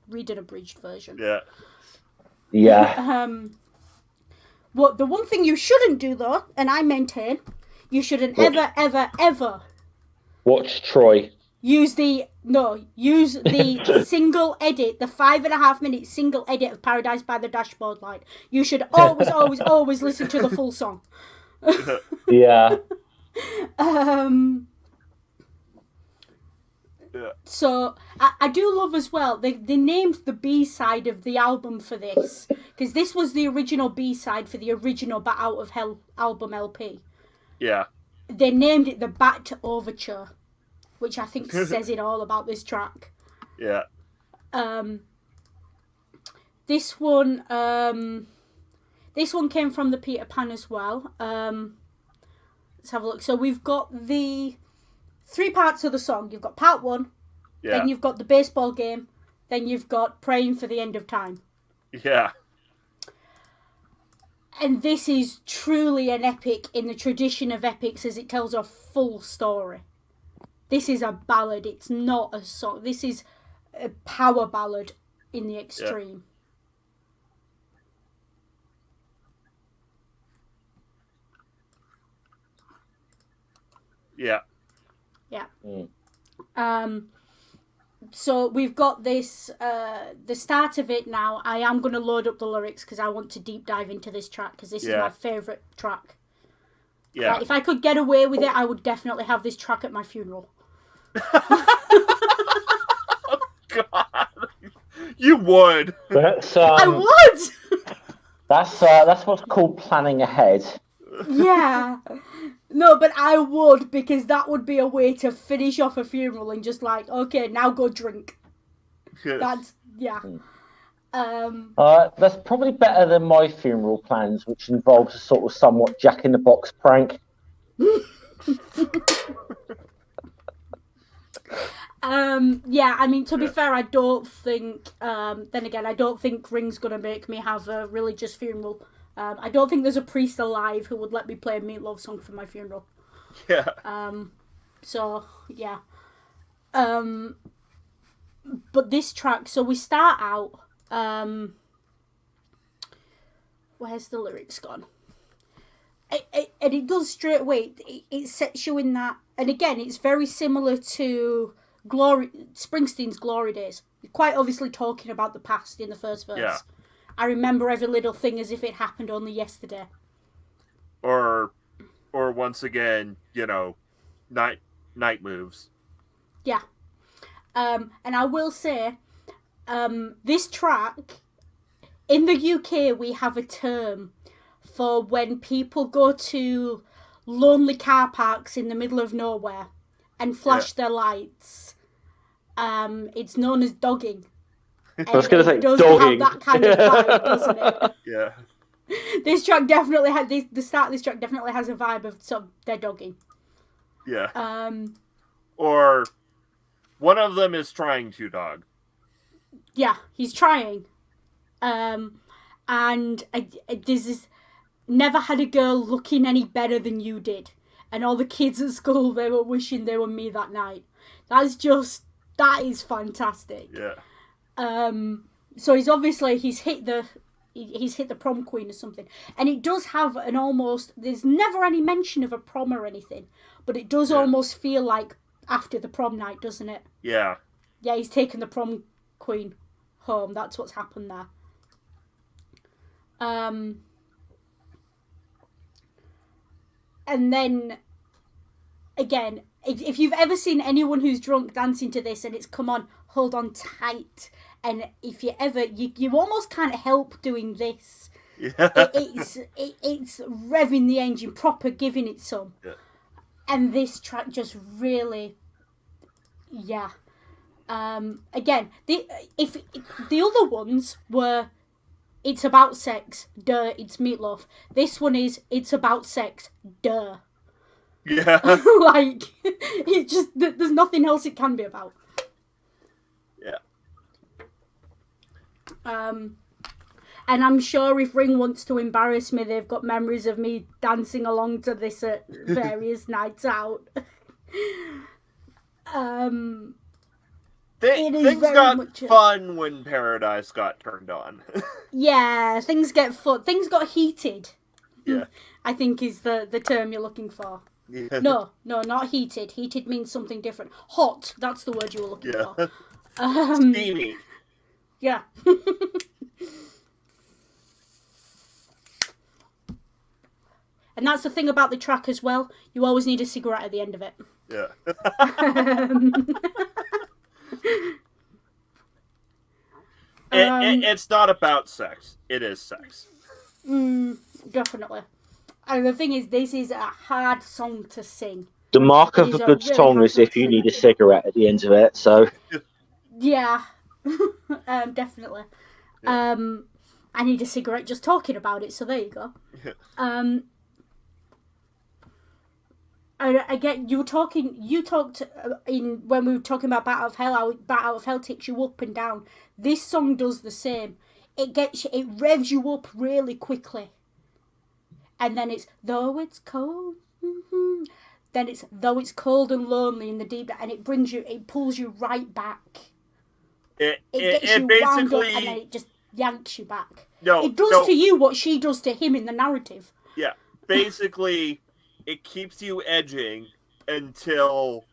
read an abridged version. Yeah. Well, the one thing you shouldn't do, though, and I maintain, you shouldn't ever watch Troy. Use the single edit, the 5.5 minute single edit of Paradise by the Dashboard Light. You should always listen to the full song. Yeah. So I do love as well, they named the B-side of the album for this, because this was the original B-side for the original Bat Out of Hell album LP. Yeah. They named it the Bat Overture, which I think says it all about this track. Yeah. This one came from the Peter Pan as well. Let's have a look. So we've got the 3 parts of the song. You've got part 1, then you've got the baseball game, then you've got Praying for the End of Time. Yeah. And this is truly an epic in the tradition of epics, as it tells a full story. This is a ballad. It's not a song. This is a power ballad in the extreme. Yeah. So we've got this, the start of it now. I am going to load up the lyrics because I want to deep dive into this track, because this is my favourite track. Yeah. Like, if I could get away with it, I would definitely have this track at my funeral. Oh, God. You would. I would! That's what's called planning ahead. Yeah. No, but I would, because that would be a way to finish off a funeral and just like, okay, now go drink. That's, yeah. That's probably better than my funeral plans, which involves a sort of somewhat Jack-in-the-Box prank. Yeah, I mean, to be fair, I don't think, then again, I don't think Ring's going to make me have a religious funeral. I don't think there's a priest alive who would let me play a Meatloaf song for my funeral. Yeah. So, yeah. But this track, so we start out, where's the lyrics gone? And it does straight away, it sets you in that, and again, it's very similar to Springsteen's Glory Days. You're quite obviously talking about the past in the first verse. Yeah. I remember every little thing as if it happened only yesterday. Or once again, night moves. Yeah. And I will say, this track in the UK, we have a term for when people go to lonely car parks in the middle of nowhere and flash their lights. It's known as dogging. I was going to say does dogging. have that kind of vibe, doesn't it? Yeah. This track definitely had the start of this track definitely has a vibe of they're dogging. Yeah. Or one of them is trying to dog. Yeah, he's trying. And this is never had a girl looking any better than you did, and all the kids at school, they were wishing they were me that night. That is fantastic. Yeah. So he's hit the prom queen or something, and it does have an almost. There's never any mention of a prom or anything, but it does almost feel like after the prom night, doesn't it? Yeah. Yeah, he's taken the prom queen home. That's what's happened there. And then, again, if you've ever seen anyone who's drunk dancing to this and it's come on, hold on tight, and if you ever, you almost can't help doing this. Yeah. It's revving the engine, proper giving it some. Yeah. And this track just really, yeah. Again, if the other ones were, it's about sex, duh, it's Meatloaf. This one is, it's about sex, duh. Yeah. Like, it just, there's nothing else it can be about. Yeah. And I'm sure if Ring wants to embarrass me, they've got memories of me dancing along to this at various nights out. Things got fun when Paradise got turned on. Yeah, things get fun. Things got heated. Yeah. I think is the term you're looking for. Yeah. No, not heated. Heated means something different. Hot, that's the word you were looking for. Steamy. Yeah. And that's the thing about the track as well. You always need a cigarette at the end of it. Yeah. It's not about sex. It is sex. Definitely. And the thing is, this is a hard song to sing. The mark of a good song is if you need a cigarette at the end of it, so... Yeah. Definitely. Yeah. I need a cigarette just talking about it, so there you go. Yeah. Again, you talked in when we were talking about Bat Out of Hell, how Bat Out of Hell takes you up and down. This song does the same. It revs you up really quickly, and then it's though it's cold. Mm-hmm. Then it's though it's cold and lonely in the deep, and it pulls you right back. It gets you wound up, and then it just yanks you back. It does to you what she does to him in the narrative. Yeah, basically. It keeps you edging until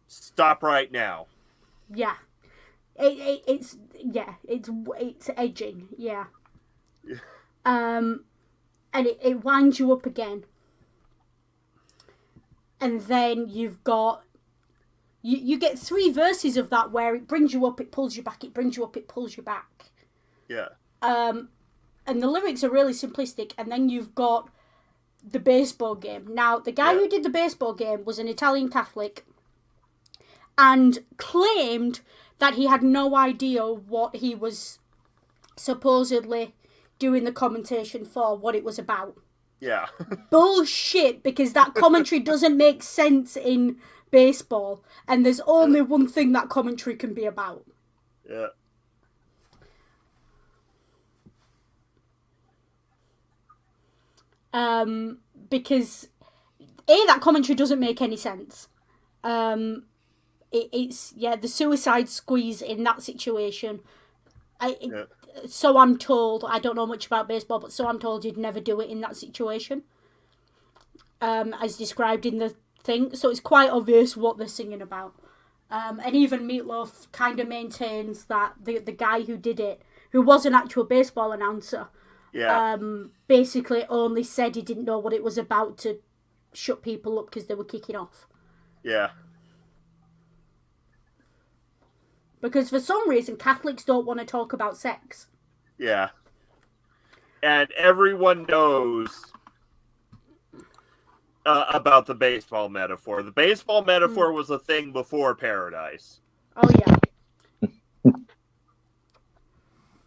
stop right now. Yeah, it's edging. Yeah. And it winds you up again, and then you've got you get 3 verses of that where it brings you up, it pulls you back, it brings you up, it pulls you back. Yeah. And the lyrics are really simplistic, and then you've got the baseball game. Now, the guy who did the baseball game was an Italian Catholic and claimed that he had no idea what he was supposedly doing the commentation for, what it was about. Yeah. Bullshit, because that commentary doesn't make sense in baseball, and there's only one thing that commentary can be about. Yeah. Because that commentary doesn't make any sense. It's the suicide squeeze in that situation. So I'm told, I don't know much about baseball, but so I'm told you'd never do it in that situation. As described in the thing, so it's quite obvious what they're singing about. And even Meatloaf kind of maintains that the guy who did it, who was an actual baseball announcer, basically only said he didn't know what it was about to shut people up because they were kicking off. Yeah. Because for some reason Catholics don't want to talk about sex. Yeah. and everyone knows about the baseball metaphor. The baseball metaphor was a thing before Paradise. Oh yeah.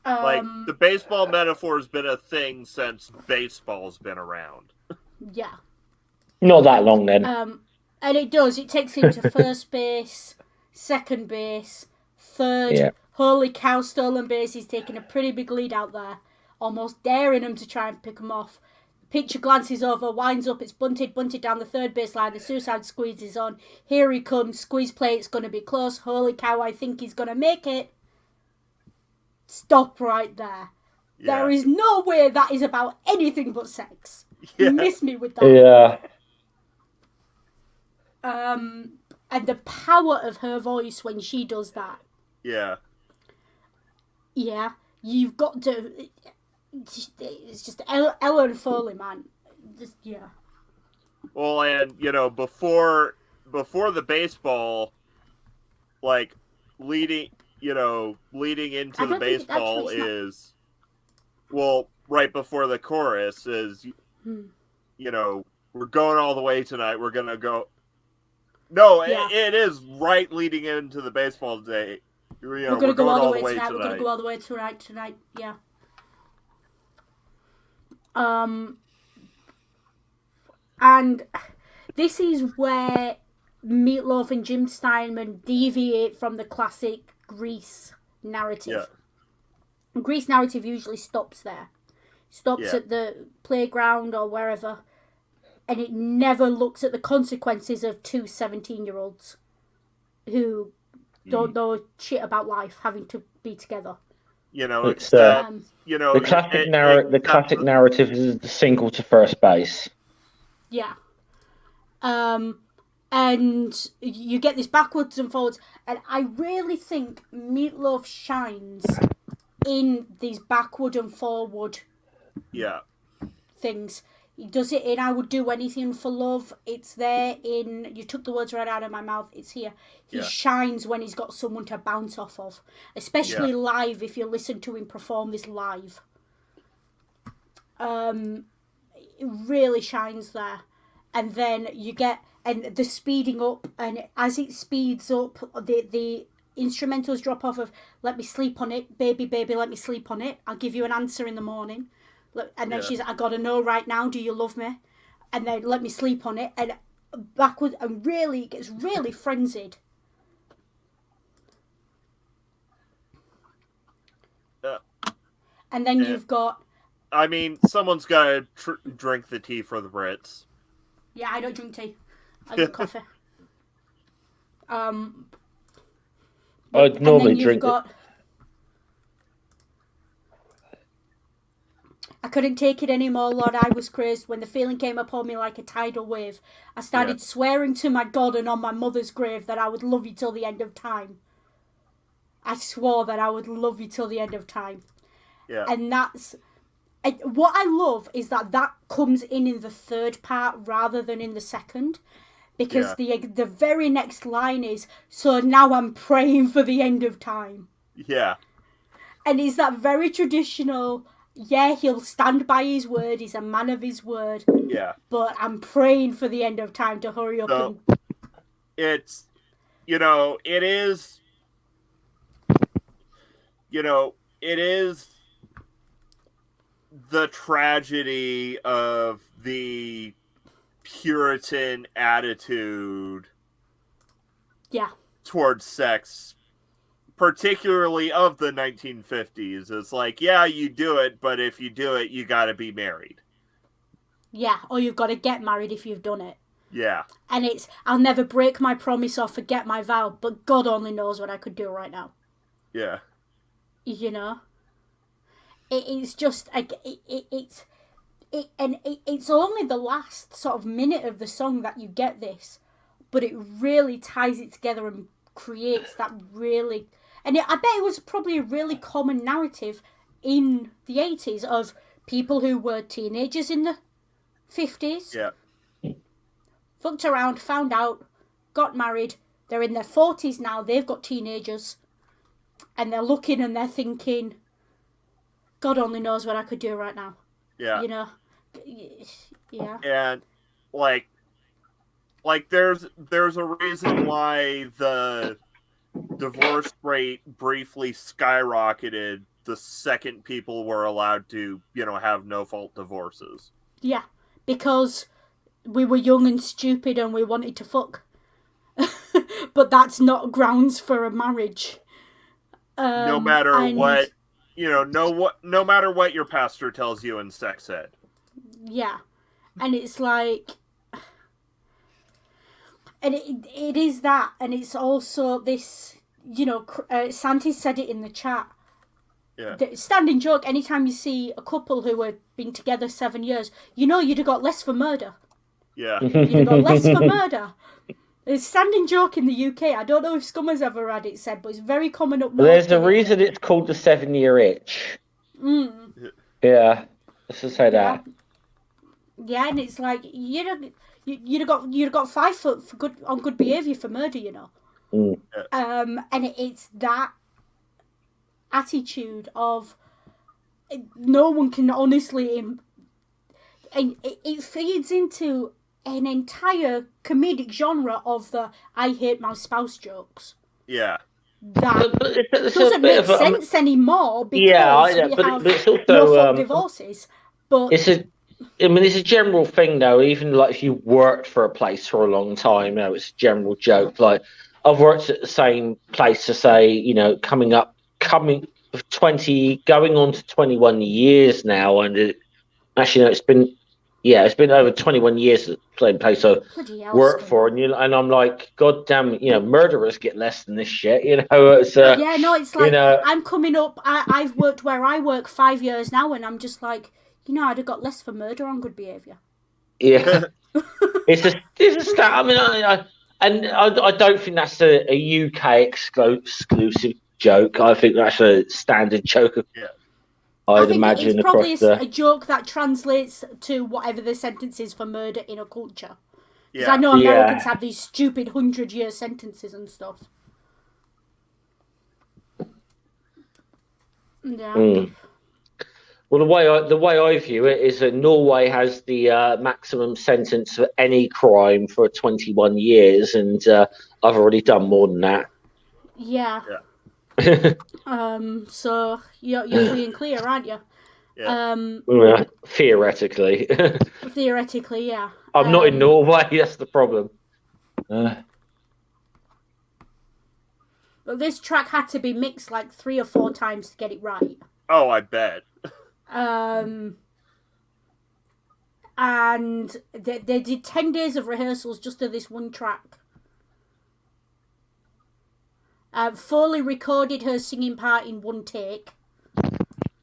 Like, the baseball metaphor has been a thing since baseball's been around. Yeah. Not that long then. And it does. It takes him to first base, second base, third. Yeah. Holy cow, stolen base. He's taking a pretty big lead out there. Almost daring him to try and pick him off. Pitcher glances over, winds up, it's bunted down the third baseline. The suicide squeeze is on. Here he comes. Squeeze play, it's going to be close. Holy cow, I think he's going to make it. Stop right there. Yeah. There is no way that is about anything but sex. Yeah. You miss me with that. Yeah. And the power of her voice when she does that. Yeah. Yeah. You've got to... It's just Ellen Foley, man. Just, yeah. Well, and, before the baseball, like, leading into the baseball is, well, right before the chorus is, we're going all the way tonight. We're going to go. No, Yeah. it is right leading into the baseball day. We're going to go all the way tonight. We're going to go all the way tonight. Yeah. And this is where Meatloaf and Jim Steinman deviate from the classic Grease narrative. Yeah. Grease narrative usually stops there. Stops at the playground or wherever. And it never looks at the consequences of two 17-year-olds who don't know shit about life having to be together. It's the classic narrative is the single to first base. Yeah. And you get this backwards and forwards, and I really think Meatloaf shines in these backward and forward things. He does it in I Would Do Anything for Love. It's there in You Took the Words Right Out of My Mouth. It's here. He shines when he's got someone to bounce off of. Especially live, if you listen to him perform this live. It really shines there. And then you get... And the speeding up, and as it speeds up, the instrumentals drop off of Let Me Sleep on It, baby, let me sleep on it. I'll give you an answer in the morning. And then she's like, I gotta know right now, do you love me? And then Let Me Sleep on It, and backward, and really, it gets really frenzied. And then you've got... I mean, someone's gotta drink the tea for the Brits. Yeah, I don't drink tea. I drink coffee. I'd normally drink it. I couldn't take it anymore, Lord, I was crazed. When the feeling came upon me like a tidal wave, I started swearing to my God and on my mother's grave that I would love you till the end of time. I swore that I would love you till the end of time. Yeah. And that's... what I love is that comes in the third part rather than in the second. Because the very next line is, so now I'm praying for the end of time. Yeah. And it's that very traditional... Yeah, he'll stand by his word. He's a man of his word. Yeah. But I'm praying for the end of time to hurry up. So, it's, it is, it is the tragedy of the Puritan attitude towards sex, particularly of the 1950s. It's like, yeah, you do it, but if you do it, you gotta be married. Yeah, or you've got to get married if you've done it. Yeah. And it's, I'll never break my promise or forget my vow, but God only knows what I could do right now. Yeah. It's just, it's only the last sort of minute of the song that you get this, but it really ties it together and creates that really... And I bet it was probably a really common narrative in the 80s of people who were teenagers in the 50s. Yeah. Fucked around, found out, got married. They're in their 40s now. They've got teenagers. And they're looking and they're thinking, God only knows what I could do right now. Yeah. You know? Yeah. And like there's a reason why the divorce rate briefly skyrocketed the second people were allowed to, have no fault divorces. Yeah. Because we were young and stupid and we wanted to fuck. But that's not grounds for a marriage. No matter what, no matter what your pastor tells you in sex ed. Yeah. And it's like, and it is that, and it's also this, Santi said it in the chat. Yeah. The standing joke, anytime you see a couple who have been together 7 years, you'd have got less for murder. Yeah. You'd have got less for murder. It's a standing joke in the UK. I don't know if Scummer's ever had it said, but it's very common up north. There's a reason it's called the 7-year itch. Yeah, let's just say that. Yeah, and it's like you'd have got 5 foot for good behaviour for murder, And it's that attitude of no one can honestly, and it feeds into an entire comedic genre of the "I hate my spouse" jokes. Yeah. That doesn't make sense anymore because we have it's also, no fault divorces. But it's a general thing though. Even like if you worked for a place for a long time, it's a general joke. Like I've worked at the same place to say, coming 20, going on to 21 years now, and it's been over 21 years at the same place I work for, and I'm like, God damn, murderers get less than this shit, It's it's like I'm coming up. I've worked where I work 5 years now, and I'm just like, I'd have got less for murder on good behaviour. Yeah, it's a stat. I mean, I don't think that's a UK exclusive joke. I think that's a standard joke. Yeah. I think imagine it's probably a joke that translates to whatever the sentence is for murder in a culture. Because I know Americans have these stupid 100-year sentences and stuff. Yeah. Well, the way I view it is that Norway has the maximum sentence for any crime for 21 years, and I've already done more than that. Yeah. So you're free and clear, aren't you? Yeah. Theoretically. Theoretically, yeah. I'm not in Norway. That's the problem. But this track had to be mixed like 3 or 4 times to get it right. Oh, I bet. And they did 10 days of rehearsals just to this one track. Foley recorded her singing part in one take.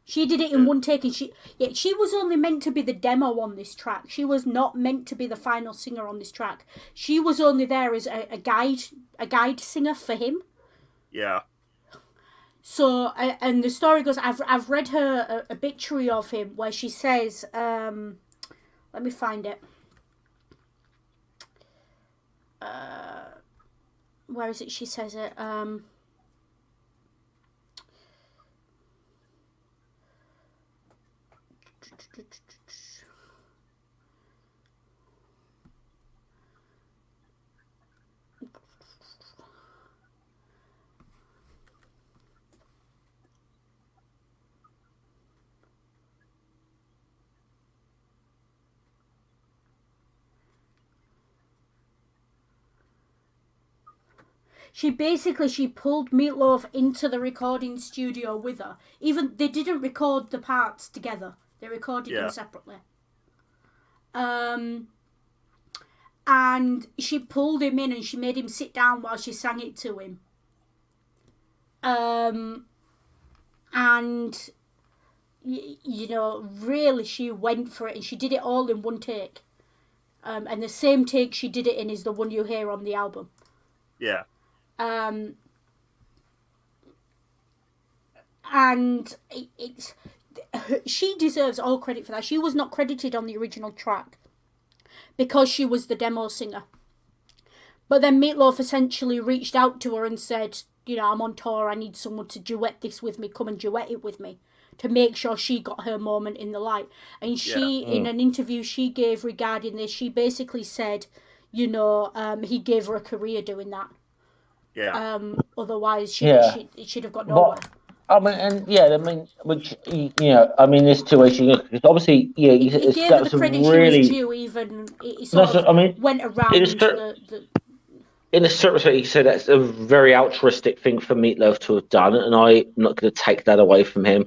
She did it in one take, and she was only meant to be the demo on this track. She was not meant to be the final singer on this track. She was only there as a guide singer for him. Yeah. So, and the story goes, I've read her obituary of him where she says, let me find it. Where is it? She says it. She pulled Meatloaf into the recording studio with her. Even they didn't record the parts together. They recorded them separately. And she pulled him in and she made him sit down while she sang it to him. And really she went for it, and she did it all in one take. And the same take she did it in is the one you hear on the album. Yeah. And she deserves all credit for that. She was not credited on the original track because she was the demo singer. But then Meatloaf essentially reached out to her and said, I'm on tour, I need someone to duet this with me, come and duet it with me. to make sure she got her moment in the light. And she, in an interview she gave regarding this, she basically said, he gave her a career doing that. Yeah. Otherwise, she'd have got nowhere. Which there's two ways you can. Because obviously, He gave her the credit she was due. Even he sort of went around in a certain respect, you said that's a very altruistic thing for Meatloaf to have done, and I'm not going to take that away from him.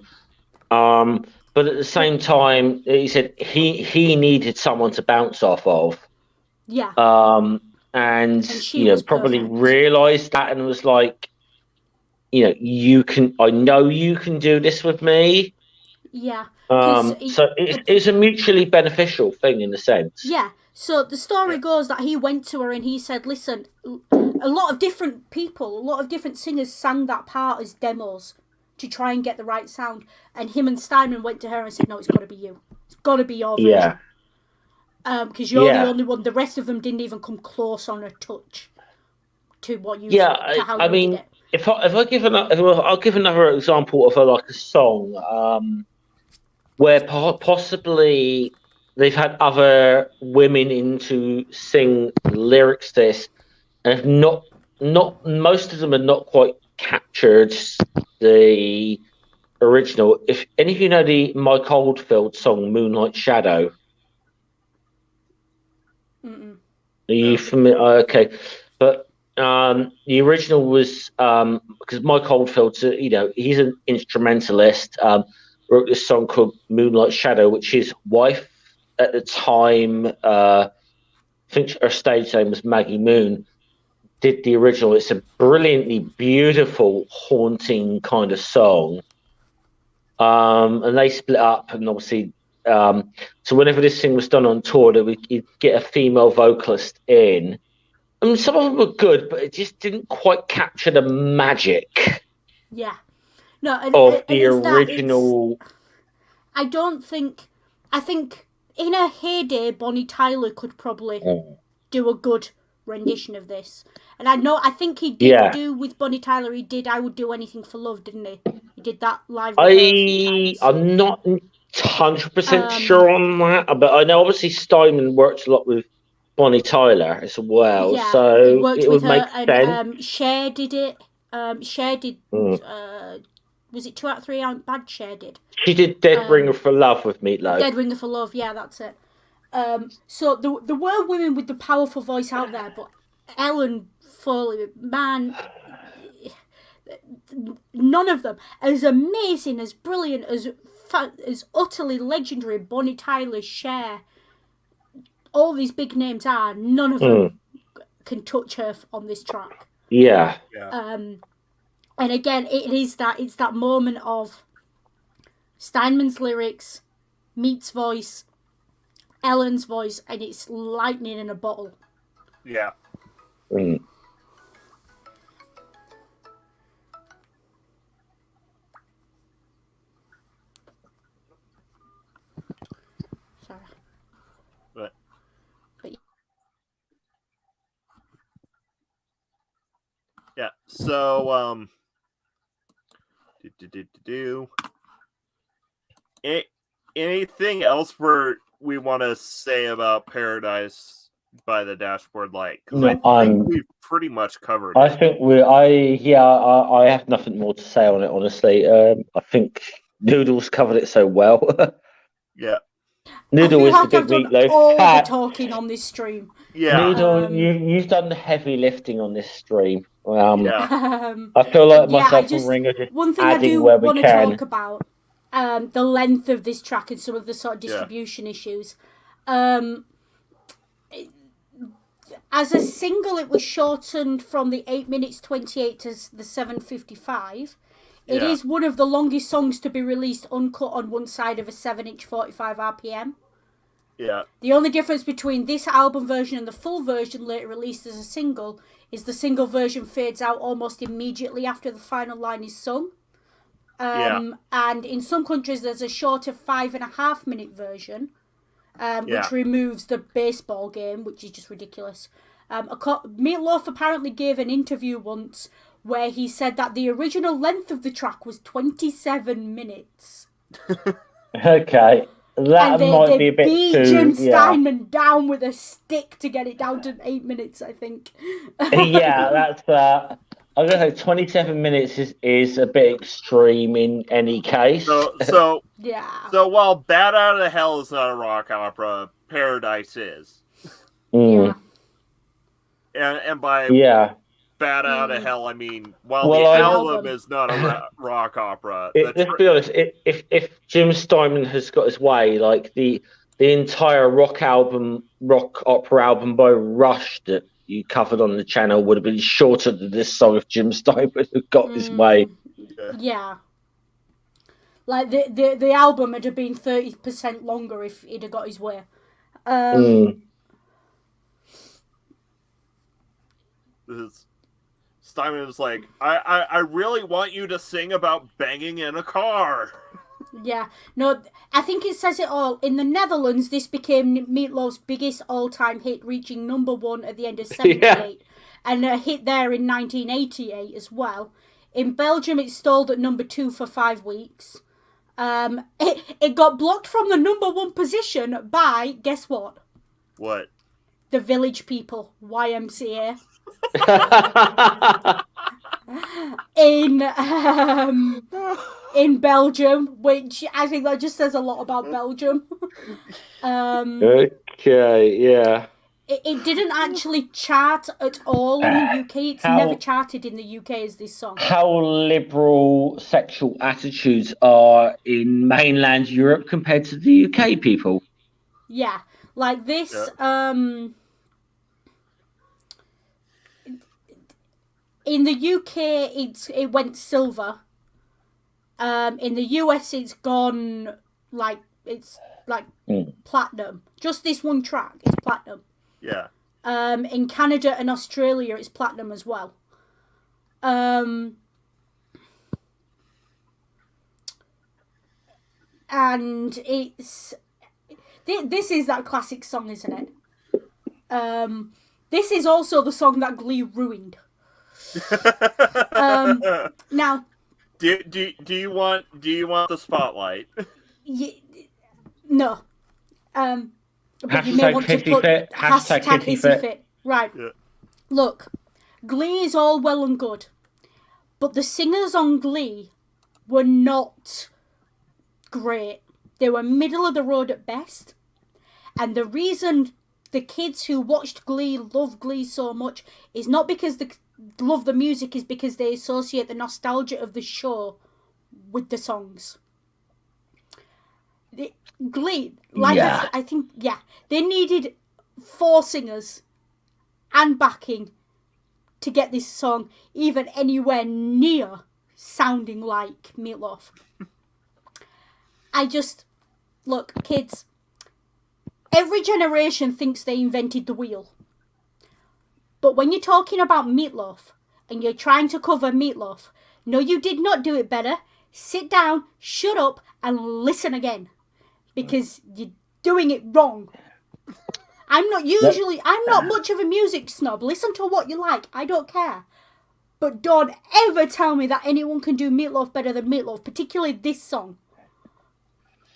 But at the same time, he said he needed someone to bounce off of. Yeah. And probably realised that and was like, you can. I know you can do this with me. Yeah. So it's a mutually beneficial thing in a sense. Yeah. So the story goes that he went to her and he said, "Listen, a lot of different people, a lot of different singers sang that part as demos to try and get the right sound." And him and Steinman went to her and said, "No, it's got to be you. It's got to be your version." Because you're the only one. The rest of them didn't even come close on a touch to what you. To how you did it. I'll give another example of a song where possibly they've had other women in to sing lyrics to this, and not most of them are not quite captured the original. If any of you know the Mike Oldfield song "Moonlight Shadow," are you familiar? Okay, but the original was because Mike Oldfield's he's an instrumentalist. Wrote this song called "Moonlight Shadow," which his wife at the time, I think her stage name was Maggie Moon, did the original. It's a brilliantly beautiful, haunting kind of song. And they split up, and obviously, so whenever this thing was done on tour, you'd get a female vocalist in. I mean, some of them were good, but it just didn't quite capture the magic. Yeah. No, of the original. I think in a heyday, Bonnie Tyler could probably do a good rendition of this. And I think he did do with Bonnie Tyler. He did "I Would Do Anything for Love," didn't he? He did that live. I'm not 100% sure on that, but I know obviously Steinman worked a lot with Bonnie Tyler as well, so he worked with her, sense. And Cher did it. Cher did. Was it 2 Out of 3 Aren't Bad? Cher did. She did "Dead Ringer for Love" with Meatloaf. "Dead Ringer for Love," yeah, that's it. So there were women with the powerful voice out there, but Ellen Foley, man, none of them as amazing, as brilliant, as utterly legendary. Bonnie Tyler, Cher, all these big names are. None of them can touch her on this track. Yeah. And again, it's that moment of Steinman's lyrics, Meat's voice, Ellen's voice, and it's lightning in a bottle. Yeah. Sorry. But yeah. So anything else we want to say about Paradise by the Dashboard Light? Because I think we've pretty much covered I it. think I have nothing more to say on it, honestly. I think Noodle's covered it so well. Yeah. Noodle is the big Meatloaf. All the talking on this stream. Yeah. Noodle, you've done the heavy lifting on this stream. Yeah. I feel like myself and Ringer just one thing I do want to talk about, the length of this track and some of the sort of distribution issues. As a single, it was shortened from the 8 minutes 28 to the 7:55. It is one of the longest songs to be released uncut on one side of a 7-inch 45 RPM. Yeah. The only difference between this album version and the full version later released as a single is the single version fades out almost immediately after the final line is sung. And in some countries there's a shorter 5.5 minute version, which removes the baseball game, which is just ridiculous. Meatloaf apparently gave an interview once where he said that the original length of the track was 27 minutes. Okay. That And might be a bit beat too. Jim Yeah. Steinman down with a stick to get it down to 8 minutes, I think. Yeah, that's. I'm gonna say 27 minutes is a bit extreme in any case. So Yeah. while Bat Out of Hell is not a rock opera, Paradise is. Yeah. And by Yeah. Bat Out of Hell, I mean, while Well, the I- album is not a rock opera, Let's be honest. If Jim Steinman has got his way, like the entire rock opera album by Rush that you covered on the channel would have been shorter than this song if Jim Steinman had got his way. Yeah. Like the album would have been 30% longer if he'd have got his way. Steinman was like, I really want you to sing about banging in a car. Yeah. No, I think it says it all. In the Netherlands, this became Meatloaf's biggest all-time hit, reaching #1 at the end of 78. And a hit there in 1988 as well. In Belgium, it stalled at #2 for 5 weeks. It got blocked from the #1 position by, guess what? What? The Village People, YMCA. in Belgium, which I think that just says a lot about Belgium. Okay, yeah. It didn't actually chart at all in the UK. It's never charted in the UK as this song. How liberal sexual attitudes are in mainland Europe compared to the UK people. Yeah, like this. In the UK, it went silver. In the US, it's gone it's platinum. Just this one track is platinum. Yeah. In Canada and Australia, it's platinum as well. And it's this is that classic song, isn't it? This is also the song that Glee ruined. Now, do you want the spotlight? No. But you Hashtag may want to put hashtag hissy fit. Right. Yeah. Look, Glee is all well and good, but the singers on Glee were not great. They were middle of the road at best. And the reason the kids who watched Glee love Glee so much is not because they love the music, is because they associate the nostalgia of the show with the songs. Glee, I think, they needed 4 singers and backing to get this song even anywhere near sounding like Meatloaf. Look, kids, every generation thinks they invented the wheel. But when you're talking about Meatloaf and you're trying to cover Meatloaf, no, you did not do it better. Sit down, shut up, and listen again. Because you're doing it wrong. I'm not much of a music snob. Listen to what you like. I don't care. But don't ever tell me that anyone can do Meatloaf better than Meatloaf, particularly this song.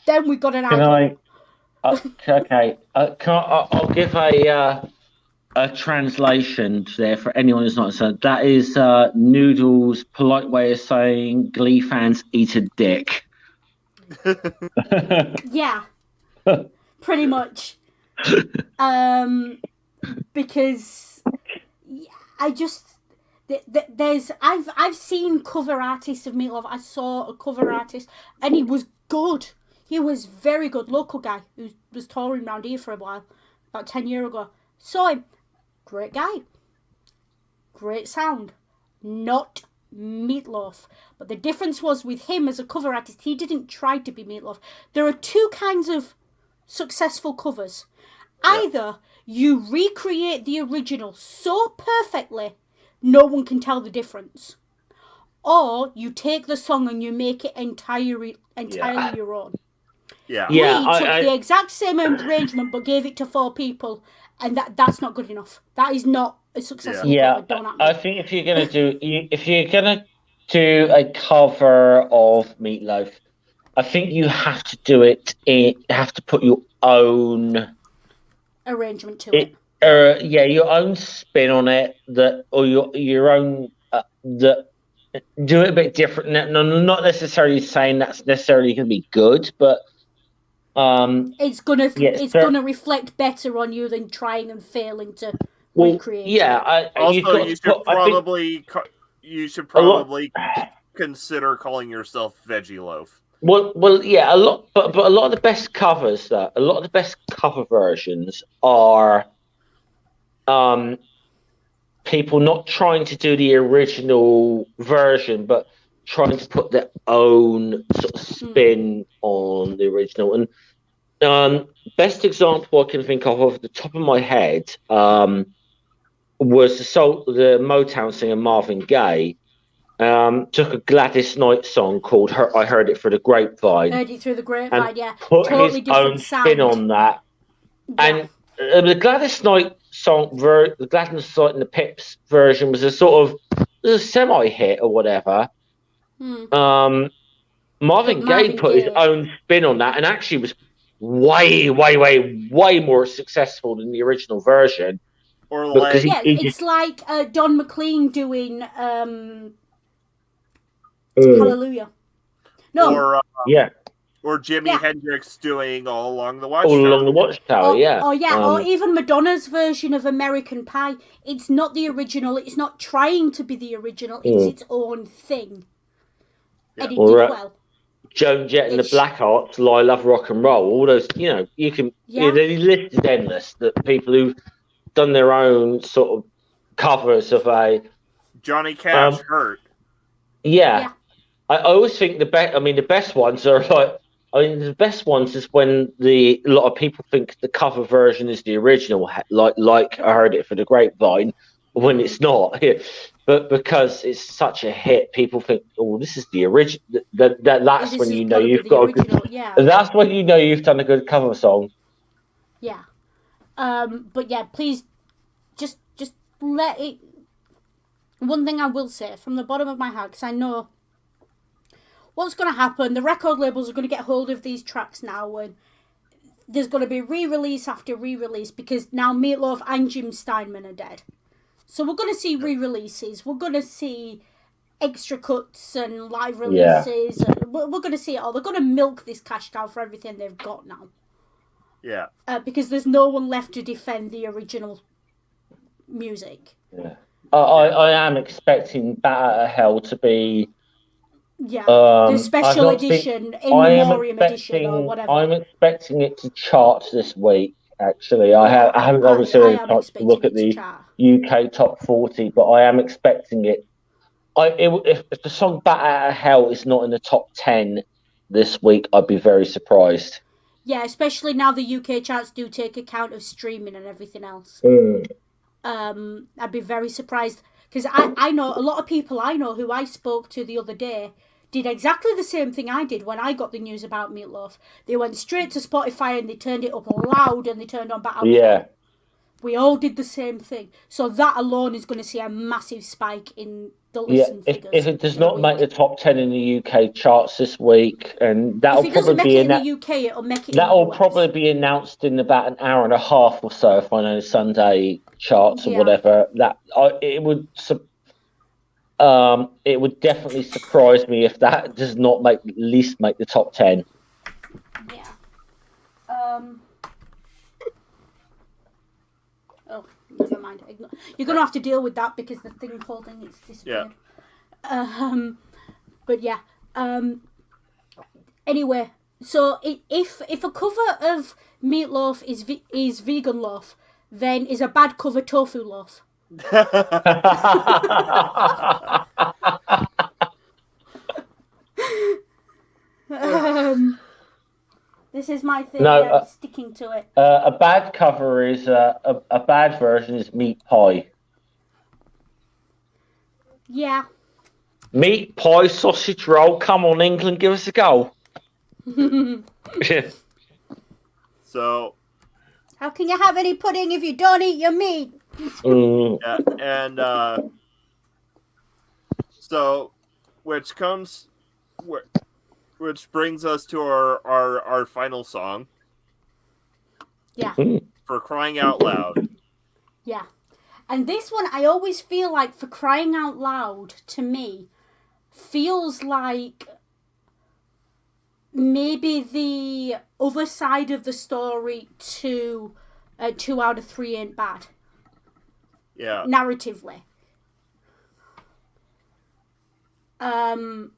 Then we've got an album. Okay. I'll give a translation there for anyone who's not so. That is Noodle's polite way of saying Glee fans eat a dick. Yeah, pretty much. Because I just I've seen cover artists of Meatloaf. I saw a cover artist and he was good. He was very good. Local guy who was touring around here for a while, about 10 years ago. Saw him. Great guy. Great sound. Not Meatloaf. But the difference was with him as a cover artist, he didn't try to be Meatloaf. There are 2 kinds of successful covers. Either you recreate the original so perfectly no one can tell the difference, or you take the song and you make it entirely your own. Yeah. We took the exact same arrangement but gave it to 4 people, and that's not good enough. That is not a successful cover. Don't I think if you're gonna do a cover of Meatloaf, I think you have to do it. Have to put your own arrangement to it. Your own spin on it. Or your own that do it a bit different. No, not necessarily saying that's necessarily going to be good, but it's gonna reflect better on you than trying and failing to recreate. Yeah, also you should probably consider calling yourself Veggie Loaf. Well, yeah, a lot, but a lot of the best covers, a lot of the best cover versions are people not trying to do the original version, but trying to put their own sort of spin on the original. And best example I can think of off the top of my head was the Motown singer Marvin Gaye. Took a Gladys Knight song called "I Heard It Through the Grapevine." Heard it through the grapevine, and yeah. Put totally his own spin on that, and the Gladys Knight song, the Gladys Knight and the Pips version was a semi-hit or whatever. Marvin Gaye put his own spin on that, and actually was way more successful than the original version. Or like, it's like Don McLean doing Hallelujah. No. Or Jimi Hendrix doing All Along the Watchtower. Or even Madonna's version of American Pie. It's not the original. It's not trying to be the original. It's its own thing. And it did well. Joan Jett and the Blackhearts, I Love Rock and Roll. All those, you can. The list is endless. That people who've done their own sort of covers of a Johnny Cash Hurt. Yeah. I always think the best ones are the best ones is when a lot of people think the cover version is the original, like I Heard It for the Grapevine, when it's not. But because it's such a hit, people think, "Oh, this is the original." That's when you know you've got a good. That's when you know you've done a good cover song. Yeah, but yeah, please, just let it. One thing I will say from the bottom of my heart, because I know what's going to happen. The record labels are going to get hold of these tracks now, and there's going to be re-release after re-release because now Meatloaf and Jim Steinman are dead. So we're going to see re-releases. We're going to see extra cuts and live releases. Yeah. We're going to see it all. They're going to milk this cash cow for everything they've got now. Yeah. Because there's no one left to defend the original music. Yeah. I am expecting Bat Out of Hell to be... Yeah, the special edition, in memoriam edition or whatever. I'm expecting it to chart this week, actually. I haven't obviously had a chance to look at the UK top 40, but I am expecting it. If the song Bat Out of Hell is not in the top 10 this week, I'd be very surprised. Yeah, especially now the UK charts do take account of streaming and everything else. I'd be very surprised. Because I know a lot of people I know who I spoke to the other day did exactly the same thing I did when I got the news about Meatloaf. They went straight to Spotify and they turned it up loud and they turned on Bat Overture. We all did the same thing. So that alone is going to see a massive spike in the listen figures. If it does not make the top 10 in the UK charts this week, and that'll probably be in the UK, it'll make it. That'll probably be announced in about an hour and a half or so if I know Sunday charts or whatever. It would definitely surprise me if that does not at least make the top 10. Yeah. Oh, never mind. You're going to have to deal with that because the thing holding it's disappeared. Yeah. But yeah. Anyway, so if a cover of Meatloaf is vegan loaf, then is a bad cover tofu loaf. This is my thing. I'm sticking to it. A bad cover is a bad version is meat pie. Yeah. Meat pie, sausage roll. Come on, England, give us a go. So. How can you have any pudding if you don't eat your meat? Yeah, and so, which which brings us to our final song. Yeah. For Crying Out Loud. Yeah. And this one, I always feel like For Crying Out Loud, to me, feels like maybe the other side of the story to 2 out of 3 Ain't Bad. Yeah. Narratively. And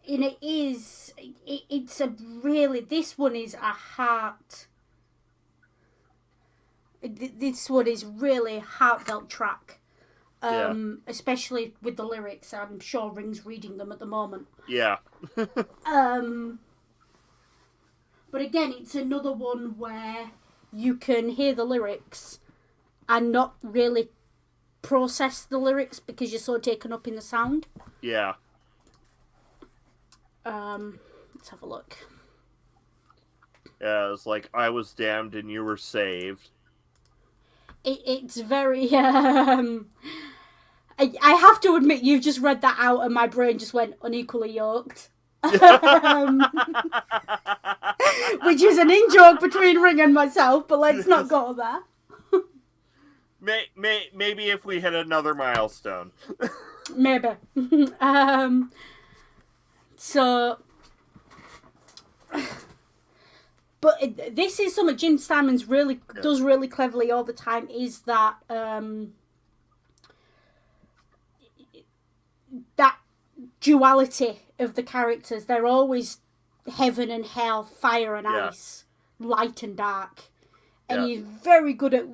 it's a really, this one is a heart, this one is really heartfelt track. Especially with the lyrics. I'm sure Ring's reading them at the moment. Yeah. But again, it's another one where you can hear the lyrics and not really process the lyrics because you're so taken up in the sound. Yeah. Let's have a look. Yeah, it's like, I was damned and you were saved. It's very, I have to admit, you've just read that out and my brain just went unequally yoked. Which is an in-joke between Ring and myself, but let's not go there. Maybe if we hit another milestone. Maybe. So, but this is something Jim Steinman's really does really cleverly all the time, is that that duality of the characters. They're always heaven and hell, fire and ice, light and dark, and he's very good at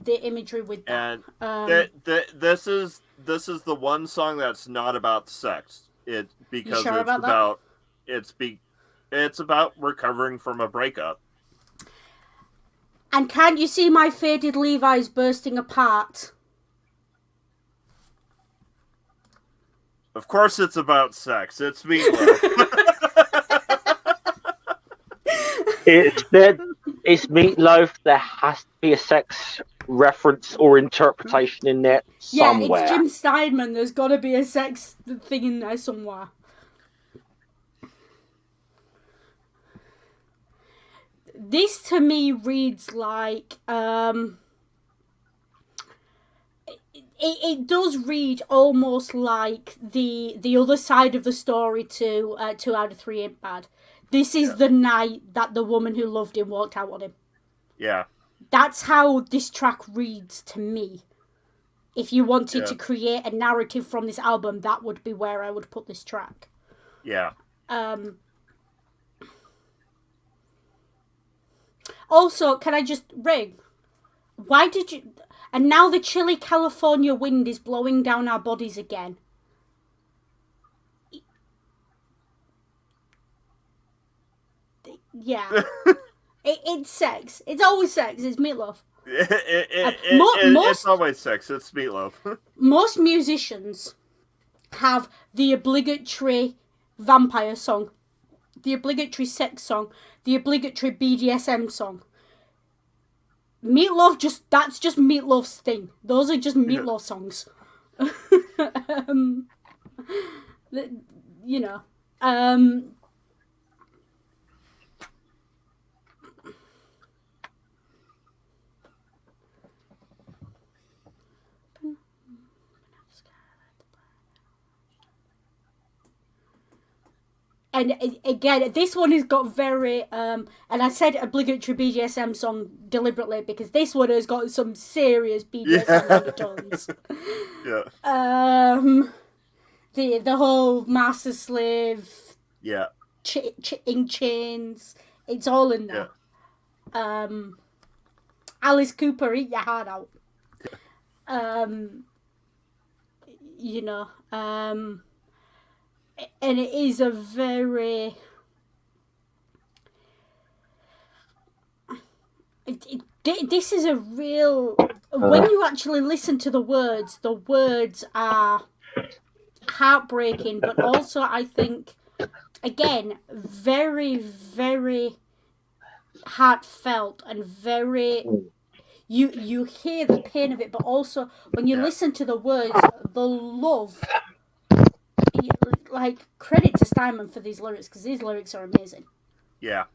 the imagery with that. And this is the one song that's not about sex. Because sure it's about recovering from a breakup. And can't you see my faded Levi's bursting apart? Of course it's about sex. It's Meatloaf. It's Meatloaf. There has to be a sex reference or interpretation in there somewhere. Yeah, it's Jim Steinman. There's got to be a sex thing in there somewhere. This to me reads like it does read almost like the other side of the story to 2 out of 3 Ain't Bad. This is the night that the woman who loved him walked out on him. Yeah. That's how this track reads to me. If you wanted to create a narrative from this album, that would be where I would put this track. Yeah. Also, can I just Ring? Why did you... And now the chilly California wind is blowing down our bodies again. Yeah. It's sex. It's always sex. It's Meatloaf. It's always sex. It's Meatloaf. Most musicians have the obligatory vampire song, the obligatory sex song, the obligatory BDSM song. Meatloaf that's just Meatloaf's thing. Those are just Meatloaf songs. You know. And again, this one has got very, and I said obligatory BDSM song deliberately because this one has got some serious BDSM undertones. The whole master slave, in chains, it's all in there. Alice Cooper, eat your heart out. You know, and it is a very... This is a real... When you actually listen to the words are heartbreaking, but also, I think, again, very, very heartfelt and very... You hear the pain of it, but also, when you listen to the words, the love... like, credit to Steinman for these lyrics, because these lyrics are amazing. Yeah.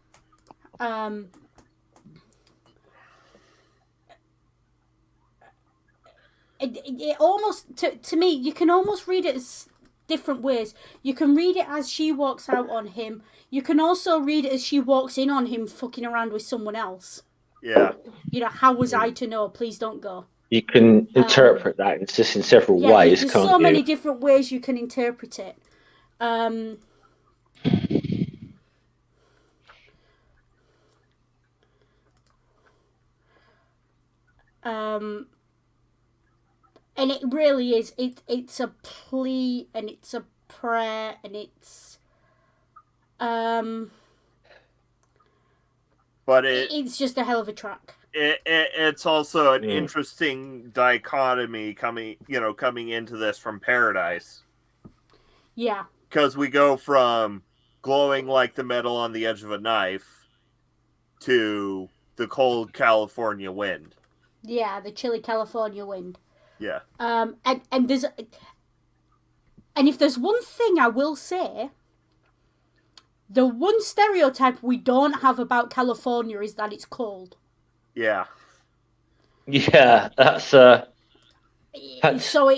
It almost, to me, you can almost read it as different ways. You can read it as she walks out on him. You can also read it as she walks in on him fucking around with someone else. Yeah. You know, how was I to know? Please don't go. You can interpret that in several ways, there's can't so you? many different ways you can interpret it. And it really is. It's a plea and it's a prayer and it's but it's just a hell of a track. It's also an interesting dichotomy coming into this from Paradise. Yeah. Because we go from glowing like the metal on the edge of a knife to the cold California wind. Yeah, the chilly California wind. Yeah. And there's, and if there's one thing I will say, the one stereotype we don't have about California is that it's cold. Yeah. Yeah, that's so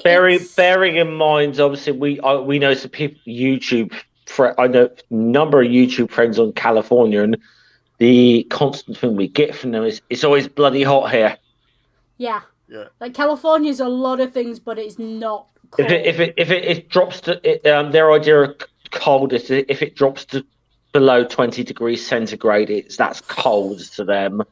bearing in mind, obviously we know some people YouTube. I know a number of YouTube friends on California, and the constant thing we get from them is it's always bloody hot here. Yeah. Yeah. Like California's a lot of things, but it's not cold. If it drops to their idea of cold is if it drops to below 20 degrees centigrade, that's cold to them.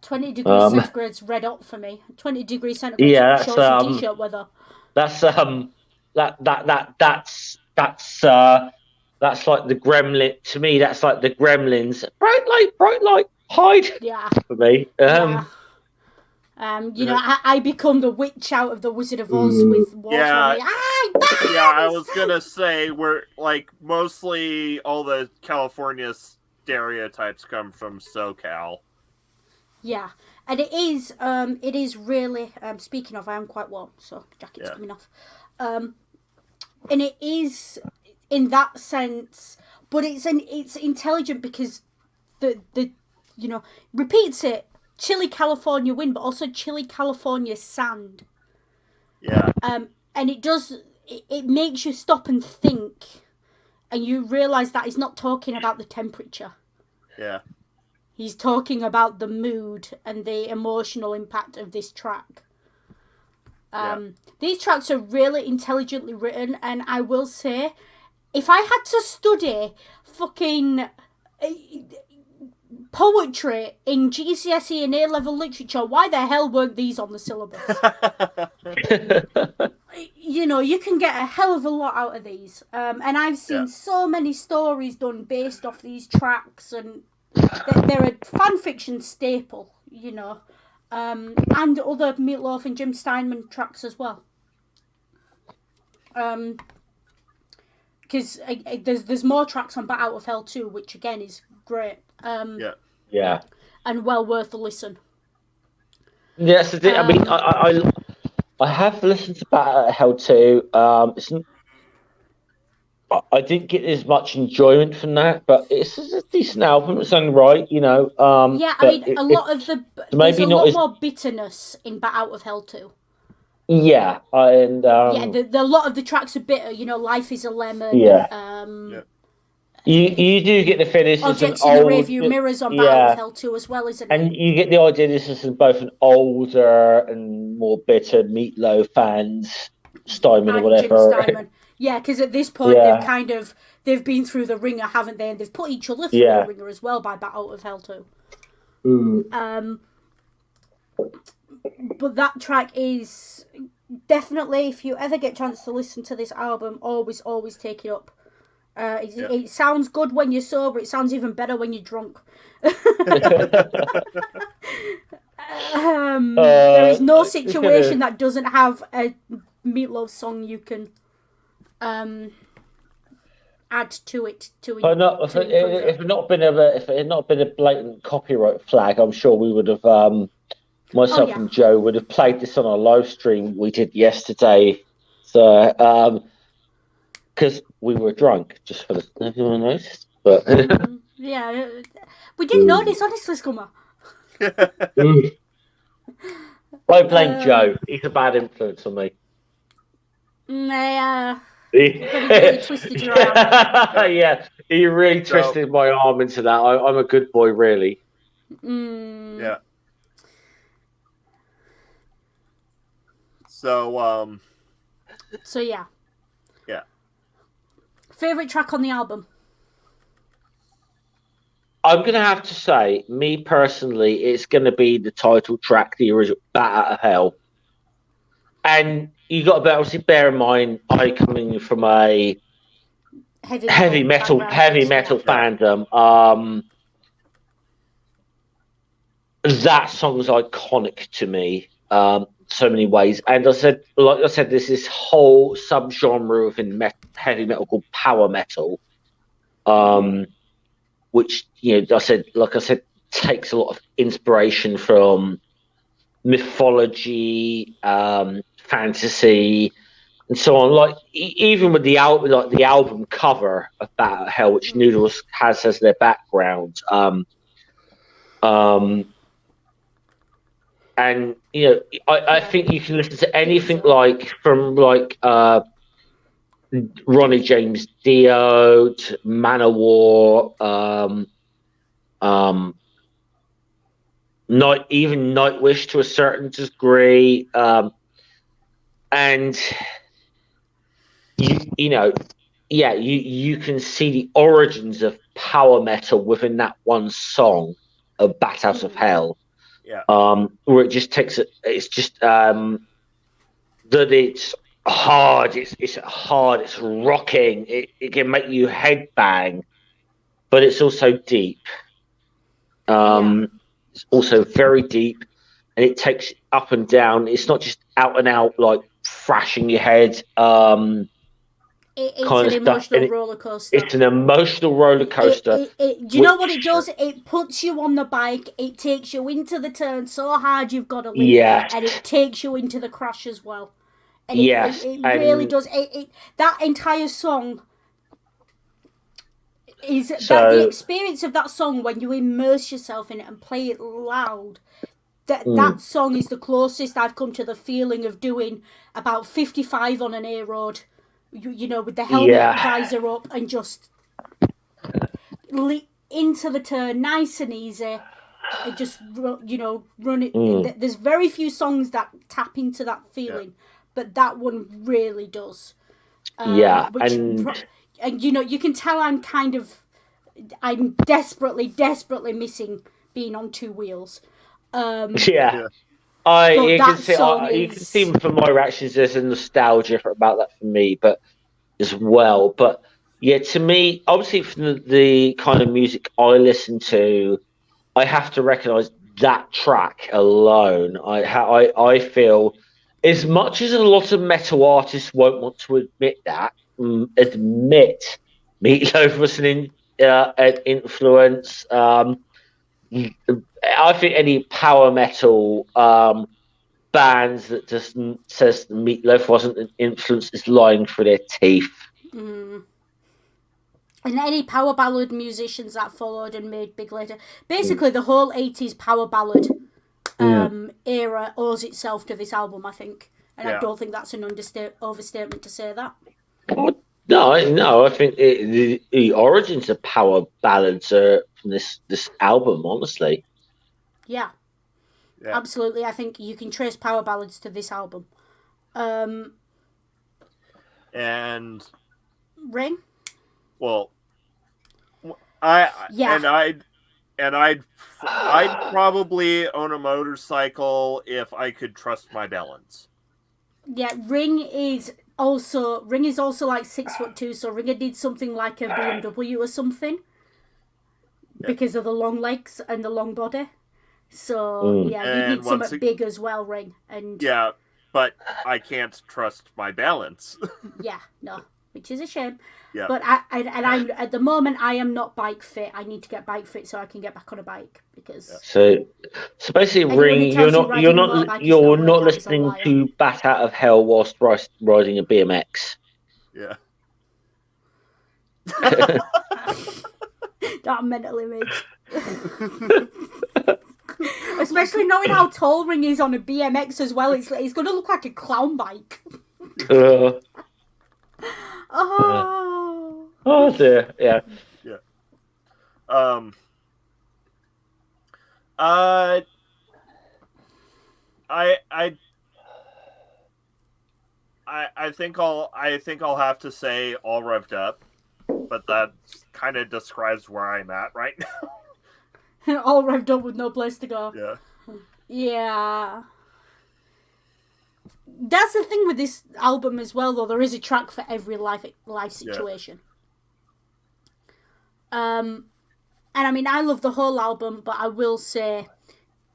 20 degrees centigrade's red hot for me. 20 degrees centigrade. Yeah, shorts and t-shirt weather. That's that's like the gremlin to me. That's like the Gremlins. Bright light, hide. Yeah. For me. You know, I become the witch out of the Wizard of Oz with water. Yeah, I was gonna say we're like mostly all the California stereotypes come from SoCal. Yeah, and it is really. Speaking of, I am quite warm, so jacket's coming off. And it is in that sense, but it's intelligent because the repeats it. Chilly California wind, but also chilly California sand. Yeah. And it makes you stop and think, and you realise that he's not talking about the temperature. Yeah. He's talking about the mood and the emotional impact of this track. These tracks are really intelligently written, and I will say, if I had to study fucking poetry in GCSE and A-level literature, why the hell weren't these on the syllabus? You know, you can get a hell of a lot out of these. And I've seen so many stories done based off these tracks, and they're a fan fiction staple, you know. And other Meatloaf and Jim Steinman tracks as well. Because there's more tracks on Bat Out of Hell too, which again is great. Yeah. And well worth a listen. Yes, I mean, I have listened to Bat Out of Hell too. I didn't get as much enjoyment from that, but it's a decent album. It's only right, you know. I mean, there's a lot more bitterness in Bat Out of Hell too. Yeah, and a lot of the tracks are bitter. You know, Life is a Lemon. You do get the finish. Objects in the rearview mirrors on Bat Out of Hell too, as well, isn't it? And you get the idea this is both an older and more bitter Meatloaf and Steinman or whatever. Steinman. Yeah, because at this point they've been through the ringer, haven't they? And they've put each other through the ringer as well by Bat Out of Hell too. But that track is definitely, if you ever get a chance to listen to this album, always take it up. It sounds good when you're sober. It sounds even better when you're drunk. There is no situation that doesn't have a Meatloaf song you can add to it. If it had not been a blatant copyright flag, I'm sure we would have. Myself and Joe would have played this on our live stream we did yesterday. So, because we were drunk, just for the everyone noticed. But yeah, we didn't notice, honestly, Scummer. I blame Joe. He's a bad influence on me. Yeah, but he really twisted your arm. Yeah, he really twisted my arm into that. I'm a good boy, really. Yeah. So yeah. Yeah. Favorite track on the album? I'm going to have to say, me personally, it's going to be the title track, the original Bat Out of Hell. And you got to obviously bear in mind, I coming from a heavy metal fandom. That song's iconic to me, so many ways. And like I said, there's this whole subgenre within heavy metal called power metal, which like I said, takes a lot of inspiration from mythology, fantasy, and so on. Like even with the album cover of Bat Out of Hell, which Noodles has as their background. And I think you can listen to anything from Ronnie James Dio to Manowar, even Nightwish to a certain degree, and you can see the origins of power metal within that one song of Bat Out of Hell. Yeah. Where it just takes it. It's just that it's hard. It's hard. It's rocking. It can make you headbang, but it's also deep. It's also very deep, and it takes up and down. It's not just out and out like thrashing your head. It's an emotional roller coaster. It's an emotional roller coaster. Do you know what it does? It puts you on the bike. It takes you into the turn so hard you've got to leave. Yes. And it takes you into the crash as well. And yes. It really does. That entire song is the experience of that song when you immerse yourself in it and play it loud. That song is the closest I've come to the feeling of doing about 55 on an A road. With the helmet visor up and just into the turn, nice and easy. And just run it. There's very few songs that tap into that feeling, but that one really does. And you can tell I'm desperately missing being on two wheels. You can see from my reactions there's a nostalgia about that for me, but as well. But yeah, to me, obviously from the kind of music I listen to, I have to recognise that track alone. I feel, as much as a lot of metal artists won't want to admit Meatloaf was an influence. I think any power metal bands that just says Meatloaf wasn't an influence is lying through their teeth. And any power ballad musicians that followed and made big later. Basically, the whole 80s power ballad era owes itself to this album, I think. And I don't think that's an overstatement to say that. No, I think the origins of power ballads are from this album, honestly. Yeah, absolutely. I think you can trace power ballads to this album. And Ring? Well, I'd probably own a motorcycle if I could trust my balance. Yeah, Ring is also like 6'2", so Ringer did something like a BMW or something because of the long legs and the long body. So you need something big as well, Ring. And but I can't trust my balance. which is a shame. Yeah. But I'm at the moment I am not bike fit. I need to get bike fit so I can get back on a bike because. So basically, Ring, you're not listening to Bat Out of Hell whilst riding a BMX. Yeah. That mental image. Especially knowing how tall Ring is on a BMX as well, it's going to look like a clown bike. Oh dear, yeah. I think I'll have to say All Revved Up, but that kind of describes where I'm at right now. All revved up with no place to go. Yeah. That's the thing with this album as well, though. There is a track for every life situation. And I mean, I love the whole album, but I will say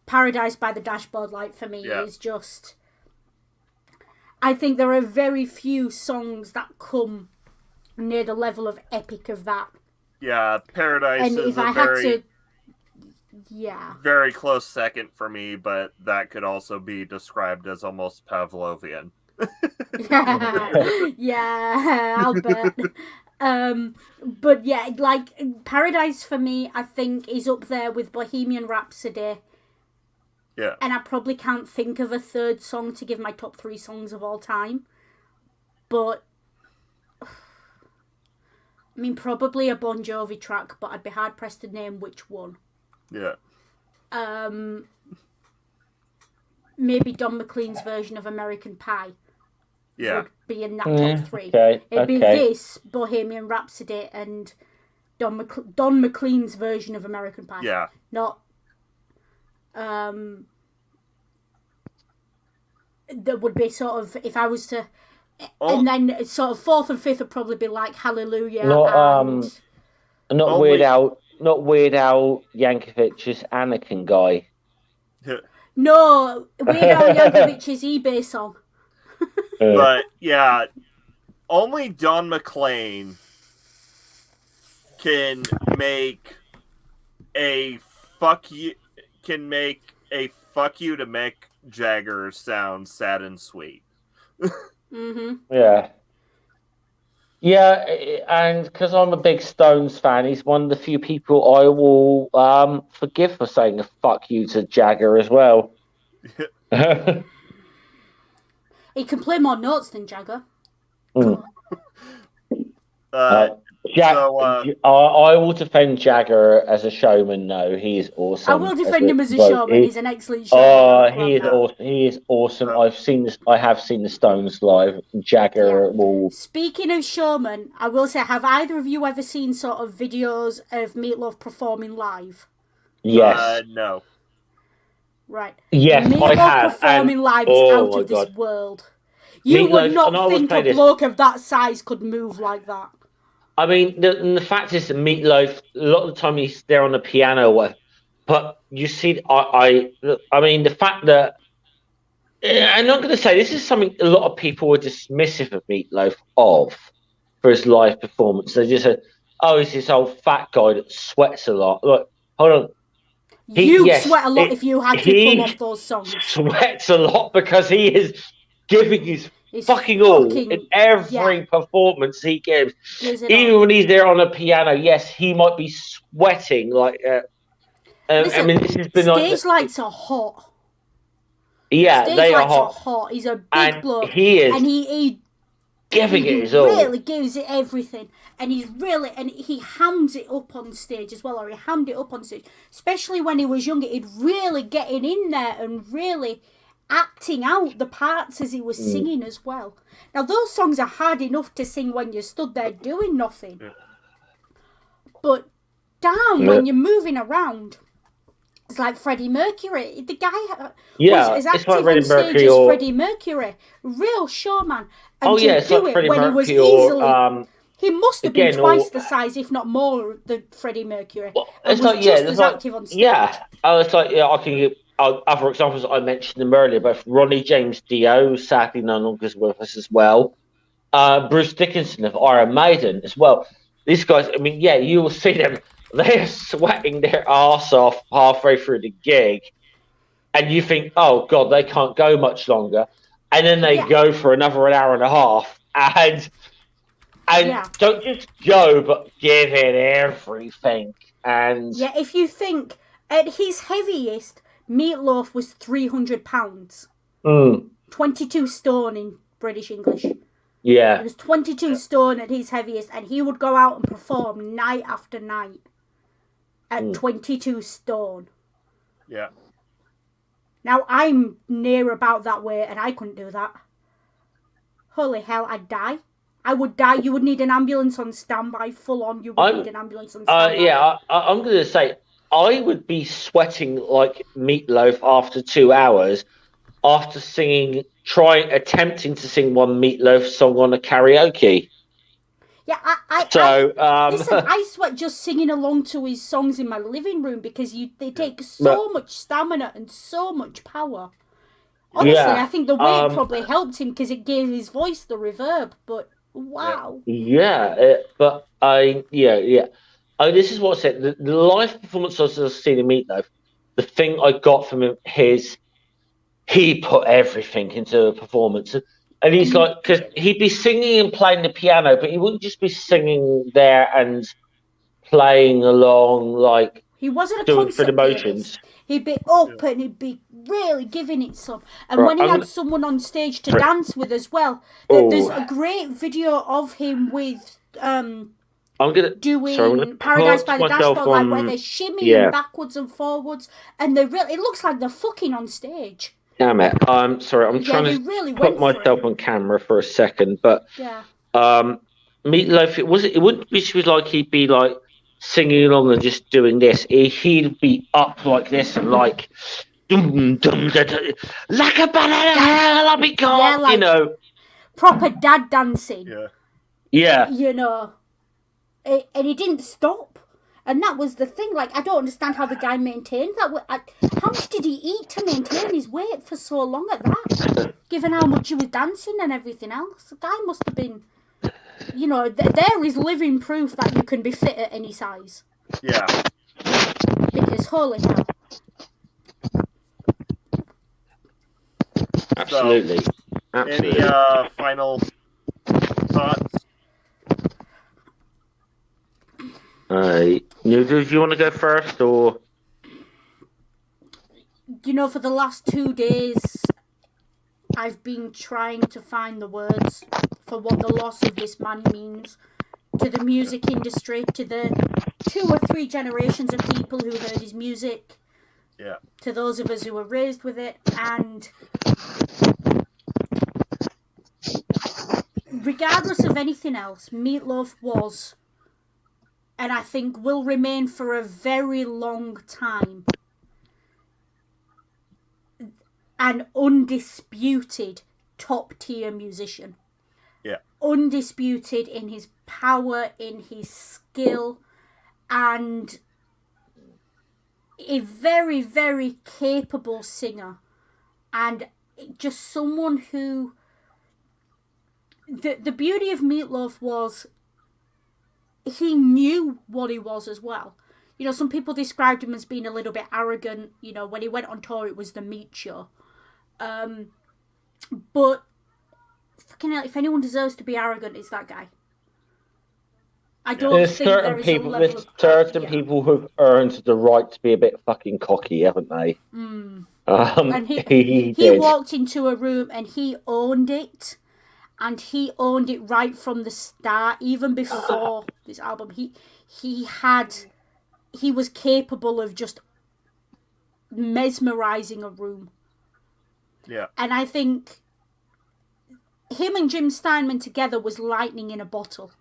Paradise by the Dashboard Light for me is just... I think there are very few songs that come near the level of epic of that. Yeah, Paradise and is if I had to... Yeah. Very close second for me, but that could also be described as almost Pavlovian. Yeah, I'll bet. But yeah, like Paradise for me, I think is up there with Bohemian Rhapsody. Yeah. And I probably can't think of a third song to give my top 3 songs of all time. But I mean, probably a Bon Jovi track, but I'd be hard pressed to name which one. Yeah. Maybe Don McLean's version of American Pie. Yeah. Would be in that top 3. Okay, It'd be this, Bohemian Rhapsody, and Don McLean's version of American Pie. Yeah. Not. That would be sort of, if I was to. And then sort of 4th and 5th would probably be like Hallelujah. Not Weird Al Yankovic's Anakin guy. No, Weird Al Yankovic's eBay song. But yeah, only Don McLean can make a fuck you to Mick Jagger sound sad and sweet. Mm-hmm. Yeah, and because I'm a big Stones fan, he's one of the few people I will forgive for saying a fuck you to Jagger as well. He can play more notes than Jagger. I will defend Jagger as a showman. No, he is awesome. I will defend him as a showman. He's an excellent showman. He is awesome. He is awesome. I've seen this. I have seen the Stones live. Jagger will. Speaking of showman, I will say, have either of you ever seen sort of videos of Meatloaf performing live? Yes. No. Right. Yes, Meatloaf I have. Performing live is out of this world. You would not think a bloke of that size could move like that. I mean, the fact is that Meatloaf, a lot of the time he's there on the piano, but you see, I mean, the fact that, I'm not going to say, this is something a lot of people were dismissive of Meatloaf for his live performance. They just said, oh, he's this old fat guy that sweats a lot. Look, hold on. You'd sweat a lot if you had to pull off those songs. Sweats a lot because he is giving his fucking all in every performance he gives. Even when he's there on a piano, yes, he might be sweating. Like, listen, I mean, this has been stage lights are hot. Yeah, stage they are lights hot. He's a big bloke. He is, and he giving it his all. Really gives it everything, and he hams it up on stage as well, or he hammed it up on stage. Especially when he was younger, he'd really getting in there and really acting out the parts as he was singing as well. Now, those songs are hard enough to sing when you're stood there doing nothing. But damn, when you're moving around, it's like Freddie Mercury. The guy was as active on stage as Freddie Mercury. Real showman. And to do it when he was easily... he must have been twice the size, if not more, than Freddie Mercury. Well, and was just as active on stage. Yeah, it's like, I can give other examples. I mentioned them earlier, but Ronnie James Dio, sadly no longer is with us as well. Bruce Dickinson of Iron Maiden as well. These guys, I mean, you will see them. They're sweating their arse off halfway through the gig, and you think, oh God, they can't go much longer. And then they go for another hour and a half, And Yeah. don't just go, but give it everything. And Yeah, if you think at his heaviest, Meatloaf was 300 pounds. 22 stone in British English. yeah, He was 22 stone at his heaviest, and he would go out and perform night after night at 22 stone. Yeah. Now, I'm near about that weight, and I couldn't do that. Holy hell, I'd die. I would die. You would need an ambulance on standby, full on. You would need an ambulance on standby. yeah, I'm going to say I would be sweating like Meatloaf after 2 hours after attempting to sing one Meatloaf song on a karaoke. Yeah, listen, I sweat just singing along to his songs in my living room because they take so much stamina and so much power. Honestly, I think the weight probably helped him because it gave his voice the reverb. But wow. Yeah, this is what I said. The live performance I was seeing in Meatloaf, the thing I got from him is he put everything into the performance. And he's like, because he'd be singing and playing the piano, but he wouldn't just be singing there and playing along like he wasn't a doing for the concert motions. pianist. He'd be up and he'd be really giving it some. And when he had someone on stage to dance with as well, there's a great video of him with doing Paradise by the Dashboard, like where they're shimmying backwards and forwards, and it looks like they're fucking on stage. Damn it! I'm sorry. I'm trying to really put myself on camera for a second, but Meatloaf. It wouldn't be like he'd be like singing along and just doing this. He'd be up like this and like dum dum da, da, like a banana hell. I'll be gone. Like proper dad dancing. Yeah. And he didn't stop. And that was the thing. Like, I don't understand how the guy maintained that. How much did he eat to maintain his weight for so long at that? Given how much he was dancing and everything else. The guy must have been, there is living proof that you can be fit at any size. Yeah. Because, holy hell. Absolutely. So, any final thoughts? Do you want to go first, or? For the last 2 days, I've been trying to find the words for what the loss of this man means to the music industry, to the 2 or 3 generations of people who heard his music, to those of us who were raised with it, and regardless of anything else, Meatloaf was, and I think will remain for a very long time, an undisputed top-tier musician. Yeah. Undisputed in his power, in his skill, and a very, very capable singer. And just someone who... The beauty of Meatloaf was he knew what he was as well. Some people described him as being a little bit arrogant. When he went on tour, it was the Meat Show. But fucking hell, if anyone deserves to be arrogant, it's that guy. I don't think there is a level of... There's certain people who've earned the right to be a bit fucking cocky, haven't they? And he walked into a room and he owned it. And he owned it right from the start, even before this album. He was capable of just mesmerizing a room. Yeah. And I think him and Jim Steinman together was lightning in a bottle.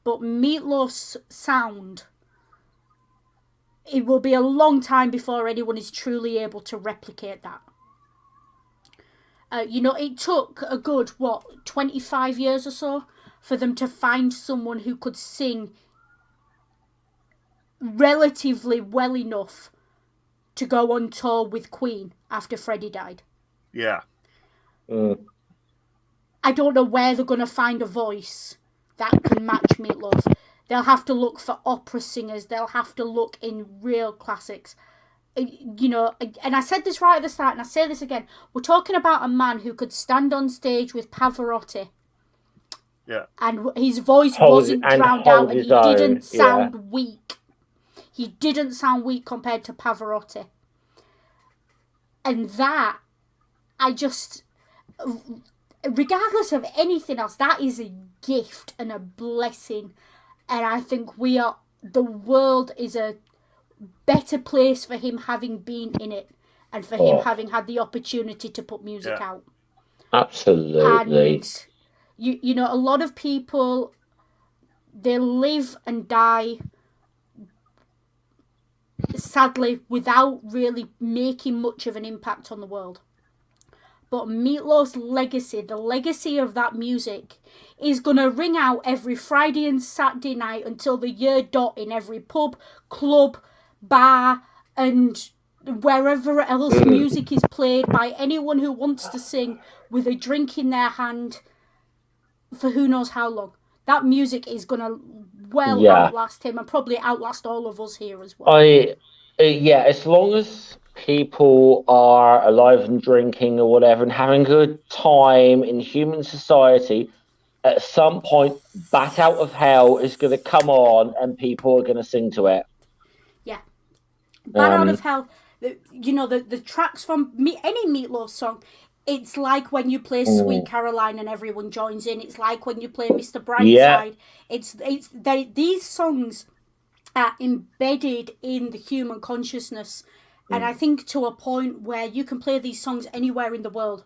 But Meatloaf's sound, it will be a long time before anyone is truly able to replicate that. It took a good, 25 years or so for them to find someone who could sing relatively well enough to go on tour with Queen after Freddie died. Yeah. I don't know where they're going to find a voice that can match Meatloaf. They'll have to look for opera singers. They'll have to look in real classics. And I said this right at the start, and I say this again. We're talking about a man who could stand on stage with Pavarotti Yeah. And his voice wasn't drowned out, and he didn't Yeah. sound weak. He didn't sound weak compared to Pavarotti. And that, I just, regardless of anything else, that is a gift and a blessing. And I think the world is a better place for him having been in it, and for him having had the opportunity to put music out. Absolutely. And you know, a lot of people, they live and die sadly without really making much of an impact on the world. But Meatloaf's legacy, the legacy of that music, is going to ring out every Friday and Saturday night until the year dot in every pub, club, bar, and wherever else music is played by anyone who wants to sing with a drink in their hand for who knows how long. That music is going to outlast him, and probably outlast all of us here as well. As long as people are alive and drinking or whatever and having a good time in human society, at some point, Bat Out of Hell is going to come on and people are going to sing to it. Yeah. Bat Out of Hell, you know, the tracks from any Meatloaf song, it's like when you play Sweet Caroline and everyone joins in. It's like when you play Mr. Brightside. Yeah. These songs are embedded in the human consciousness. And I think to a point where you can play these songs anywhere in the world.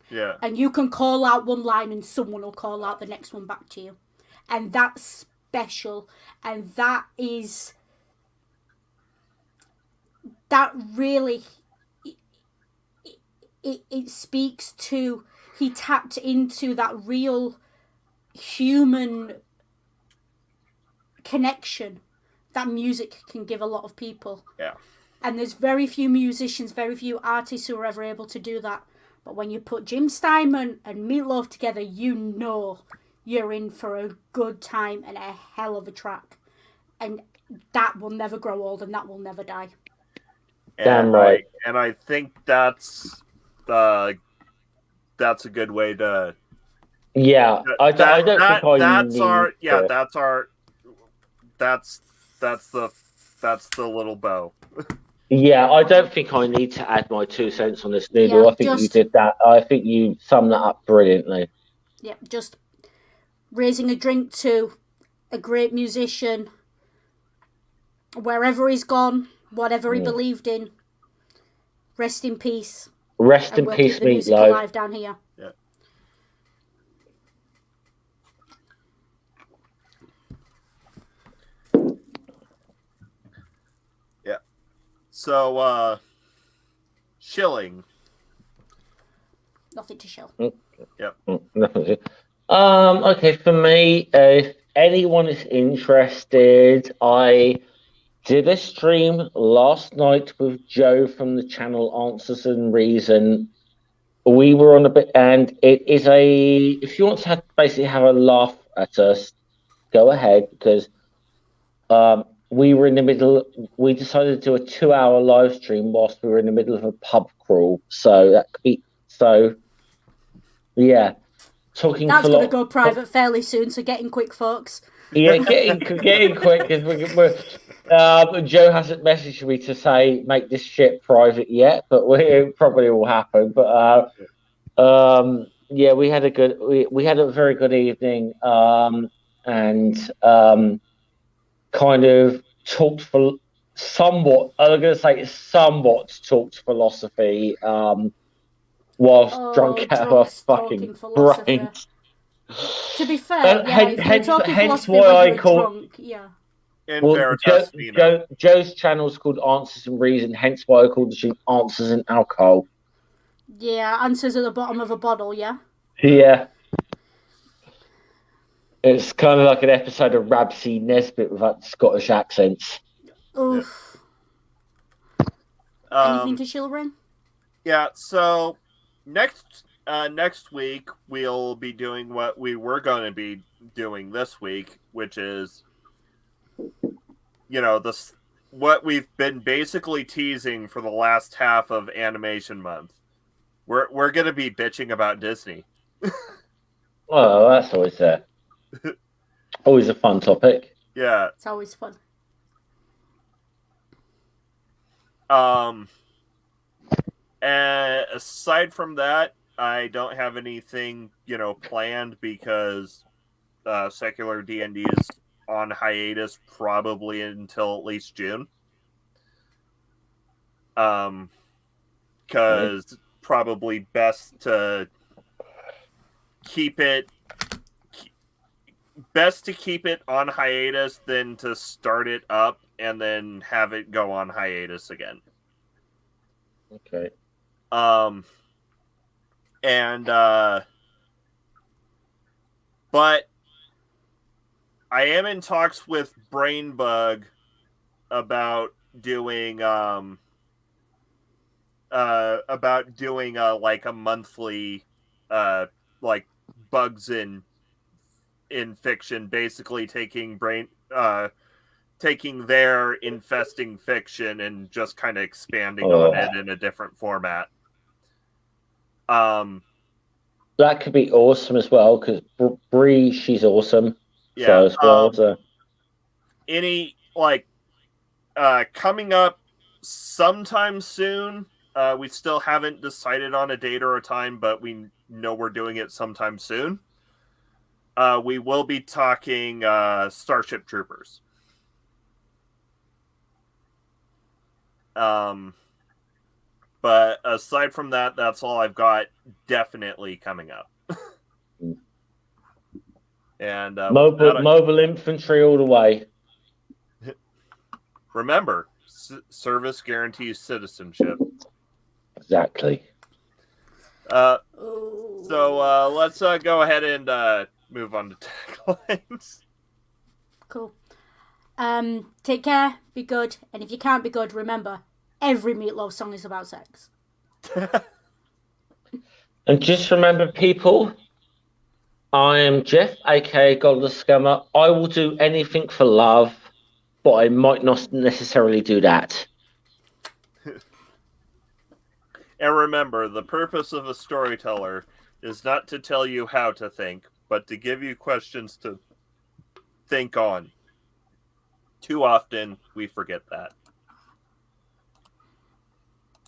Yeah. And you can call out one line and someone will call out the next one back to you. And that's special. And that really, it speaks to, he tapped into that real human connection that music can give a lot of people. Yeah. And there's very few musicians, very few artists who are ever able to do that. But when you put Jim Steinman and Meatloaf together, you know you're in for a good time and a hell of a track. And that will never grow old and that will never die. Damn right. And I think that's a good way to. Yeah, I don't think that's the little bow. Yeah, I don't think I need to add my 2 cents on this, Noodle. I think you did that. I think you summed that up brilliantly. Yeah, just raising a drink to a great musician, wherever he's gone, whatever he believed in. Rest in peace. Rest in peace, Meatloaf. Music alive down here. Yeah. Yeah. So, shilling. Nothing to show. Yep. Nothing. Okay, for me, if anyone is interested, I did a stream last night with Joe from the channel Answers and Reason. We were on a bit, and it is if you want to basically have a laugh at us, go ahead, because we were in the middle. We decided to do a 2-hour live stream whilst we were in the middle of a pub crawl. So that could be yeah. That's going to go private fairly soon, so get in quick, folks. Yeah, getting quick. Joe hasn't messaged me to say make this shit private yet, but it probably will happen. But yeah, we had a very good evening, and kind of talked for somewhat. I'm going to say somewhat talked philosophy. Whilst drunk out of our fucking brains. To be fair, hence why I call drunk, yeah. Joe's channel is called Answers and Reason, hence why I called the stream Answers and Alcohol. Yeah, answers at the bottom of a bottle, yeah? Yeah. It's kind of like an episode of Rabsy Nesbitt without Scottish accents. Oof. Anything to chill, Ren? Yeah, so next week we'll be doing what we were going to be doing this week, which is, you know, what we've been basically teasing for the last half of Animation Month. We're going to be bitching about Disney. Oh, that's always there. Always a fun topic. Yeah. It's always fun. And aside from that, I don't have anything, planned because secular D&D is on hiatus probably until at least June. Because probably best to keep it on hiatus than to start it up and then have it go on hiatus again. Okay. But I am in talks with Brainbug about doing like a monthly like bugs in fiction, basically taking their infesting fiction and just kind of expanding on it in a different format. That could be awesome as well, because Bree, she's awesome. Yeah. So as well, any coming up sometime soon. We still haven't decided on a date or a time, but we know we're doing it sometime soon. We will be talking Starship Troopers. But aside from that, that's all I've got definitely coming up. And mobile infantry all the way. Remember, service guarantees citizenship. Exactly. So let's go ahead and move on to taglines. Cool. Take care, be good, and if you can't be good, remember, every Meatloaf song is about sex. And just remember, people, I am Jeff, aka Godless Scammer. I will do anything for love, but I might not necessarily do that. And remember, the purpose of a storyteller is not to tell you how to think, but to give you questions to think on. Too often, we forget that.